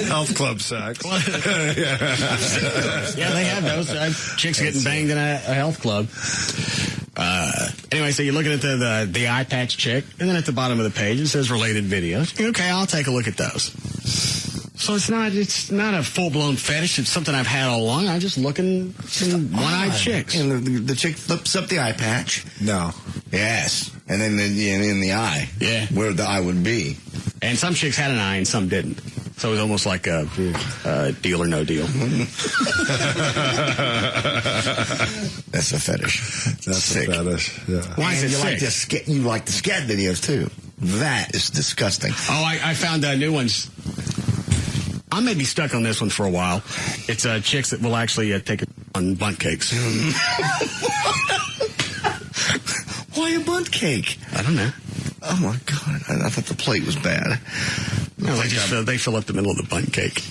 Health club sex. Yeah, they have those. Chicks getting banged in a health club. Anyway, so you're looking at the eye patch chick, and then at the bottom of the page it says related videos. Okay, I'll take a look at those. So it's not a full-blown fetish. It's something I've had all along. I'm just looking at one-eyed chicks. And the chick flips up the eye patch. No. Yes. And then in the eye. Yeah. Where the eye would be. And some chicks had an eye and some didn't. So it was almost like a deal or no deal. That's a fetish. That's sick. a fetish. Yeah. Why is it sick? You like the scat videos, too. That is disgusting. Oh, I found new ones. I may be stuck on this one for a while. It's chicks that will actually take it on bundt cakes. Why a bundt cake? I don't know. Oh, my God. I thought the plate was bad. No, they fill up the middle of the bundt cake.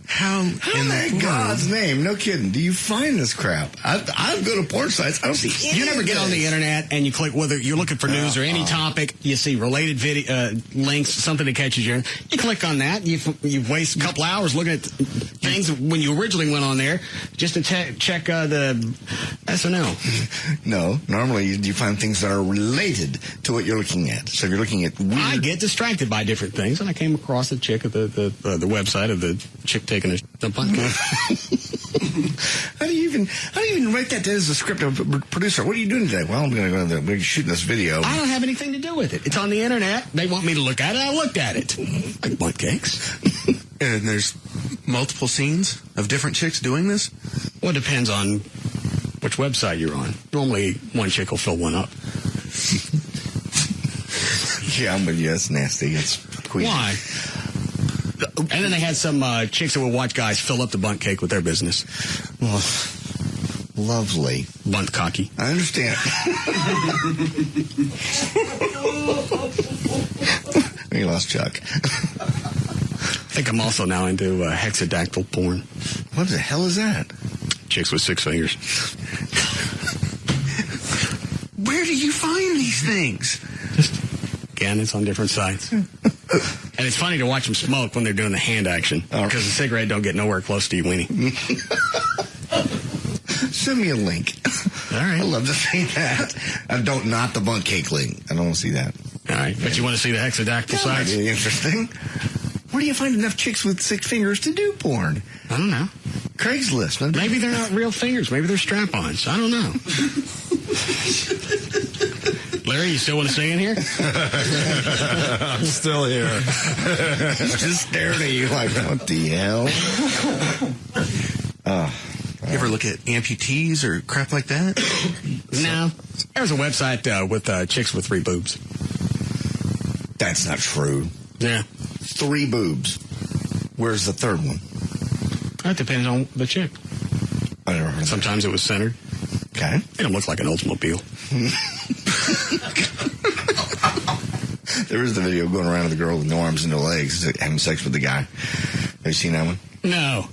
How in God's name? No kidding. Do you find this crap? I go to porn sites. I don't see any. You never get on the internet and you click whether you're looking for news or any topic. You see related video links, something that catches your. You click on that. You waste a couple hours looking at things when you originally went on there just to check the SNL. No, normally you find things that are related to what you're looking at. So if you're looking at weird... I get distracted by different things, and I came across a chick at the website of the chick taking a bundt cake. How do you even write that down as a script of a producer? What are you doing today? Well, I'm going to go we're shooting this video. I don't have anything to do with it. It's on the internet. They want me to look at it. I looked at it. Like bundt cakes. And there's multiple scenes of different chicks doing this? Well, it depends on which website you're on. Normally, one chick will fill one up. Yeah, I'm with you. That's nasty. It's queasy. Why? And then they had some chicks that would watch guys fill up the bundt cake with their business. Well, lovely. Bundt cocky. I understand. We lost Chuck. I think I'm also now into hexadactyl porn. What the hell is that? Chicks with 6 fingers. Where do you find these things? Again, it's on different sites. And it's funny to watch them smoke when they're doing the hand action because the cigarette don't get nowhere close to you, weenie. Send me a link. All right. I'd love to see that. Not the bundt cake link. I don't want to see that. All right. But you want to see the hexadactyl sites? That'd be interesting. Where do you find enough chicks with 6 fingers to do porn? I don't know. Craigslist. Maybe they're not real fingers. Maybe they're strap-ons. I don't know. Larry, you still want to stay in here? I'm still here. Just staring at you like, what the hell? You ever look at amputees or crap like that? No. There's a website with chicks with 3 boobs. That's not true. Yeah. 3 boobs. Where's the third one? That depends on the chick. I never heard of Sometimes it was centered. Okay. It looks like an Oldsmobile. There is the video going around of the girl with no arms and no legs having sex with the guy. Have you seen that one? No.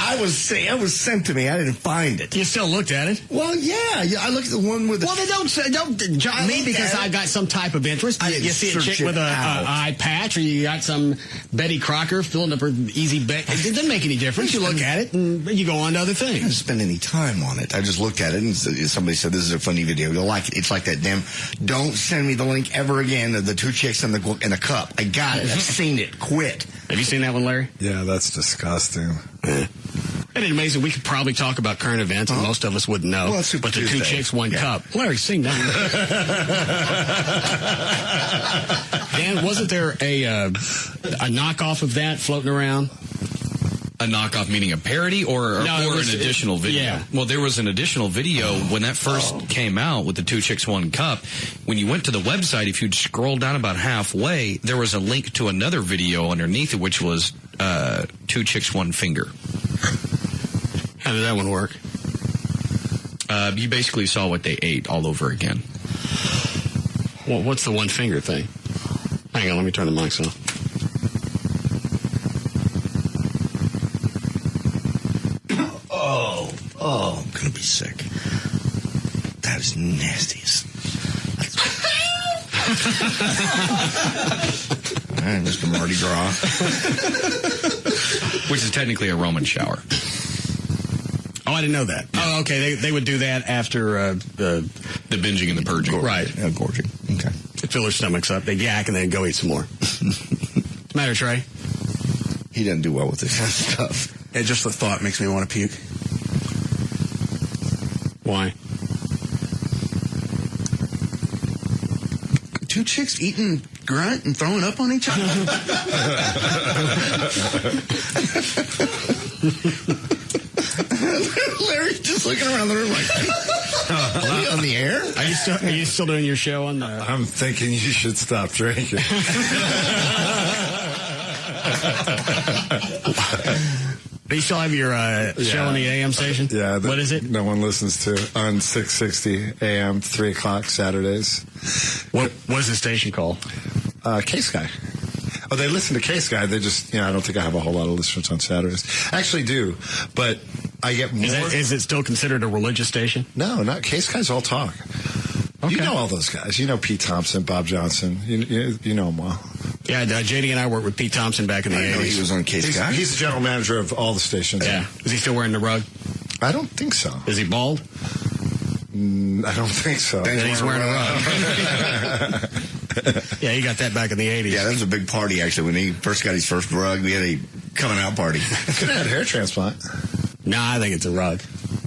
I was sent to me. I didn't find it. You still looked at it? Well, yeah. I looked at the one with the... Well, they don't judge me because I got some type of interest. You see a chick with an eye patch, or you got some Betty Crocker filling up her easy bed. It doesn't make any difference. You look at it, and you go on to other things. I didn't spend any time on it. I just looked at it, and somebody said, this is a funny video. You'll like it. It's like that damn, don't send me the link ever again of the two chicks in the cup. I got it. I've seen it. Quit. Have you seen that one, Larry? Yeah, that's disgusting. Isn't it amazing? We could probably talk about current events, and most of us wouldn't know. Well, Super but the Tuesday. two chicks, one cup. Larry's seen that. Dan, wasn't there a knockoff of that floating around? A knockoff meaning a parody or an additional video? Yeah. Well, there was an additional video when that first came out with the two chicks, one cup. When you went to the website, if you'd scroll down about halfway, there was a link to another video underneath it, which was two chicks, one finger. How did that one work? You basically saw what they ate all over again. Well, what's the one finger thing? Hang on, let me turn the mics off. Oh, I'm going to be sick. That is nasty. All right, Mr. Mardi Gras. Which is technically a Roman shower. Oh, I didn't know that. Yeah. Oh, okay. They would do that after the binging and the purging. Right. Yeah, gorging. Okay. They'd fill their stomachs up. They'd yak and then go eat some more. What's the matter, Trey? He doesn't do well with this kind of stuff. Yeah, just the thought makes me want to puke. Why? Two chicks eating grunt and throwing up on each other? Larry's just looking around the room like, are we on the air? Are you still doing your show on the... I'm thinking you should stop drinking. Do you still have your show on the AM station? Yeah. What is it? No one listens to on 660 AM, 3 o'clock Saturdays. What is the station called? K-Sky. Oh, they listen to K-Sky. They just, I don't think I have a whole lot of listeners on Saturdays. I actually do, but I get more. Is it still considered a religious station? No, not K-Sky's all talk. Okay. You know all those guys. You know Pete Thompson, Bob Johnson. You know them well. Yeah, JD and I worked with Pete Thompson back in the 80s. He was on K-Sky. He's the general manager of all the stations. Yeah. Is he still wearing the rug? I don't think so. Is he bald? I don't think so. Then he's wearing a rug. Yeah, he got that back in the 80s. Yeah, that was a big party, actually. When he first got his first rug, we had a coming out party. Could have had a hair transplant. Nah, I think it's a rug.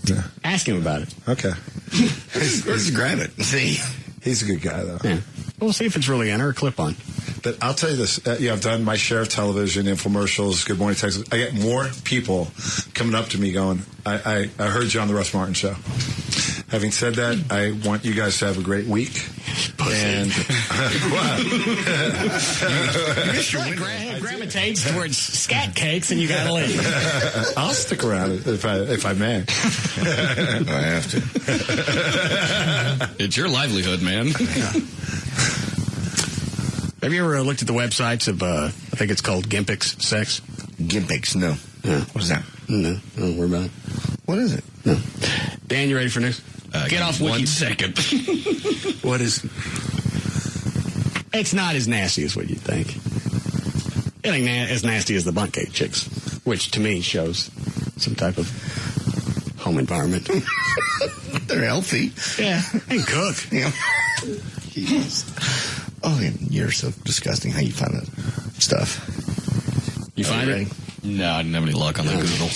Yeah. Ask him about it. Okay. Let's grab it. See? He's a good guy, though. Yeah. We'll see if it's really in or a clip-on. But I'll tell you this. I've done my share of television, infomercials, Good Morning Texas. I get more people coming up to me going, I heard you on the Russ Martin Show. Having said that, I want you guys to have a great week. And gravitates towards scat cakes, and you got to leave. I'll stick around if I may. I have to. It's your livelihood, man. Yeah. Have you ever looked at the websites of, I think it's called Gimpix Sex? Gimpix, no. Yeah. What is that? No, don't worry about it. What is it? No. Dan, you ready for news? Get off Wiki. 1 second. What is... It's not as nasty as what you'd think. It ain't as nasty as the bunt cake chicks, which to me shows some type of home environment. They're healthy. Yeah, and cook. Yeah. Oh, you're so disgusting. How you find that stuff? You find it? No, I didn't have any luck on the Google.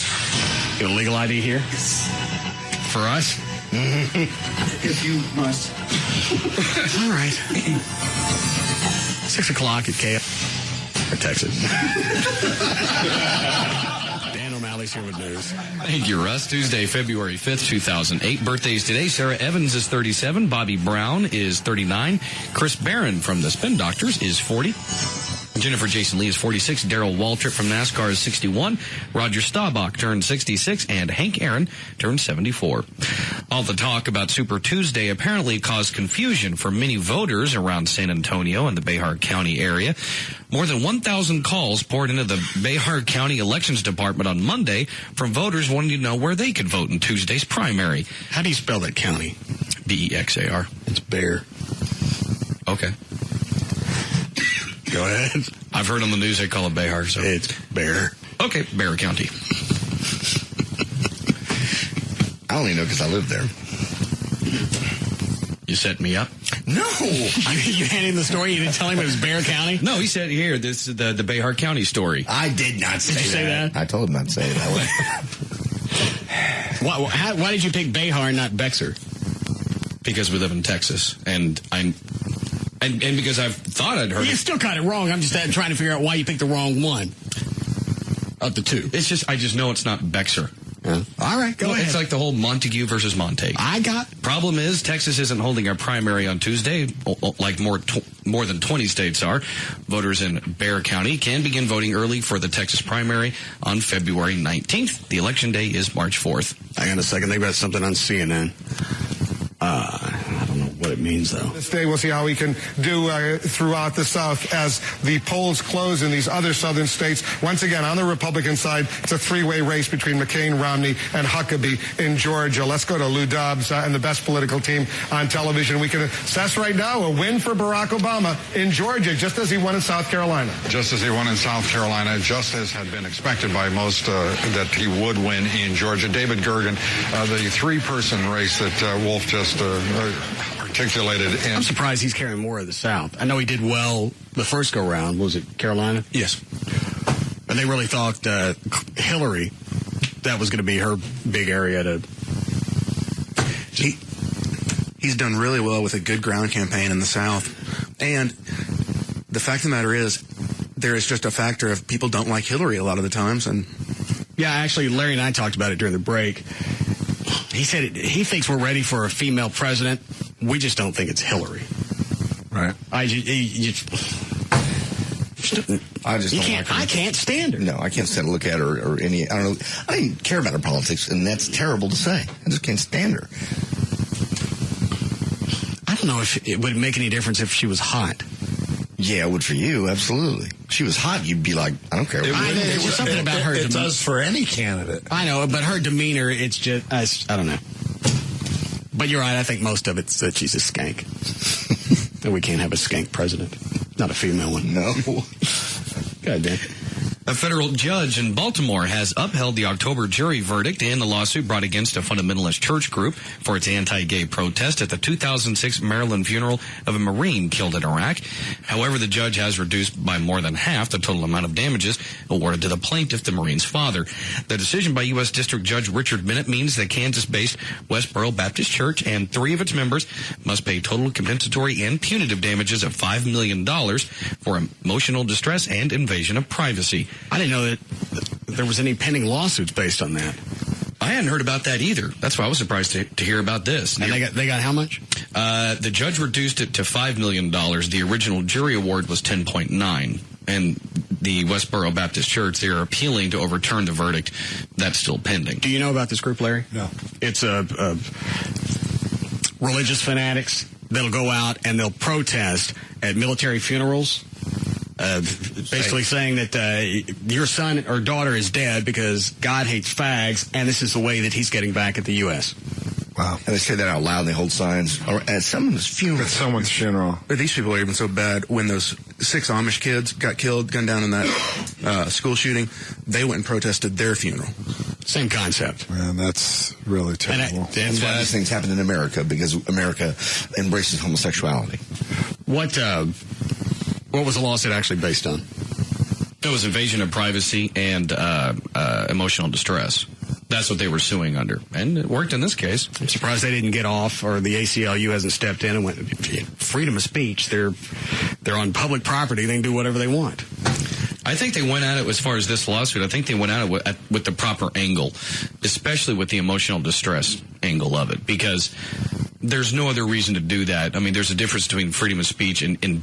Get a legal ID here? For us? If you must. All right. 6 o'clock at KLLI, Texas. Dan O'Malley's here with news. Thank you, Russ. Tuesday, February 5th, 2008. Birthdays today. Sarah Evans is 37. Bobby Brown is 39. Chris Barron from the Spin Doctors is 40. Jennifer Jason Lee is 46. Darrell Waltrip from NASCAR is 61. Roger Staubach turned 66. And Hank Aaron turned 74. All the talk about Super Tuesday apparently caused confusion for many voters around San Antonio and the Behar County area. More than 1,000 calls poured into the Behar County Elections Department on Monday from voters wanting to know where they could vote in Tuesday's primary. How do you spell that county? B-E-X-A-R. It's Bear. Okay. Go ahead. I've heard on the news they call it Behar, so. It's Bear. Okay, Behar County. I only know because I live there. You set me up? No. I mean, you handed him the story. You didn't tell him it was Bear County? No, he said here, this is the Behar County story. I did not say that. Did you say that? I told him not to say it that way. Why did you pick Behar and not Bexar? Because we live in Texas, and because I've thought I'd heard You still got it wrong. I'm just trying to figure out why you picked the wrong one of the two. It's just, I just know it's not Bexar. Yeah. All right, go ahead. It's like the whole Montague versus Montague. I got. Problem is, Texas isn't holding a primary on Tuesday, like more than 20 states are. Voters in Bexar County can begin voting early for the Texas primary on February 19th. The election day is March 4th. Hang on a second. They got something on CNN. I don't know what it means, though. This day, we'll see how we can do throughout the South as the polls close in these other southern states. Once again, on the Republican side, it's a three-way race between McCain, Romney, and Huckabee in Georgia. Let's go to Lou Dobbs and the best political team on television. We can assess right now a win for Barack Obama in Georgia, just as he won in South Carolina. Just as he won in South Carolina, just as had been expected by most that he would win in Georgia. David Gergen, the three-person race that Wolf just articulated. I'm surprised he's carrying more of the South. I know he did well the first go-round. Was it Carolina? Yes. And they really thought Hillary, that was going to be her big area to... He's done really well with a good ground campaign in the South. And the fact of the matter is, there is just a factor of people don't like Hillary a lot of the times. And yeah, actually, Larry and I talked about it during the break. He said he thinks we're ready for a female president. We just don't think it's Hillary. Right. I can't stand her. No, I can't stand to look at her or any. I don't know. I didn't care about her politics, and that's terrible to say. I just can't stand her. I don't know if it would make any difference if she was hot. Yeah, it would for you, absolutely. If she was hot, you'd be like, I don't care. There was something about her. It does for any candidate. I know, but her demeanor, it's just, I don't know. But you're right, I think most of it's that she's a skank. And we can't have a skank president. Not a female one. No. God damn. A federal judge in Baltimore has upheld the October jury verdict in the lawsuit brought against a fundamentalist church group for its anti-gay protest at the 2006 Maryland funeral of a Marine killed in Iraq. However, the judge has reduced by more than half the total amount of damages awarded to the plaintiff, the Marine's father. The decision by U.S. District Judge Richard Bennett means that Kansas-based Westboro Baptist Church and 3 of its members must pay total compensatory and punitive damages of $5 million for emotional distress and invasion of privacy. I didn't know that there was any pending lawsuits based on that. I hadn't heard about that either. That's why I was surprised to hear about this. And they got how much? The judge reduced it to $5 million. The original jury award was $10.9. And the Westboro Baptist Church, they are appealing to overturn the verdict. That's still pending. Do you know about this group, Larry? No. It's religious fanatics that'll go out and they'll protest at military funerals. Basically saying that your son or daughter is dead because God hates fags, and this is the way that he's getting back at the U.S. Wow. And they say that out loud, and they hold signs at someone's funeral. At someone's funeral. But these people are even so bad. When those 6 Amish kids got killed, gunned down in that school shooting, they went and protested their funeral. Same concept. Man, that's really terrible. That's why these things happen in America, because America embraces homosexuality. What was the lawsuit actually based on? It was invasion of privacy and emotional distress. That's what they were suing under. And it worked in this case. I'm surprised they didn't get off, or the ACLU hasn't stepped in and went, freedom of speech. They're on public property. They can do whatever they want. I think they went at it, as far as this lawsuit, I think they went at it with the proper angle, especially with the emotional distress angle of it, because there's no other reason to do that. I mean, there's a difference between freedom of speech and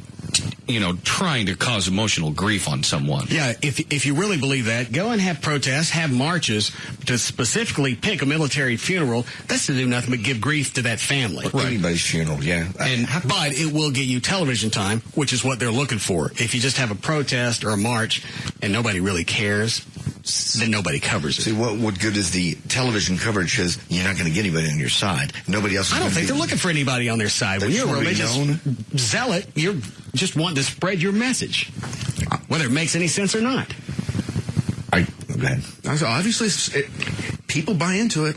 trying to cause emotional grief on someone. Yeah, if you really believe that, go and have protests, have marches to specifically pick a military funeral. That's to do nothing but give grief to that family. Right. Anybody's funeral, yeah. But it will get you television time, which is what they're looking for. If you just have a protest or a march and nobody really cares, then nobody covers it. See, what good is the television coverage? Because you're not going to get anybody on your side. Nobody else. I don't think they're looking for anybody on their side. When you're a religious zealot, you're just wanting to spread your message, whether it makes any sense or not. Obviously, people buy into it.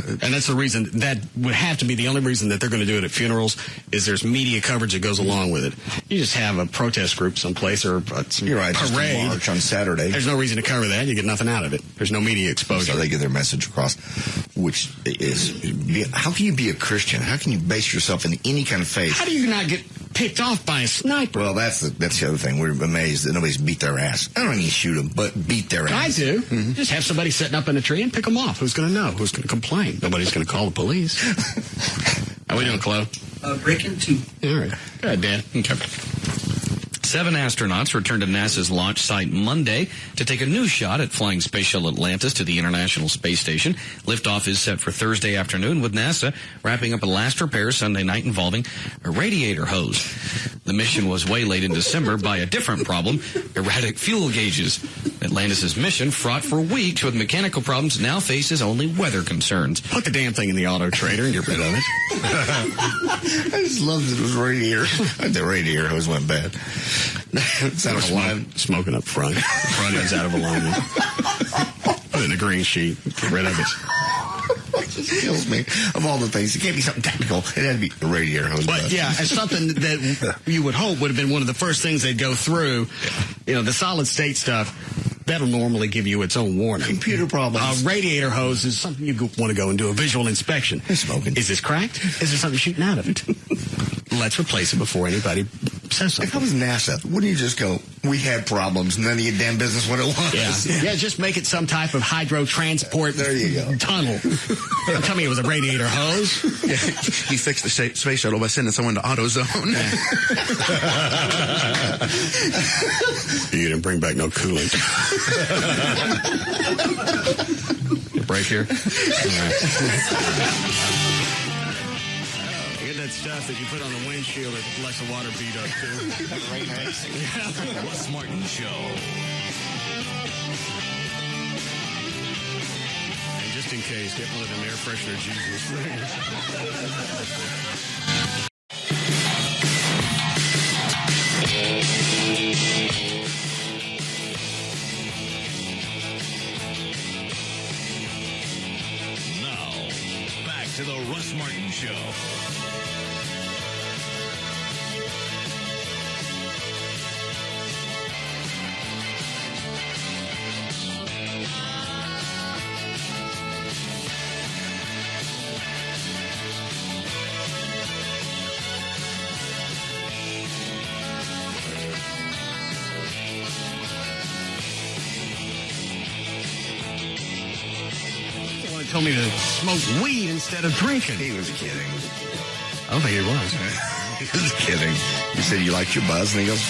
And that's the reason, that would have to be the only reason that they're going to do it at funerals, is there's media coverage that goes along with it. You just have a protest group someplace or You're right, just a parade. march on Saturday. There's no reason to cover that. You get nothing out of it. There's no media exposure. So they get their message across, which is, how can you be a Christian? How can you base yourself in any kind of faith? How do you not get picked off by a sniper? Well, that's the other thing. We're amazed that nobody's beat their ass. I don't mean shoot them, but beat their ass. I do. Mm-hmm. Just have somebody sitting up in a tree and pick them off. Who's going to know? Who's going to complain? Nobody's going to call the police. How we doing, Chloe? Breaking 2. All right. Go ahead, Dan. Okay. 7 astronauts returned to NASA's launch site Monday to take a new shot at flying Space Shuttle Atlantis to the International Space Station. Liftoff is set for Thursday afternoon, with NASA wrapping up a last repair Sunday night involving a radiator hose. The mission was waylaid in December by a different problem, erratic fuel gauges. Atlantis' mission, fraught for weeks with mechanical problems, now faces only weather concerns. Put the damn thing in the auto trader and get rid of it. I just loved it. It was radiator. The radiator hose went bad. It's out of alignment. Smoking up front. Front end's out of alignment. Put it in a green sheet. Get rid of it. It just kills me. Of all the things, it can't be something technical. It had to be a radiator hose. But yeah, it's something that you would hope would have been one of the first things they'd go through. The solid state stuff, that'll normally give you its own warning. Computer problems. Radiator hose is something you want to go and do a visual inspection. They're smoking. Is this cracked? Is there something shooting out of it? Let's replace it before anybody says something. If I was NASA, wouldn't you just go, we had problems, none of your damn business what it was? Yeah, just make it some type of hydro transport there you go. Tunnel. Don't tell me it was a radiator hose. Yeah, you fixed the space shuttle by sending someone to AutoZone. You didn't bring back no coolant. Break here? All right. That stuff that you put on the windshield that lets the water beat up too. Right next. The Russ Martin Show. And just in case, get one of them air freshener Jesus things. Now, back to the Russ Martin Show. Told me to smoke weed instead of drinking. He was kidding. I don't think he was. He was kidding. You said you liked your buzz, and he goes,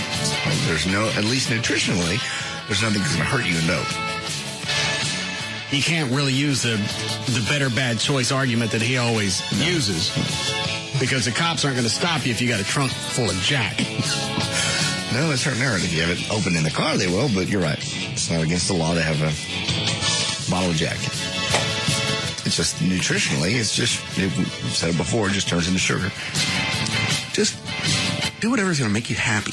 there's no, at least nutritionally, there's nothing that's going to hurt you in dope. You can't really use the better bad choice argument that he always uses, because the cops aren't going to stop you if you got a trunk full of Jack. No, it's certain narrative. If you have it open in the car, they will, but you're right. It's not against the law to have a bottle of Jack. It's just nutritionally, it's just, we've said it before, it just turns into sugar. Just do whatever's going to make you happy.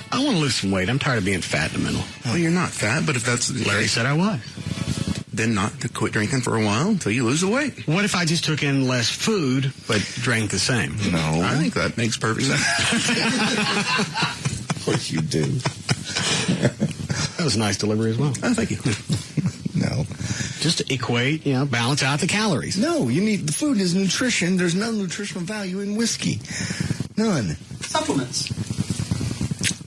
I want to lose some weight. I'm tired of being fat in the middle. Well, you're not fat, but if that's... Larry said I was. Then not to quit drinking for a while until you lose the weight. What if I just took in less food, but drank the same? No. I think that makes perfect sense. Of course you do. That was a nice delivery as well. Oh, thank you. No. Just to equate, balance out the calories. No, you need, the food is nutrition. There's no nutritional value in whiskey. None. Supplements.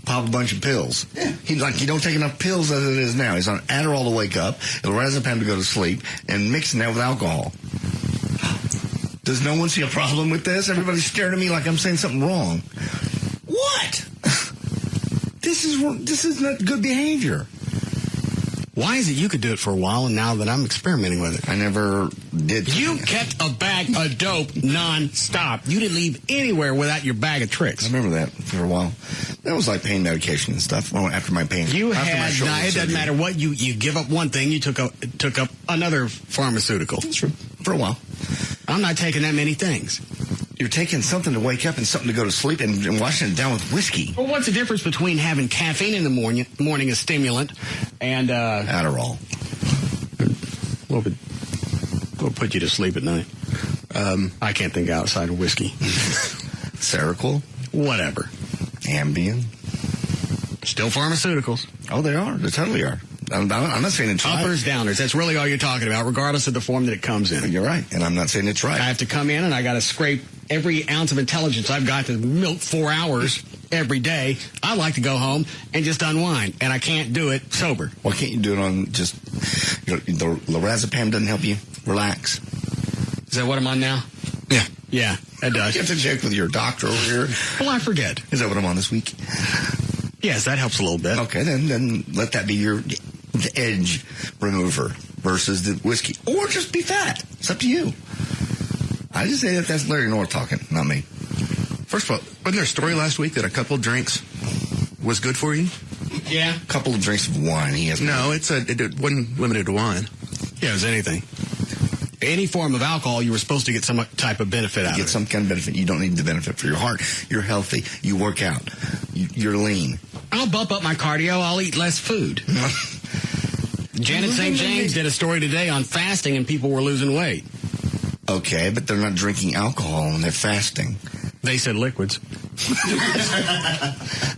Pop a bunch of pills. Yeah. He don't take enough pills as it is now. He's on Adderall to wake up, lorazepam to go to sleep, and mixing that with alcohol. Does no one see a problem with this? Everybody's staring at me like I'm saying something wrong. What? This is not good behavior. Why is it you could do it for a while, and now that I'm experimenting with it? I never did. You kept a bag of dope non-stop. You didn't leave anywhere without your bag of tricks. I remember that for a while. That was like pain medication and stuff. Well, after my pain. You had, it doesn't matter what, you give up one thing, you took up another pharmaceutical. That's true. For a while. I'm not taking that many things. You're taking something to wake up and something to go to sleep and washing it down with whiskey. Well, what's the difference between having caffeine in the morning, a stimulant, and Adderall? Will put you to sleep at night. I can't think outside of whiskey. Seroquel? Whatever. Ambien? Still pharmaceuticals. Oh, they are. They totally are. I'm not saying it's right. Uppers, downers. That's really all you're talking about, regardless of the form that it comes in. You're right, and I'm not saying it's right. I have to come in and I got to scrape every ounce of intelligence I've got to milk 4 hours every day. I like to go home and just unwind, and I can't do it sober. Why can't you do it on just, the lorazepam doesn't help you relax? Is that what I'm on now? Yeah. Yeah, it does. You have to check with your doctor over here. Well, I forget. Is that what I'm on this week? Yes, that helps a little bit. Okay, then let that be the edge remover versus the whiskey. Or just be fat. It's up to you. I just say that's Larry North talking, not me. First of all, wasn't there a story last week that a couple of drinks was good for you? Yeah. A couple of drinks of wine. No, it wasn't limited to wine. Yeah, it was anything. Any form of alcohol, you were supposed to get some type of benefit out of it. Get some kind of benefit. You don't need the benefit for your heart. You're healthy. You work out. You're lean. I'll bump up my cardio. I'll eat less food. Janet St. James did a story today on fasting, and people were losing weight. Okay, but they're not drinking alcohol and they're fasting. They said liquids.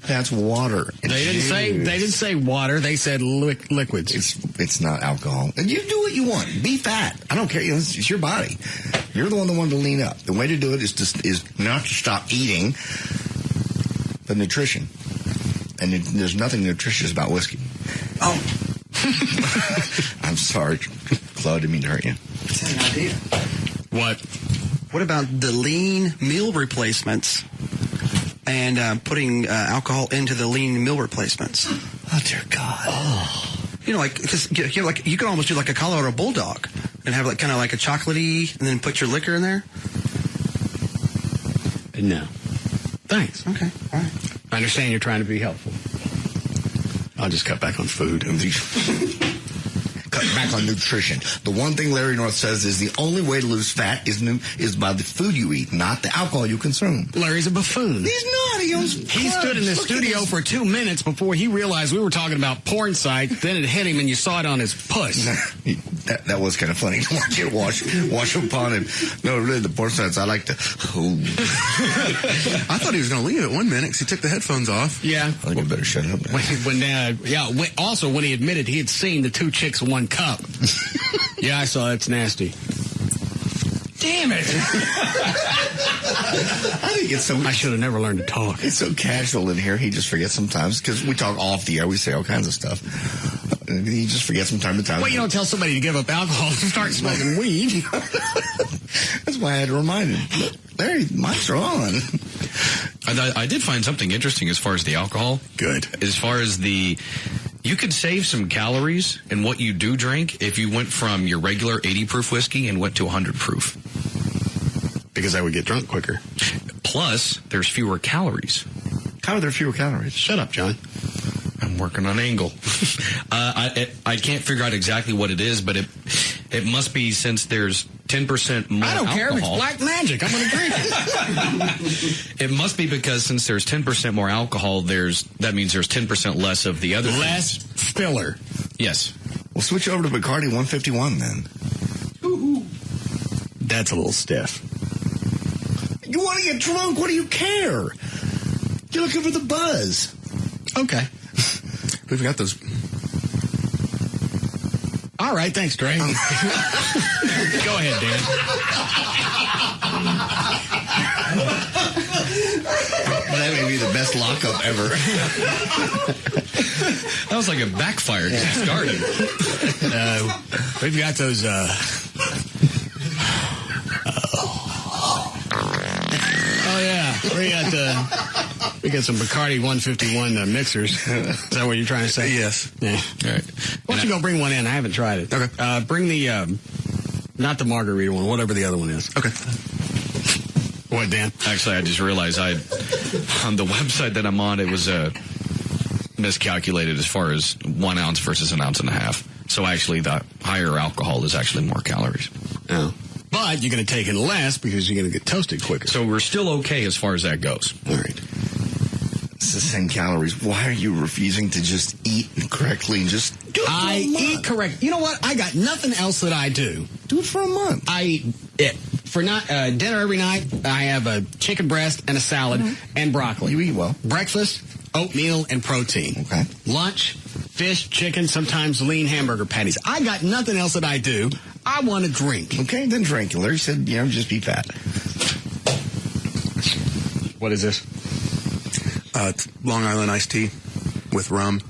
That's water. They didn't say water. They said liquids. It's not alcohol. And you do what you want. Be fat. I don't care. It's your body. You're the one that wanted to lean up. The way to do it is not to stop eating, but nutrition. And there's nothing nutritious about whiskey. Oh. I'm sorry, Claude. Didn't mean to hurt you. That's an idea. What? What about the lean meal replacements and putting alcohol into the lean meal replacements? Oh, dear God. Oh. Because you can almost do like a Colorado Bulldog and have kind of like a chocolatey and then put your liquor in there. No. Thanks. Okay. All right. I understand you're trying to be helpful. I'll just cut back on food. Cut back on nutrition. The one thing Larry North says is the only way to lose fat is by the food you eat, not the alcohol you consume. Larry's a buffoon. He's not. He stood in the studio for 2 minutes before he realized we were talking about porn sites. Then it hit him, and you saw it on his puss. That was kind of funny to watch it wash upon him. No, really, the porn sites, I like to... Oh. I thought he was going to leave it 1 minute because he took the headphones off. Yeah. I think I better shut up now. Also, when he admitted he had seen the 2 chicks, 1 cup. Yeah, I saw. It's nasty. Damn it! I think it's so... I should have never learned to talk. It's so casual in here. He just forgets sometimes because we talk off the air. We say all kinds of stuff. He just forgets from time to time. Well, you don't tell somebody to give up alcohol and start smoking weed. That's why I had to remind him. Look, Larry, mics are on. I did find something interesting as far as the alcohol. Good. As far as you could save some calories in what you do drink if you went from your regular 80 proof whiskey and went to 100 proof. Because I would get drunk quicker. Plus, there's fewer calories. How are there fewer calories? Shut up, John. I'm working on angle. I can't figure out exactly what it is, but it must be since there's 10% more alcohol. I don't care if it's black magic. I'm going to drink it. It must be because since there's 10% more alcohol, that means there's 10% less of the other less things. filler. Yes. We'll switch over to Bacardi 151 then. Ooh. That's a little stiff. You want to get drunk? What do you care? You're looking for the buzz. Okay. We've got those. All right, thanks, Dre. Go ahead, Dan. That may be the best lockup ever. That was like a backfire just started. We've got those... Oh, yeah. We got We got some Bacardi 151 mixers. Is that what you're trying to say? Yes. Yeah. All right. Why don't you go bring one in? I haven't tried it. Okay. Bring the, not the margarita one, whatever the other one is. Okay. What, Dan? Actually, I just realized on the website that I'm on, it was miscalculated as far as 1 ounce versus 1.5 ounces. So actually, the higher alcohol is actually more calories. Oh. But you're going to take in less because you're going to get toasted quicker. So we're still okay as far as that goes. All right. It's the same calories. Why are you refusing to just eat correctly and just do it for a month? Eat correct. You know what? I got nothing else that I do. Do it for a month. I eat it. For dinner every night, I have a chicken breast and a salad and broccoli. You eat well. Breakfast, oatmeal, and protein. Okay. Lunch, fish, chicken, sometimes lean hamburger patties. I got nothing else that I do. I want to drink. Okay, then drink. Larry said, just be fat. What is this? It's Long Island iced tea with rum,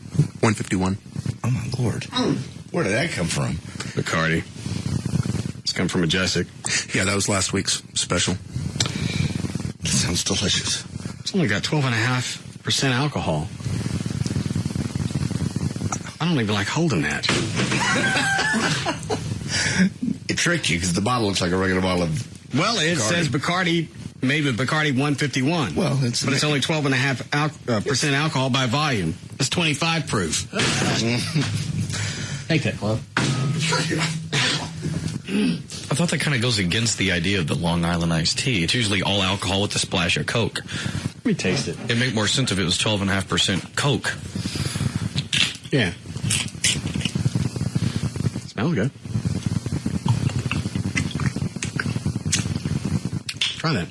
151. Oh, my Lord. Where did that come from? Bacardi. It's come from Majestic. Yeah, that was last week's special. That sounds delicious. It's only got 12.5% alcohol. I don't even like holding that. It tricked you because the bottle looks like a regular bottle of Well, it Bacardi. says Bacardi, maybe Bacardi 151. Well, but it's only 12.5% alcohol by volume. It's 25 proof. Take that, Club. I thought that kind of goes against the idea of the Long Island iced tea. It's usually all alcohol with a splash of Coke. Let me taste it. It'd make more sense if it was 12.5% Coke. Yeah. Smells good. Try that.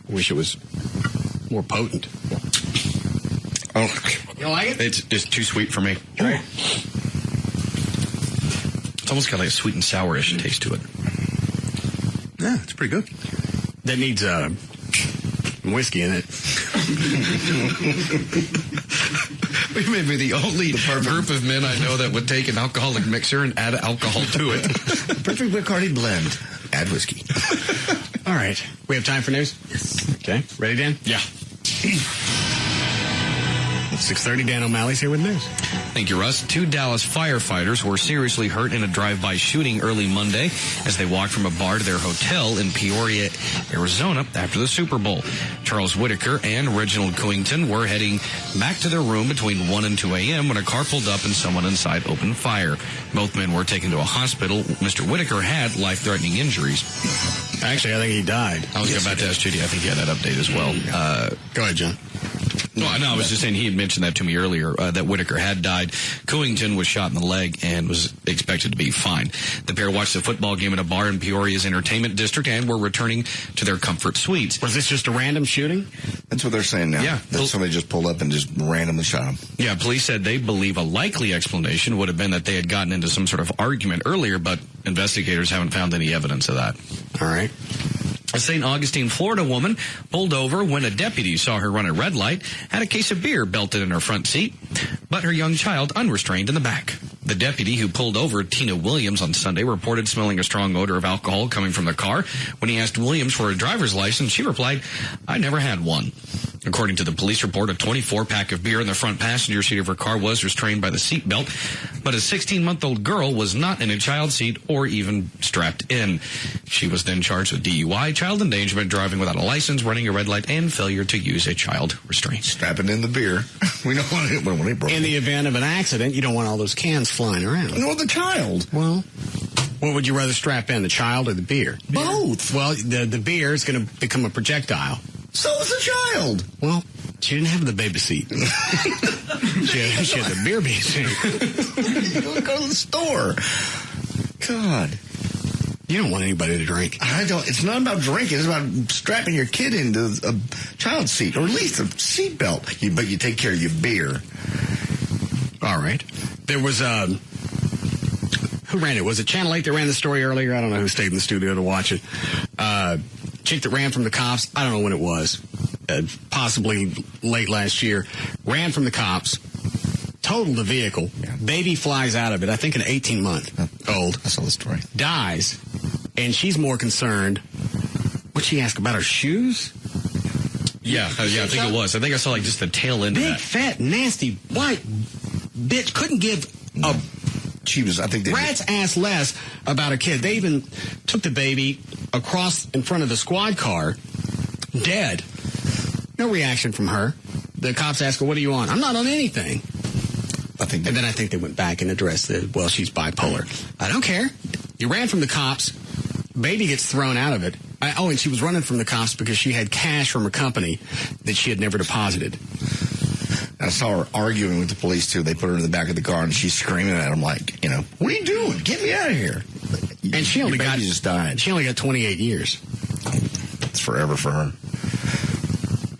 Wish it was more potent. Oh, you don't like it? It's just too sweet for me. Try it. It's almost got like a sweet and sourish taste to it. Yeah, it's pretty good. That needs whiskey in it. We may be the only group of men I know that would take an alcoholic mixer and add alcohol to it. Perfect Bacardi blend. Add whiskey. All right. We have time for news? Yes. Okay. Ready, Dan? Yeah. 6:30, Dan O'Malley's here with news. Thank you, Russ. 2 Dallas firefighters were seriously hurt in a drive-by shooting early Monday as they walked from a bar to their hotel in Peoria, Arizona after the Super Bowl. Charles Whitaker and Reginald Covington were heading back to their room between 1 and 2 a.m. when a car pulled up and someone inside opened fire. Both men were taken to a hospital. Mr. Whitaker had life-threatening injuries. Actually, I think he died. I was about to ask Judy. I think he had that update as well. Go ahead, John. No, I was just saying he had mentioned that to me earlier, that Whitaker had died. Covington was shot in the leg and was expected to be fine. The pair watched the football game at a bar in Peoria's entertainment district and were returning to their comfort suites. Was this just a random shooting? That's what they're saying now. Yeah. That somebody just pulled up and just randomly shot him. Yeah, police said they believe a likely explanation would have been that they had gotten into some sort of argument earlier, but investigators haven't found any evidence of that. All right. A St. Augustine, Florida woman pulled over when a deputy saw her run a red light, had a case of beer belted in her front seat, but her young child unrestrained in the back. The deputy who pulled over Tina Williams on Sunday reported smelling a strong odor of alcohol coming from the car. When he asked Williams for a driver's license, she replied, "I never had one." According to the police report, a 24-pack of beer in the front passenger seat of her car was restrained by the seat belt, but a 16-month-old girl was not in a child seat or even strapped in. She was then charged with DUI, child endangerment, driving without a license, running a red light, and failure to use a child restraint. Strapping in the beer. We don't want it when it broke. In the event of an accident, you don't want all those cans flying around. No, the child. Well, what would you rather strap in, the child or the beer? Both. Well, the beer is going to become a projectile. So is the child. Well, she didn't have the baby seat. she had the beer baby seat. Go to the store. God. You don't want anybody to drink. I don't. It's not about drinking. It's about strapping your kid into a child seat, or at least a seat belt. But you take care of your beer. All right. There was who ran it? Was it Channel 8 that ran the story earlier? I don't know who stayed in the studio to watch it. Chick that ran from the cops. I don't know when it was. Possibly late last year. Ran from the cops. Totaled the vehicle. Yeah. Baby flies out of it. I think an 18-month-old. I saw the story. Dies. And she's more concerned What'd she ask about her shoes? Yeah, I think it was. I think I saw like just the tail end of Big, that. fat, nasty, white bitch couldn't give a rat's ass less about her kid. They even took the baby across in front of the squad car, dead. No reaction from her. The cops asked her, "What are you on?" "I'm not on anything." And then I think they went back and addressed she's bipolar. I don't care. You ran from the cops. Baby gets thrown out of it. And she was running from the cops because she had cash from her company that she had never deposited. I saw her arguing with the police, too. They put her in the back of the car, and she's screaming at them like, what are you doing? Get me out of here. And she only just died. She only got 28 years. It's forever for her.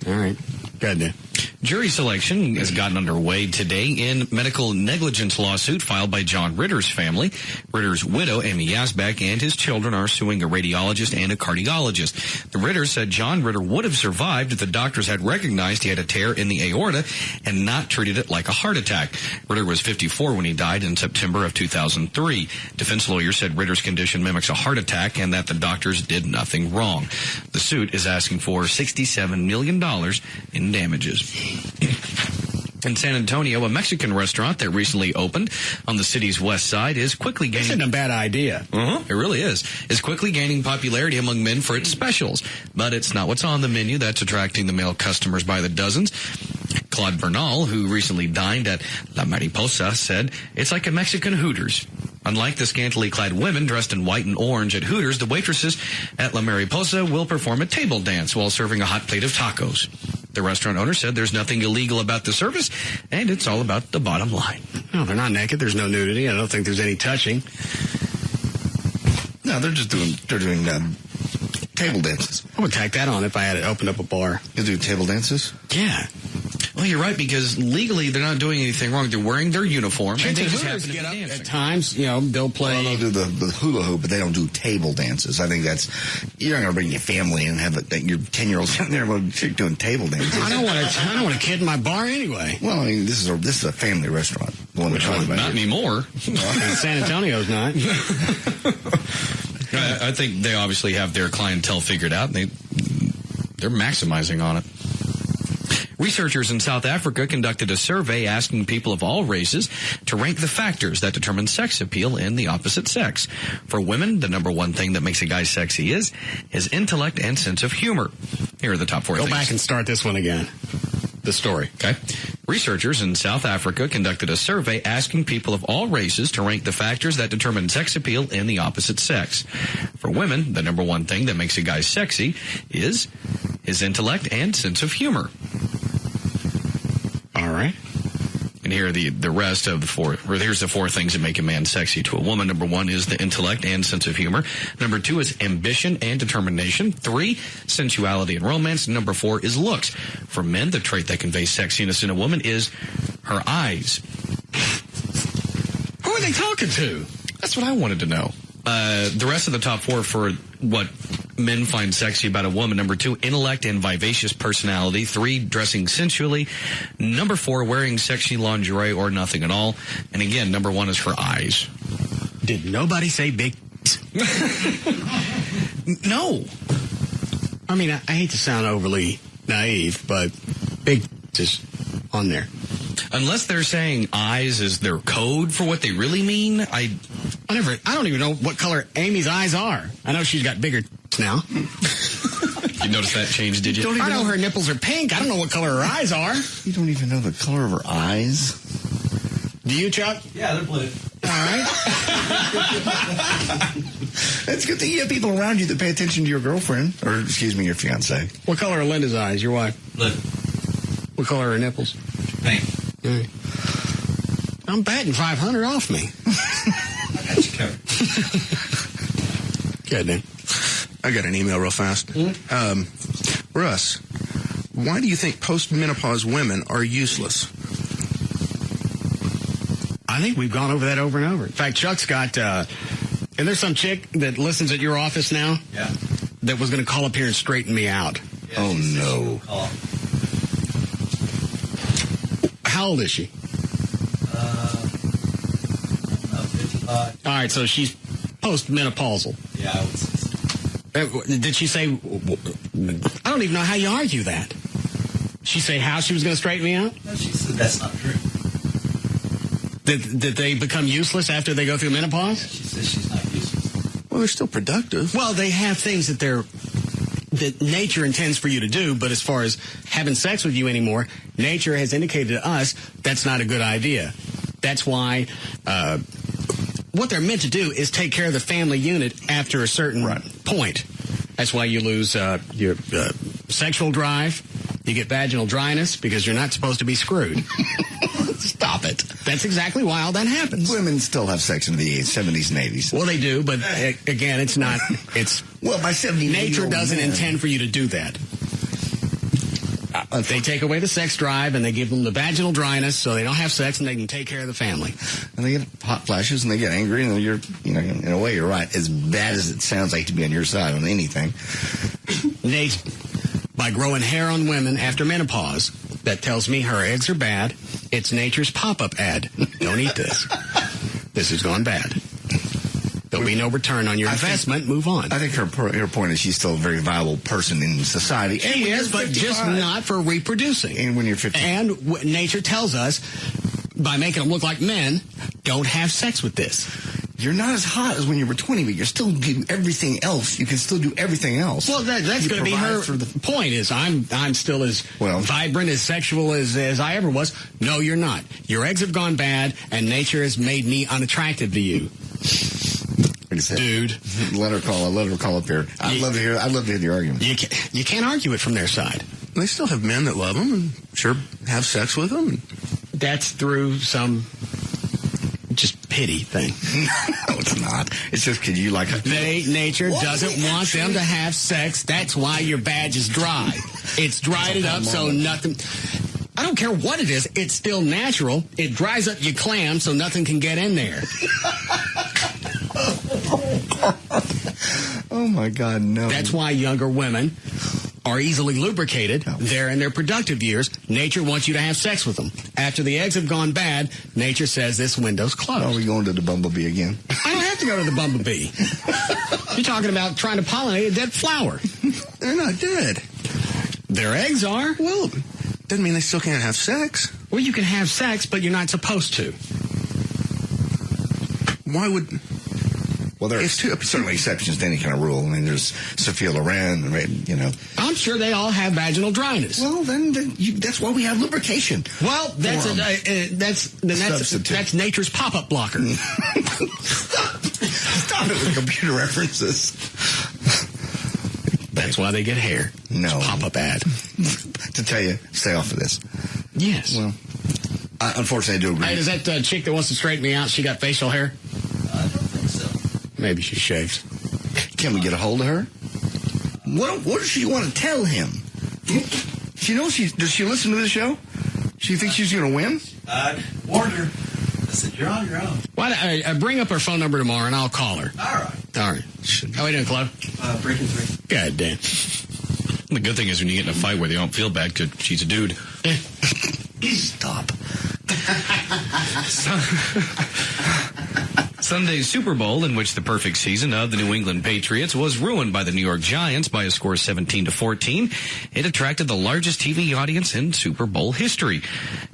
All right. Go ahead, Dan. Jury selection has gotten underway today in medical negligence lawsuit filed by John Ritter's family. Ritter's widow, Amy Yazbek, and his children are suing a radiologist and a cardiologist. The Ritter said John Ritter would have survived if the doctors had recognized he had a tear in the aorta and not treated it like a heart attack. Ritter was 54 when he died in September of 2003. Defense lawyers said Ritter's condition mimics a heart attack and that the doctors did nothing wrong. The suit is asking for $67 million in damages. In San Antonio, a Mexican restaurant that recently opened on the city's west side is quickly gaining... This isn't a bad idea. It really is. Is quickly gaining popularity among men for its specials. But it's not what's on the menu that's attracting the male customers by the dozens. Claude Bernal, who recently dined at La Mariposa, said, "It's like a Mexican Hooters. Unlike the scantily clad women dressed in white and orange at Hooters, the waitresses at La Mariposa will perform a table dance while serving a hot plate of tacos." The restaurant owner said there's nothing illegal about the service, and it's all about the bottom line. No, they're not naked. There's no nudity. I don't think there's any touching. No, they're doing table dances. I would tack that on if I had opened up a bar. You do table dances? Yeah. Well, you're right, because legally they're not doing anything wrong. They're wearing their uniform. And they just happen to get up at times, they'll play. Well, they'll do the hula hoop, but they don't do table dances. I think you're not going to bring your family and have your 10-year-old sitting there doing table dances. I don't want a kid in my bar anyway. Well, I mean, this is a family restaurant. The one we're talking about. Not anymore. San Antonio's not. I think they obviously have their clientele figured out. They're maximizing on it. Researchers in South Africa conducted a survey asking people of all races to rank the factors that determine sex appeal in the opposite sex. For women, the number one thing that makes a guy sexy is his intellect and sense of humor. Here are the top four things. Go back and start this one again. The story. Okay. Researchers in South Africa conducted a survey asking people of all races to rank the factors that determine sex appeal in the opposite sex. For women, the number one thing that makes a guy sexy is his intellect and sense of humor. All right. And here are the rest of the four. Or here's the four things that make a man sexy to a woman. Number one is the intellect and sense of humor. Number two is ambition and determination. 3, sensuality and romance. Number 4 is looks. For men, the trait that conveys sexiness in a woman is her eyes. Who are they talking to? That's what I wanted to know. The rest of the top 4 for what men find sexy about a woman. Number 2, intellect and vivacious personality. 3, dressing sensually. Number 4, wearing sexy lingerie or nothing at all. And again, number 1 is her eyes. Did nobody say big? No. I mean, I hate to sound overly naive, but big is on there. Unless they're saying eyes is their code for what they really mean, I don't even know what color Amy's eyes are. I know she's got bigger now. You noticed that change, did you? I know her nipples are pink. I don't know what color her eyes are. You don't even know the color of her eyes? Do you, Chuck? Yeah, they're blue. All right. It's good that you have people around you that pay attention to your girlfriend. Or, excuse me, your fiance. What color are Linda's eyes, your wife? Blue. What color are her nipples? Pink. All right. I'm batting 500 off me. I got you covered. Good, then. I got an email real fast. Russ, why do you think postmenopause women are useless? I think we've gone over that over and over. In fact, Chuck's got, and there's some chick that listens at your office now. Yeah. That was going to call up here and straighten me out. Yeah, oh, no. How old is she? 55. All right, so she's postmenopausal. Yeah, I would say so. Did she say, I don't even know how you argue that. She say how she was going to straighten me out? No, she said that's not true. Did they become useless after they go through menopause? She says she's not useless. Well, they're still productive. Well, they have things that nature intends for you to do, but as far as having sex with you anymore, nature has indicated to us that's not a good idea. That's why what they're meant to do is take care of the family unit after a certain point. That's why you lose your sexual drive. You get vaginal dryness because you're not supposed to be screwed. Stop it. That's exactly why all that happens. Women still have sex in the 70s and 80s. Well, they do, but again, it's not. It's well, by 70, nature doesn't intend for you to do that. They take away the sex drive and they give them the vaginal dryness so they don't have sex and they can take care of the family. And they get hot flashes and they get angry and you're, in a way, you're right. As bad as it sounds like to be on your side on anything. Nate, by growing hair on women after menopause, that tells me her eggs are bad. It's nature's pop-up ad. Don't eat this. This has gone bad. There'll be no return on your investment. Move on. I think her point is she's still a very viable person in society. She is, but just not for reproducing. And when you're 50. And nature tells us, by making them look like men, don't have sex with this. You're not as hot as when you were 20, but you're still doing everything else. You can still do everything else. Well, that's going to be her point is I'm still as vibrant, as sexual as I ever was. No, you're not. Your eggs have gone bad, and nature has made me unattractive to you. Dude. Let her call up here. I'd love to hear the argument. You can't argue it from their side. They still have men that love them and sure have sex with them. That's through some just pity thing. No, it's not. It's just because you like a... Nature doesn't want them to have sex. That's why your badge is dry. It's dried it up so nothing... I don't care what it is. It's still natural. It dries up your clam so nothing can get in there. Oh, my God, no. That's why younger women are easily lubricated. They're in their productive years. Nature wants you to have sex with them. After the eggs have gone bad, nature says this window's closed. Are we going to the bumblebee again? I don't have to go to the bumblebee. You're talking about trying to pollinate a dead flower. They're not dead. Their eggs are. Well, doesn't mean they still can't have sex. Well, you can have sex, but you're not supposed to. Why would... Well, there are certainly exceptions to any kind of rule. I mean, there's Sophia Loren, I'm sure they all have vaginal dryness. Well, then that's why we have lubrication. Well, that's nature's pop-up blocker. Stop it with computer references. That's why they get hair. No. It's pop-up ad. To tell you, stay off of this. Yes. Well, unfortunately, I do agree. Hey, is that chick that wants to straighten me out, she got facial hair? I don't think so. Maybe she shaves. Can we get a hold of her? What does she want to tell him? Does she listen to the show? She thinks she's going to win? I warned her. I said, you're on your own. Why don't I bring up her phone number tomorrow and I'll call her. All right. How are you doing, Chloe? Breaking 3. God damn. The good thing is when you get in a fight where they don't feel bad because she's a dude. Stop. Sunday's Super Bowl, in which the perfect season of the New England Patriots was ruined by the New York Giants by a score 17-14, it attracted the largest TV audience in Super Bowl history.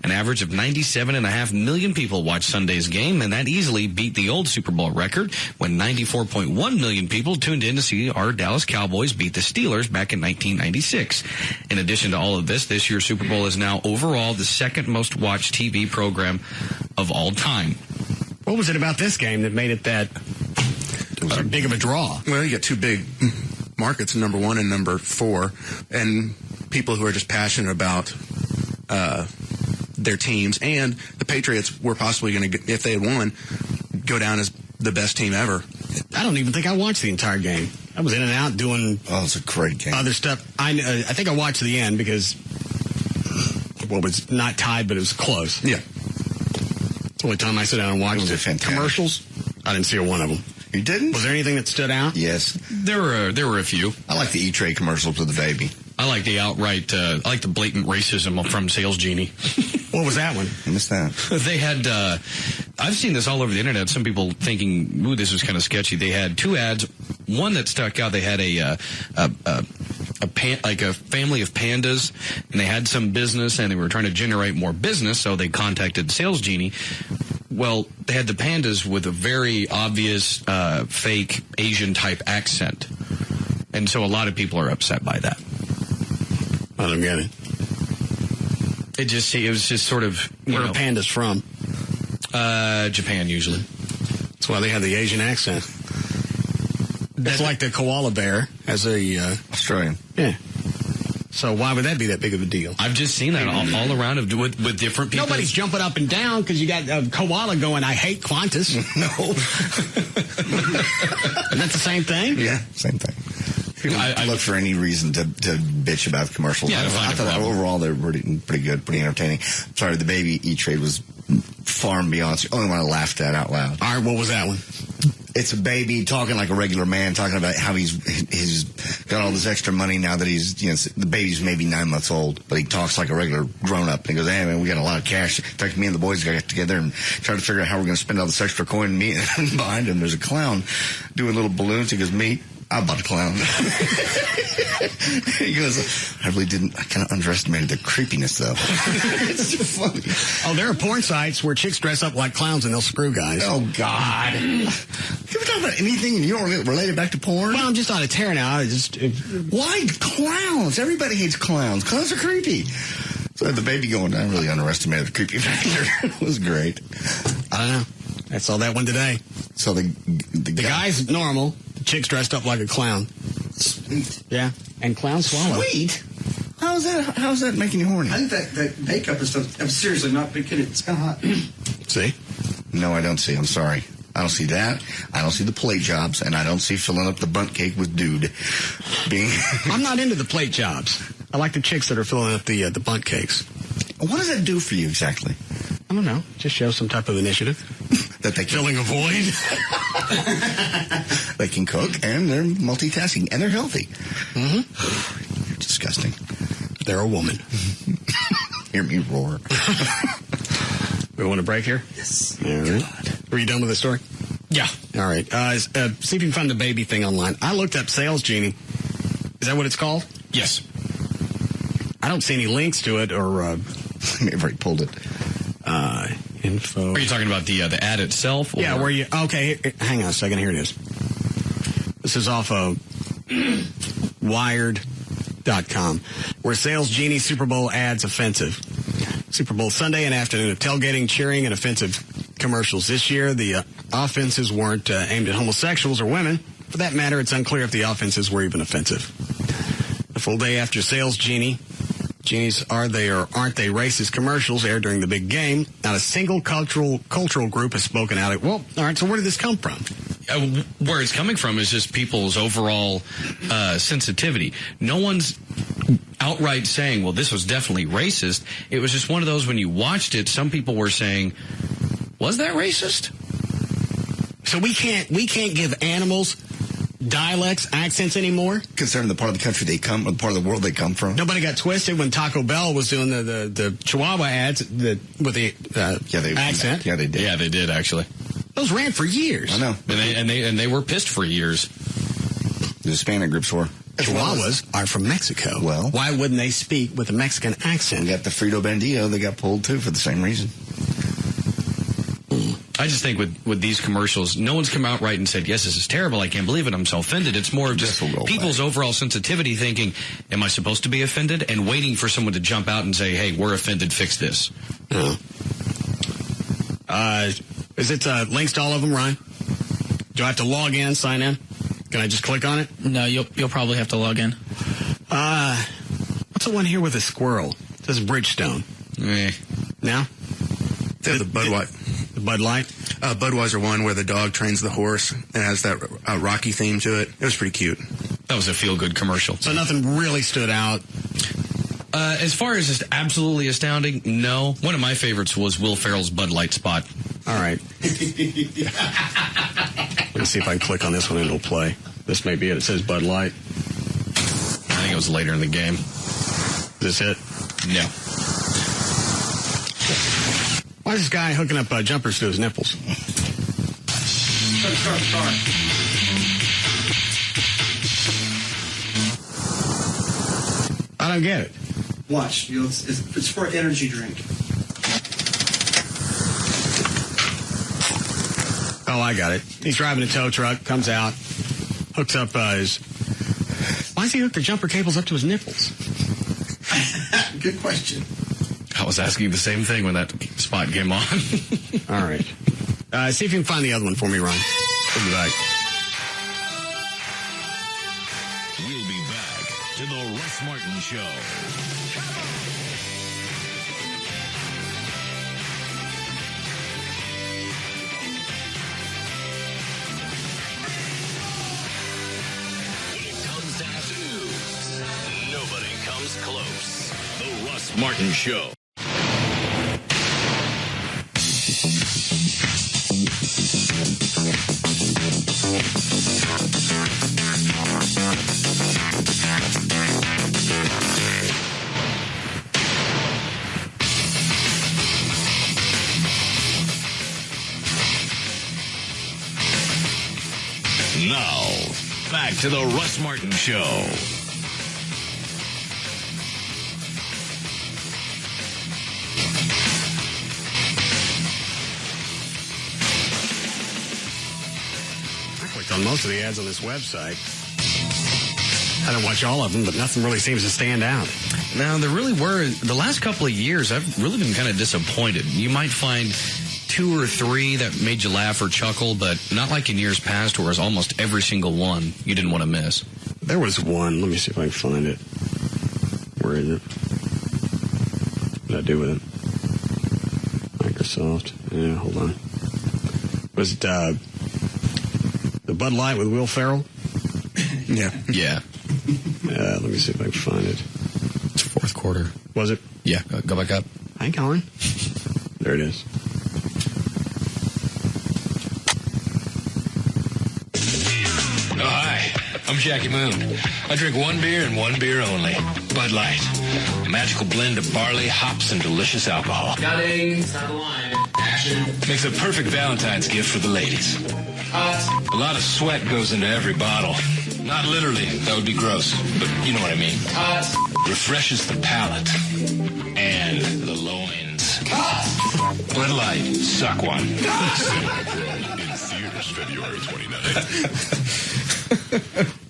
An average of 97.5 million people watched Sunday's game, and that easily beat the old Super Bowl record when 94.1 million people tuned in to see our Dallas Cowboys beat the Steelers back in 1996. In addition to all of this year's Super Bowl is now overall the second most watched TV program of all time. What was it about this game that made it that big of a draw? Well, you got two big markets, number 1 and number 4, and people who are just passionate about their teams. And the Patriots were possibly going to, if they had won, go down as the best team ever. I don't even think I watched the entire game. I was in and out doing it's a great game. Other stuff. I think I watched the end because it was not tied, but it was close. Yeah. The only time I sit down and watch commercials, I didn't see a one of them. You didn't? Was there anything that stood out? Yes. There were a few. I like the E-Trade commercials with the baby. I like the outright, I like the blatant racism from Sales Genie. What was that one? I missed that. They had I've seen this all over the internet. Some people thinking, ooh, this was kind of sketchy. They had 2 ads. One that stuck out, they had a family of pandas, and they had some business, and they were trying to generate more business, so they contacted Sales Genie. Well, they had the pandas with a very obvious fake Asian-type accent. And so a lot of people are upset by that. I don't get it. It was just sort of... Where are pandas from? Japan, usually. That's why they have the Asian accent. It's like the koala bear as a... Australian. Yeah. So why would that be that big of a deal? I've just seen that all around with different people. Nobody's jumping up and down because you got a koala going, I hate Qantas. No. Isn't that the same thing? Yeah, same thing. I look for any reason to bitch about commercials. Yeah, I thought overall they were pretty good, pretty entertaining. Sorry, the baby E-Trade was far and beyond. It's the only one I laughed at out loud. All right, what was that one? It's a baby talking like a regular man, talking about how he's got all this extra money now that the baby's maybe 9 months old, but he talks like a regular grown-up. And he goes, hey, man, we got a lot of cash. In fact, me and the boys got to get together and try to figure out how we're going to spend all this extra coin. And behind him, there's a clown doing little balloons. He goes, me? I bought a clown. He goes, I kind of underestimated the creepiness, though. It's so funny. Oh, there are porn sites where chicks dress up like clowns and they'll screw guys. Oh, God. Can we talk about anything and you don't relate it back to porn? Well, I'm just on a tear now. Why clowns? Everybody hates clowns. Clowns are creepy. So the baby going, I really underestimated the creepy factor. It was great. I don't know. I saw that one today. So the guy's normal. The chick's dressed up like a clown. Sweet. Yeah. And clown swallow. Sweet? How's that making you horny? I think that makeup and stuff, I'm seriously not big kidding. It's kind of hot. See? No, I don't see. I'm sorry. I don't see that. I don't see the plate jobs, and I don't see filling up the bundt cake with dude. I'm not into the plate jobs. I like the chicks that are filling up the bundt cakes. What does that do for you exactly? I don't know. Just show some type of initiative. That they filling a void. They can cook, and they're multitasking, and they're healthy. Mm-hmm. You're disgusting. They're a woman. Hear me roar. We want a break here? Yes. All right. Were you done with the story? Yeah. All right. See if you can find the baby thing online. I looked up Sales Genie. Is that what it's called? Yes. I don't see any links to it or... Maybe I pulled it. Info. Are you talking about the ad itself? Or? Yeah, where you... Okay, hang on a second. Here it is. This is off of Wired.com, where Sales Genie Super Bowl ads offensive. Super Bowl Sunday and afternoon of tailgating, cheering, and offensive commercials. This year, the offenses weren't aimed at homosexuals or women. For that matter, it's unclear if the offenses were even offensive. The full day after Sales Genie's Are They or Aren't They Racist commercials aired during the big game. Not a single cultural group has spoken out. Well, all right, so where did this come from? Where it's coming from is just people's overall sensitivity. No one's outright saying, well, this was definitely racist. It was just one of those when you watched it, some people were saying, was that racist? So we can't give animals dialects, accents anymore? Concerning the part of the country they come, or the part of the world they come from. Nobody got twisted when Taco Bell was doing the Chihuahua ads with the accent. Yeah, they did. Yeah, they did, actually. Those ran for years. I know. And they were pissed for years. The Hispanic groups were. Chihuahuas are from Mexico. Well, why wouldn't they speak with a Mexican accent? We got the Frito Bandito. They got pulled, too, for the same reason. I just think with these commercials, no one's come out right and said, yes, this is terrible. I can't believe it. I'm so offended. It's more of just people's overall sensitivity thinking, am I supposed to be offended? And waiting for someone to jump out and say, hey, we're offended. Fix this. Is it links to all of them, Ryan? Do I have to log in, sign in? Can I just click on it? No, you'll probably have to log in. What's the one here with a squirrel? It says Bridgestone. Now? The Bud Light. The Bud Light? Budweiser one where the dog trains the horse and has that Rocky theme to it. It was pretty cute. That was a feel-good commercial. So nothing really stood out? As far as just absolutely astounding, no. One of my favorites was Will Ferrell's Bud Light spot. All right. Let me see if I can click on this one and it'll play. This may be it. It says Bud Light. I think it was later in the game. Is this it? No. Why is this guy hooking up jumpers to his nipples? Start the car. I don't get it. Watch. It's for an energy drink. Oh, I got it. He's driving a tow truck, comes out, hooks up his... Why does he hook the jumper cables up to his nipples? Good question. I was asking the same thing when that spot came on. All right. See if you can find the other one for me, Ron. We'll be back. We'll be back to the Russ Martin Show. When it comes down to news, nobody comes close. The Russ Martin Show. Now, back to the Russ Martin Show. I clicked on most of the ads on this website. I don't watch all of them, but nothing really seems to stand out. Now, there really were, the last couple of years, I've really been kind of disappointed. You might find 2 or 3 that made you laugh or chuckle, but not like in years past where it was almost every single one you didn't want to miss. There was one. Let me see if I can find it. Where is it? What did I do with it? Microsoft. Yeah, hold on. Was it the Bud Light with Will Ferrell? Yeah. Yeah. Let me see if I can find it. It's fourth quarter. Was it? Yeah. Go back up. Hang on. There it is. Oh, hi. I'm Jackie Moon. I drink one beer and one beer only. Bud Light. A magical blend of barley, hops, and delicious alcohol. Cutting. It's not a line. Action. Makes a perfect Valentine's gift for the ladies. A lot of sweat goes into every bottle. Not literally. That would be gross. But you know what I mean. Refreshes the palate. And the loins. Bud Light. Suck one. In theaters February 29th.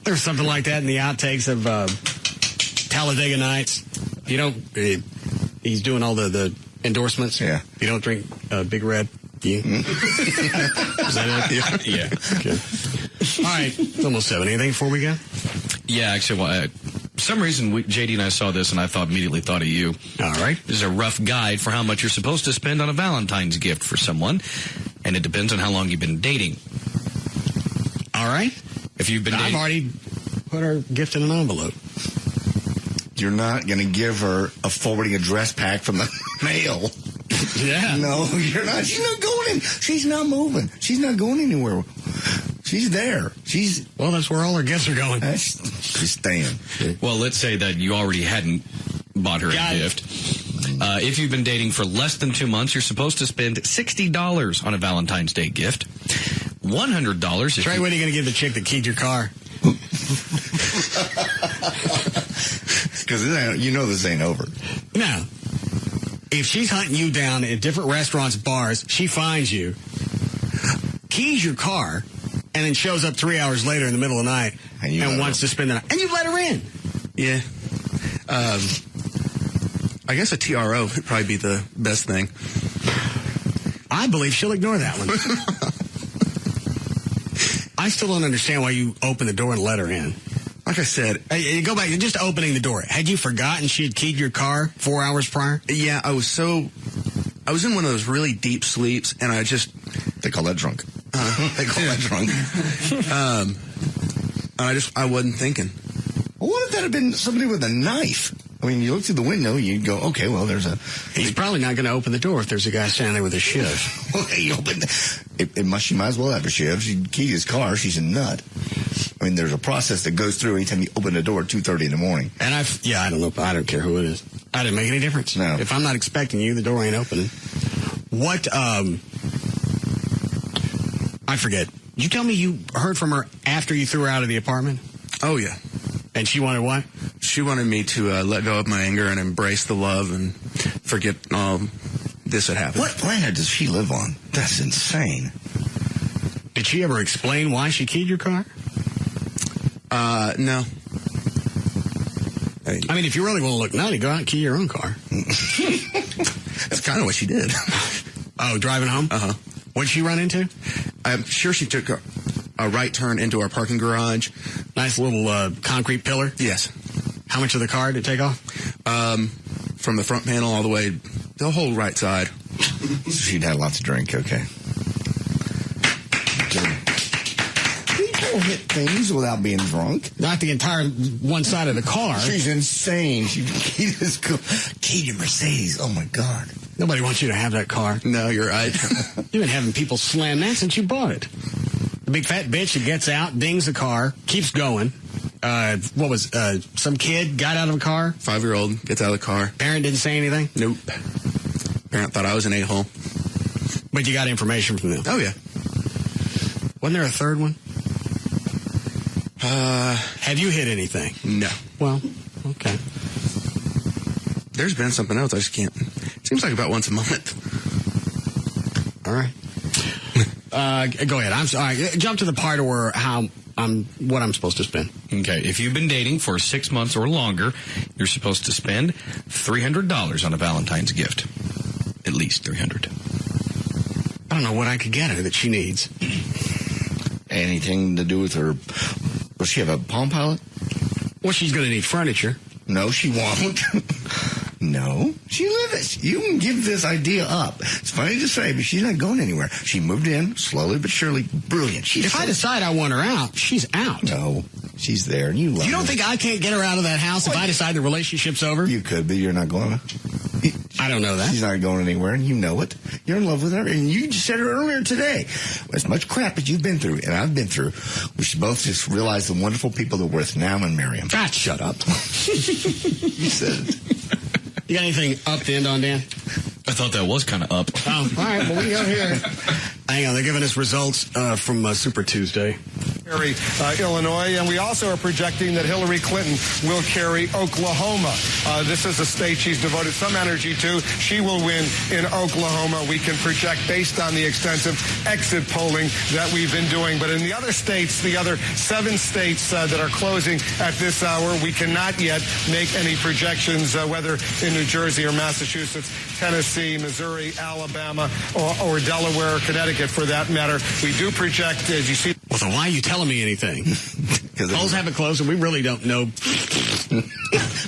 There's something like that in the outtakes of Talladega Nights. You know, he's doing all the endorsements. Yeah. You don't drink Big Red. You? Is that it? Yeah. Okay. All right. It's almost 7. Anything before we go? Yeah, actually, for some reason, JD and I saw this, and I immediately thought of you. All right. This is a rough guide for how much you're supposed to spend on a Valentine's gift for someone, and it depends on how long you've been dating. All right. If you've been dating... I've already put our gift in an envelope. You're not going to give her a forwarding address pack from the mail. Yeah. No, you're not. She's not going in. She's not moving. She's not going anywhere. She's there. Well, that's where all her gifts are going. She's staying. Well, let's say that you already hadn't bought her a gift. If you've been dating for less than 2 months, you're supposed to spend $60 on a Valentine's Day gift. $100 if Trey, what are you going to give the chick that keyed your car? Because you know this ain't over. No. If she's hunting you down at different restaurants, bars, she finds you, keys your car, and then shows up 3 hours later in the middle of the night and wants to spend the night. And you let her in. Yeah. I guess a TRO would probably be the best thing. I believe she'll ignore that one. I still don't understand why you open the door and let her in. Like I said, go back to just opening the door. Had you forgotten she had keyed your car 4 hours prior? Yeah, I was in one of those really deep sleeps, and they call that drunk. They call that drunk. And I wasn't thinking. Well, what if that had been somebody with a knife? I mean, you look through the window, you'd go, okay, well, He's probably not going to open the door if there's a guy standing there with a shiv. She might as well have a shiv. She keyed his car. She's a nut. I mean, there's a process that goes through anytime you open the door at 2:30 in the morning. And I don't know. I don't care who it is. I didn't make any difference. No. If I'm not expecting you, the door ain't opening. What, I forget. Did you tell me you heard from her after you threw her out of the apartment? Oh, yeah. And she wanted what? She wanted me to let go of my anger and embrace the love and forget all this had happened. What planet does she live on? That's insane. Did she ever explain why she keyed your car? No. I mean, if you really want to look nutty, go out and key your own car. That's kind of what she did. Oh, driving home? Uh-huh. What did she run into? I'm sure she took a right turn into our parking garage. Nice little concrete pillar? Yes. How much of the car did it take off? From the front panel all the way, the whole right side. She'd had lots to drink, okay. People hit things without being drunk. Not the entire one side of the car. She's insane. She keyed your Mercedes. Oh, my God. Nobody wants you to have that car. No, you're right. You've been having people slam that since you bought it. The big fat bitch that gets out, dings the car, keeps going. Some kid got out of a car? 5-year-old gets out of the car. Parent didn't say anything? Nope. Parent thought I was an a-hole. But you got information from them? Oh, yeah. Wasn't there a third one? Have you hit anything? No. Well, okay. There's been something else. I just can't. It seems like about once a month. All right. Go ahead. I'm sorry. Jump to the part where what I'm supposed to spend. Okay. If you've been dating for 6 months or longer, you're supposed to spend $300 on a Valentine's gift. At least $300. I don't know what I could get her that she needs. Anything to do with her? Does she have a Palm Pilot? Well, she's going to need furniture. No, she won't. No, she lives. You can give this idea up. It's funny to say, but she's not going anywhere. She moved in slowly but surely. Brilliant. If I decide I want her out, she's out. No, she's there, and you love her. You don't think I can't get her out of that house if I decide the relationship's over? You could, but you're not going to. I don't know that. She's not going anywhere, and you know it. You're in love with her, and you just said it earlier today. As much crap as you've been through, and I've been through, we should both just realize the wonderful people that we're with now and marry them. God, shut up. You said it. You got anything up to end on, Dan? I thought that was kind of up. Oh, all right. Well, we go here. Hang on. They're giving us results from Super Tuesday. Illinois, and we also are projecting that Hillary Clinton will carry Oklahoma. This is a state she's devoted some energy to. She will win in Oklahoma. We can project based on the extensive exit polling that we've been doing. But in the other states, the other 7 states that are closing at this hour, we cannot yet make any projections, whether in New Jersey or Massachusetts, Tennessee, Missouri, Alabama, or Delaware, or Connecticut, for that matter. We do project, as you see. Well, then why are you telling me anything? Polls haven't closed, and we really don't know.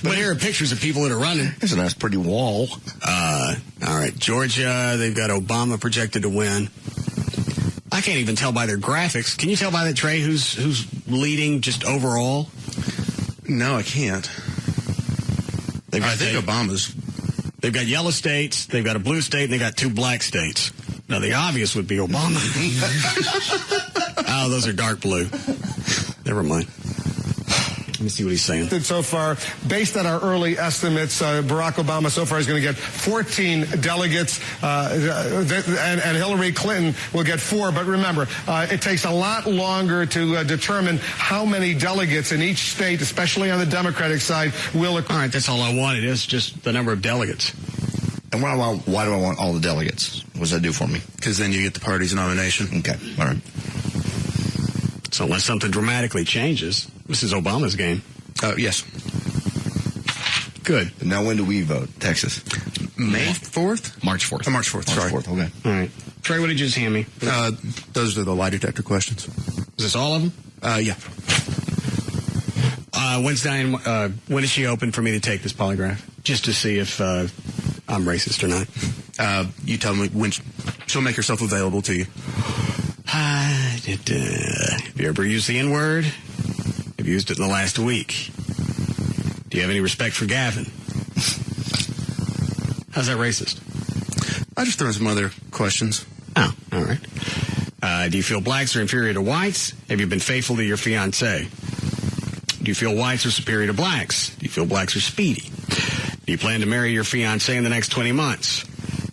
But here are pictures of people that are running. There's a nice pretty wall. All right, Georgia, they've got Obama projected to win. I can't even tell by their graphics. Can you tell by that, Trey, who's leading just overall? No, I can't. I think Obama's. They've got yellow states, they've got a blue state, and they've got 2 black states. Now, the obvious would be Obama. Oh, those are dark blue. Never mind. Let me see what he's saying. So far, based on our early estimates, Barack Obama so far is going to get 14 delegates, and Hillary Clinton will get 4. But remember, it takes a lot longer to determine how many delegates in each state, especially on the Democratic side, will occur. All right, that's all I wanted. It's just the number of delegates. And why do I want all the delegates? What does that do for me? Because then you get the party's nomination. Okay, all right. So unless something dramatically changes, this is Obama's game. Yes. Good. Now, when do we vote? Texas? May 4th? March 4th. March 4th, sorry. March 4th, okay. All right. Trey, what did you just hand me? Those are the lie detector questions. Is this all of them? Yeah. Wednesday, when is she open for me to take this polygraph? Just to see if I'm racist or not. You tell me when she'll make herself available to you. Have you ever used the N-word? Have you used it in the last week? Do you have any respect for Gavin? How's that racist? I just threw in some other questions. Oh, all right. Do you feel blacks are inferior to whites? Have you been faithful to your fiancé? Do you feel whites are superior to blacks? Do you feel blacks are speedy? Do you plan to marry your fiancé in the next 20 months?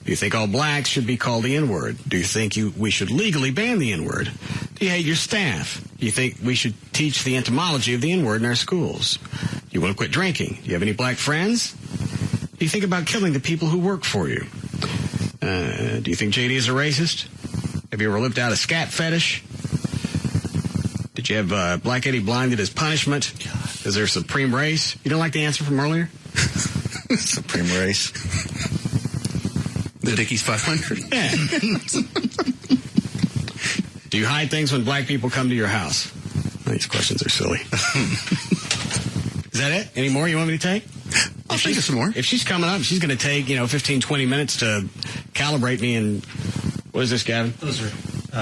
Do you think all blacks should be called the N-word? Do you think we should legally ban the N-word? Do you hate your staff? Do you think we should teach the etymology of the N-word in our schools? Do you want to quit drinking? Do you have any black friends? Do you think about killing the people who work for you? Do you think JD is a racist? Have you ever lived out a scat fetish? Did you have Black Eddie blinded as punishment? Is there a supreme race? You don't like the answer from earlier? Supreme race. The Dickies 500. Yeah. Do you hide things when black people come to your house? These questions are silly. Is that it? Any more you want me to take? I'll think of some more. If she's coming up, she's going to take, 15, 20 minutes to calibrate me. And what is this, Gavin? Those are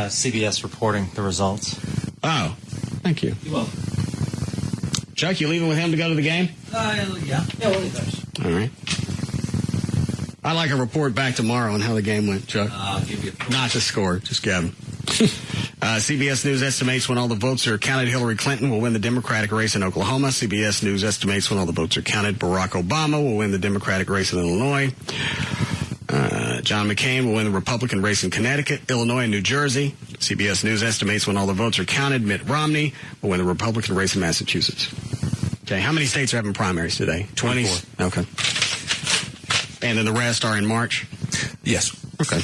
CBS reporting the results. Oh, thank you. You're welcome. Chuck, you leaving with him to go to the game? Yeah, we'll leave those. All right. I'd like a report back tomorrow on how the game went, Chuck. I'll give you a Not the score, just Gavin. CBS News estimates when all the votes are counted, Hillary Clinton will win the Democratic race in Oklahoma. CBS News estimates when all the votes are counted, Barack Obama will win the Democratic race in Illinois. John McCain will win the Republican race in Connecticut, Illinois, and New Jersey. CBS News estimates when all the votes are counted, Mitt Romney will win the Republican race in Massachusetts. Okay, how many states are having primaries today? 24. Okay. And then the rest are in March? Yes. Okay.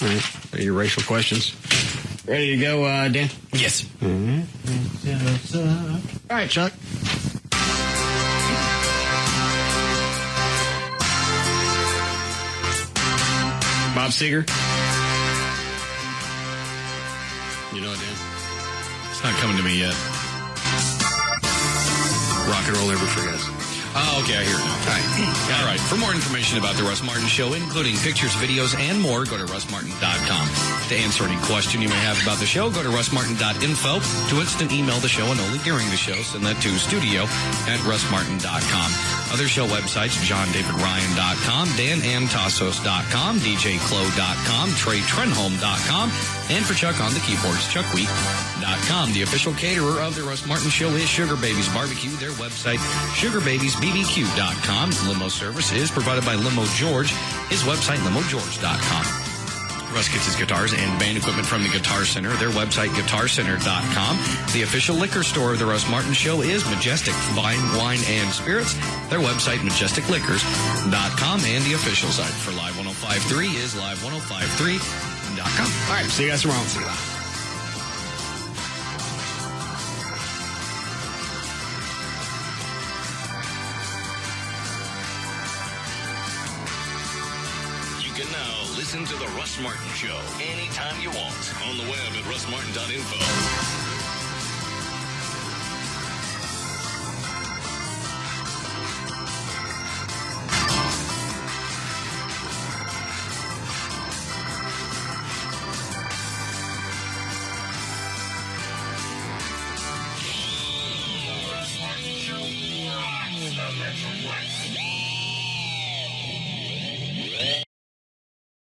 All right. Are your racial questions ready to go, Dan? Yes. Mm-hmm. All right, Chuck. Bob Seger? You know it, Dan? It's not coming to me yet. Rock and roll never forgets. Oh, okay, I hear it now. All right. For more information about the Russ Martin Show, including pictures, videos, and more, go to russmartin.com. To answer any question you may have about the show, go to russmartin.info. To instant email the show and only during the show, send that to studio@russmartin.com. Other show websites, johndavidryan.com, danantasos.com, djclo.com, treytrenholm.com, and for Chuck on the keyboards, chuckweek.com. The official caterer of the Russ Martin Show is Sugar Babies Barbecue. Their website, sugarbabiesbbq.com. Limo service is provided by Limo George. His website, limogeorge.com. Russ gets his guitars and band equipment from the Guitar Center. Their website, guitarcenter.com. The official liquor store of the Russ Martin Show is Majestic Wine and Spirits. Their website, majesticliquors.com. And the official site for Live 105.3 is live1053.com. All right, see you guys tomorrow. See you. Listen to The Russ Martin Show anytime you want on the web at russmartin.info.